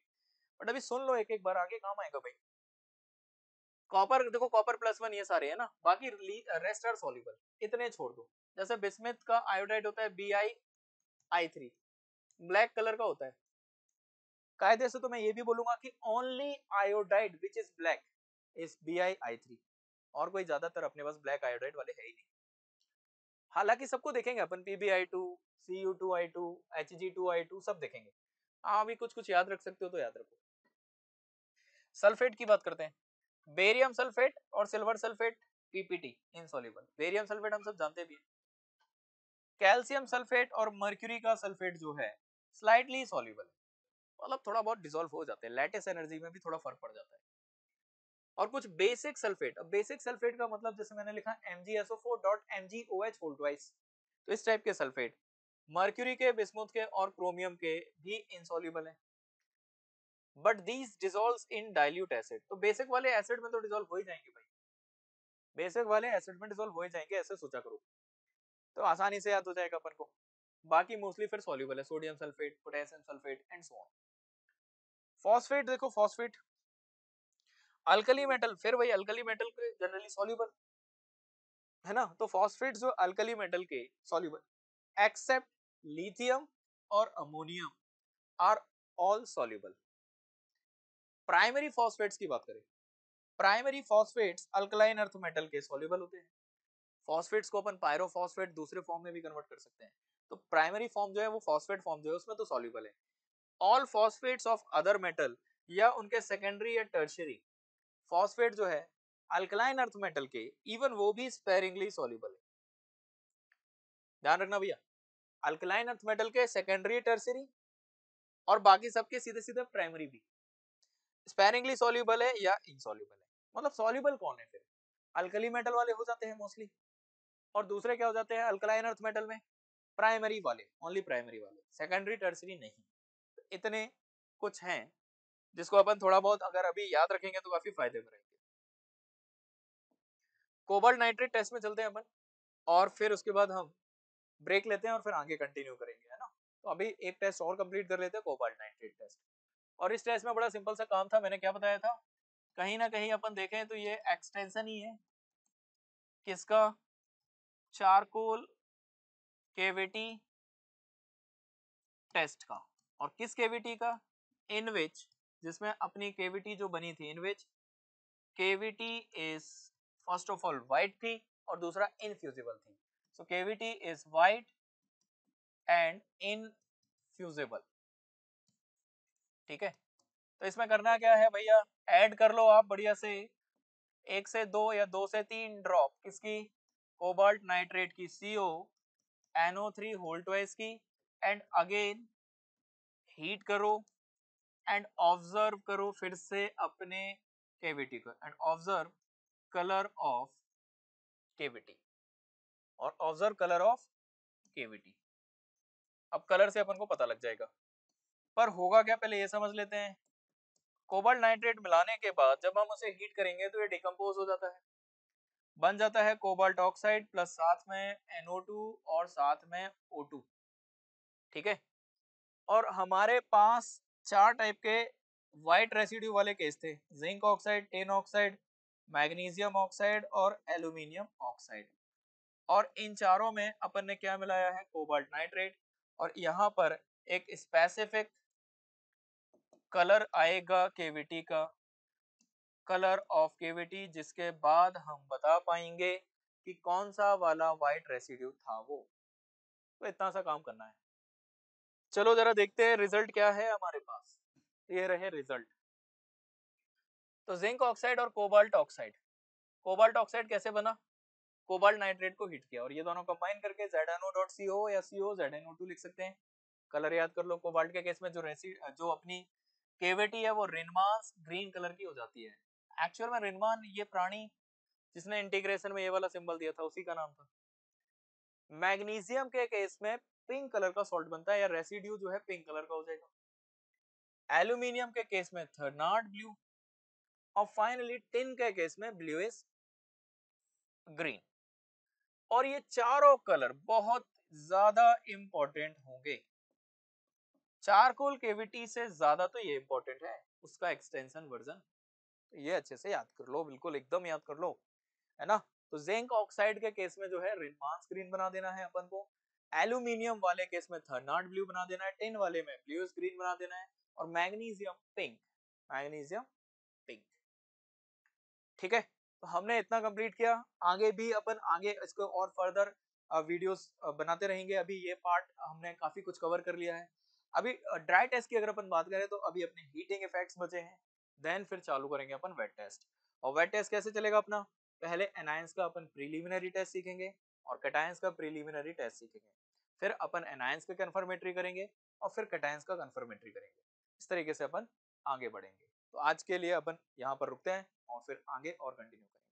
Speaker 1: बट अभी सुन लो एक एक बार, आगे काम आएगा भाई। कॉपर देखो, कॉपर +1 ये सारे है ना, बाकी रेस्ट आर सॉल्युबल, इतने छोड़ दो। जैसे बिस्मथ का आयोडाइड होता है BiI3, ब्लैक कलर का होता है। कायदे से तो मैं ये भी बोलूंगा कि only iodide which is black is BiI3, और कोई ज्यादातर अपने पास ब्लैक आयोडाइड वाले है ही नहीं। हालांकि सबको देखेंगे अपन, PbI2, Cu2I2, Hg2I2 सब देखेंगे। हाँ अभी कुछ कुछ याद रख सकते हो तो याद रखो। सल्फेट की बात करते हैं, बेरियम सल्फेट और silver sulphate PPT insoluble. Barium sulphate हम सब जानते भी हैं। कैल्शियम सल्फेट और मर्क्यूरी का सल्फेट जो है स्लाइटली सॉल्युबल, मतलब थोड़ा बहुत डिसॉल्व हो जाते हैं, लैटिस एनर्जी में भी थोड़ा फर्क पड़ जाता है। और कुछ बेसिक सल्फेट, अब बेसिक सल्फेट का मतलब जैसे मैंने लिखा MgSO4.MgOH होल ट्वाइस, तो इस टाइप के सल्फेट मर्क्यूरी के, बिस्मुथ के और क्रोमियम के भी इनसॉल्युबल है। But these dissolves in dilute acid, तो बेसिक वाले एसिड में तो डिसॉल्व हो ही जाएंगे भाई, बेसिक वाले एसिड में डिसॉल्व हो ही जाएंगे, ऐसे सोचा करो तो आसानी से याद हो जाएगा अपन को। बाकी मोस्टली फिर सॉल्युबल है, sodium sulphate, potassium sulphate and so on. Phosphate देखो, फॉस्फेट अल्कली मेटल, फिर वही अल्कली मेटल के जनरली सॉल्युबल है ना, तो फॉस्फेट जो अल्कली मेटल के सॉल्युबल एक्सेप्ट लिथियम और ammonium are all soluble. Primary phosphates की बात करें, primary phosphates alkaline earth metal के सॉल्युबल होते हैं। फॉस्फेट्स को अपन पायरोफॉस्फेट दूसरे फॉर्म में भी कन्वर्ट कर सकते हैं, तो प्राइमरी फॉर्म जो है वो फॉस्फेट फॉर्म जो है उसमें तो सॉल्युबल है। All phosphates of other metal या उनके सेकेंडरी या टर्शियरी फॉस्फेट जो है अल्कलाइन अर्थ मेटल के, इवन वो भी स्पेरिंगली सॉल्युबल है। ध्यान रखना भैया, अल्कलाइन अर्थ मेटल के सेकेंडरी, टर्शियरी और बाकी सबके सीधे सीधे प्राइमरी भी स्पेरिंगली सॉल्युबल है या इनसॉल्युबल है। मतलब सॉल्युबल कौन है फिर, अल्कली मेटल वाले हो जाते हैं मोस्टली, और दूसरे क्या हो जाते हैं अल्कलाइन अर्थ मेटल में, प्राइमरी वाले, ओनली प्राइमरी वाले, सेकेंडरी टर्शियरी नहीं। इतने कुछ हैं जिसको अपन थोड़ा बहुत अगर अभी याद रखेंगे तो काफी फायदे में रहेंगे। कोबाल्ट नाइट्रेट टेस्ट में चलते हैं अपन, और फिर उसके बाद हम ब्रेक लेते हैं और फिर आगे कंटिन्यू करेंगे, है ना। तो अभी एक टेस्ट और कंप्लीट कर लेते हैं, कोबाल्ट नाइट्रेट टेस्ट। और इस टेस्ट में बड़ा सिंपल सा काम था, मैंने क्या बताया था, कहीं ना कहीं अपन देखें तो ये एक्सटेंशन ही है किसका, चारकोल केविटी टेस्ट का। और किस केविटी का, इन विच, जिसमें अपनी केविटी जो बनी थी, in which cavity is first of all white थी और दूसरा इनफ्यूजिबल थी। So cavity is white and infusible, ठीक है। तो इसमें करना क्या है भैया, ऐड कर लो आप बढ़िया से 1 से 2 या 2 से 3 ड्रॉप किसकी, कोबाल्ट नाइट्रेट की, CO NO3 होल ट्वाइस की, एंड अगेन हीट करो एंड ऑब्जर्व करो फिर से अपने केविटी को, and observe colour of cavity, और ऑब्जर्व कलर ऑफ केविटी। अब कलर से अपन को पता लग जाएगा, पर होगा क्या पहले ये समझ लेते हैं। कोबाल्ट नाइट्रेट मिलाने के बाद जब हम उसे हीट करेंगे तो ये डिकम्पोज हो जाता है, बन जाता है कोबाल्ट ऑक्साइड प्लस साथ में NO2 और साथ में O2। ठीक है, और हमारे पास 4 टाइप के व्हाइट रेसिड्यू वाले केस थे, zinc oxide, tin oxide, magnesium oxide और एल्यूमिनियम ऑक्साइड। और इन चारों में अपन ने क्या मिलाया है, कोबाल्ट नाइट्रेट। और यहाँ पर एक स्पेसिफिक कलर आएगा केविटी का, कलर ऑफ केविटी, जिसके बाद हम बता पाएंगे कि कौन सा वाला व्हाइट रेसिड्यू था वो। तो इतना सा काम करना है। चलो जरा देखते हैं रिजल्ट क्या है हमारे पास। ये रहे रिजल्ट। तो जिंक ऑक्साइड और कोबाल्ट ऑक्साइड, कोबाल्ट ऑक्साइड कैसे बना, कोबाल्ट नाइट्रेट को हीट किया और ये दोनों कंबाइन करके ZnO.CO या CO ZnO2 लिख सकते हैं। कलर याद कर लो, कोबाल्ट के केस में जो अपनी केविटी है वो रिनमांस ग्रीन कलर की हो जाती है। एक्चुअल में रिनमान ये प्राणी जिसने इंटीग्रेशन में ये वाला सिंबल दिया था उसी का नाम था। मैग्नीशियम के केस में पिंक कलर का सॉल्ट बनता है या रेसिड्यू जो है पिंक कलर का हो जाएगा। एल्यूमिनियम के केस में थर्नाट ब्लू और फाइनली टिन के केस में ब्लूइश ग्रीन। और ये चारों कलर बहुत ज्यादा इंपॉर्टेंट होंगे। चारकोल केविटी से ज्यादा तो ये इंपॉर्टेंट है, उसका एक्सटेंशन वर्जन। तो ये अच्छे से याद कर लो, बिल्कुल एकदम याद कर लो, है ना। तो जिंक ऑक्साइड के केस में जो है रिनमांस ग्रीन बना देना है अपन को, एल्यूमिनियम वाले केस में थर्नाट ब्लू बना देना है, टिन वाले में ब्लूइश ग्रीन बना देना है, और मैग्नीशियम पिंक, मैग्नीशियम पिंक। ठीक है, तो हमने इतना कंप्लीट किया। आगे भी अपन आगे इसको और फर्दर वीडियोस बनाते रहेंगे। अभी ये पार्ट हमने काफी कुछ कवर कर लिया है। अभी ड्राई टेस्ट की अगर अपन बात करें तो अभी अपने हीटिंग इफेक्ट्स बचे हैं, देन फिर चालू करेंगे अपन वेट टेस्ट। और वेट टेस्ट कैसे चलेगा अपना, पहले एनायंस का अपन प्रीलिमिनरी टेस्ट सीखेंगे और कैटायंस का प्रीलिमिनरी टेस्ट सीखेंगे, फिर अपन एनायंस का कंफर्मेटरी करेंगे और फिर कैटायंस का कंफर्मेटरी करेंगे। इस तरीके से अपन आगे बढ़ेंगे। तो आज के लिए अपन यहाँ पर रुकते हैं और फिर आगे और कंटिन्यू करेंगे।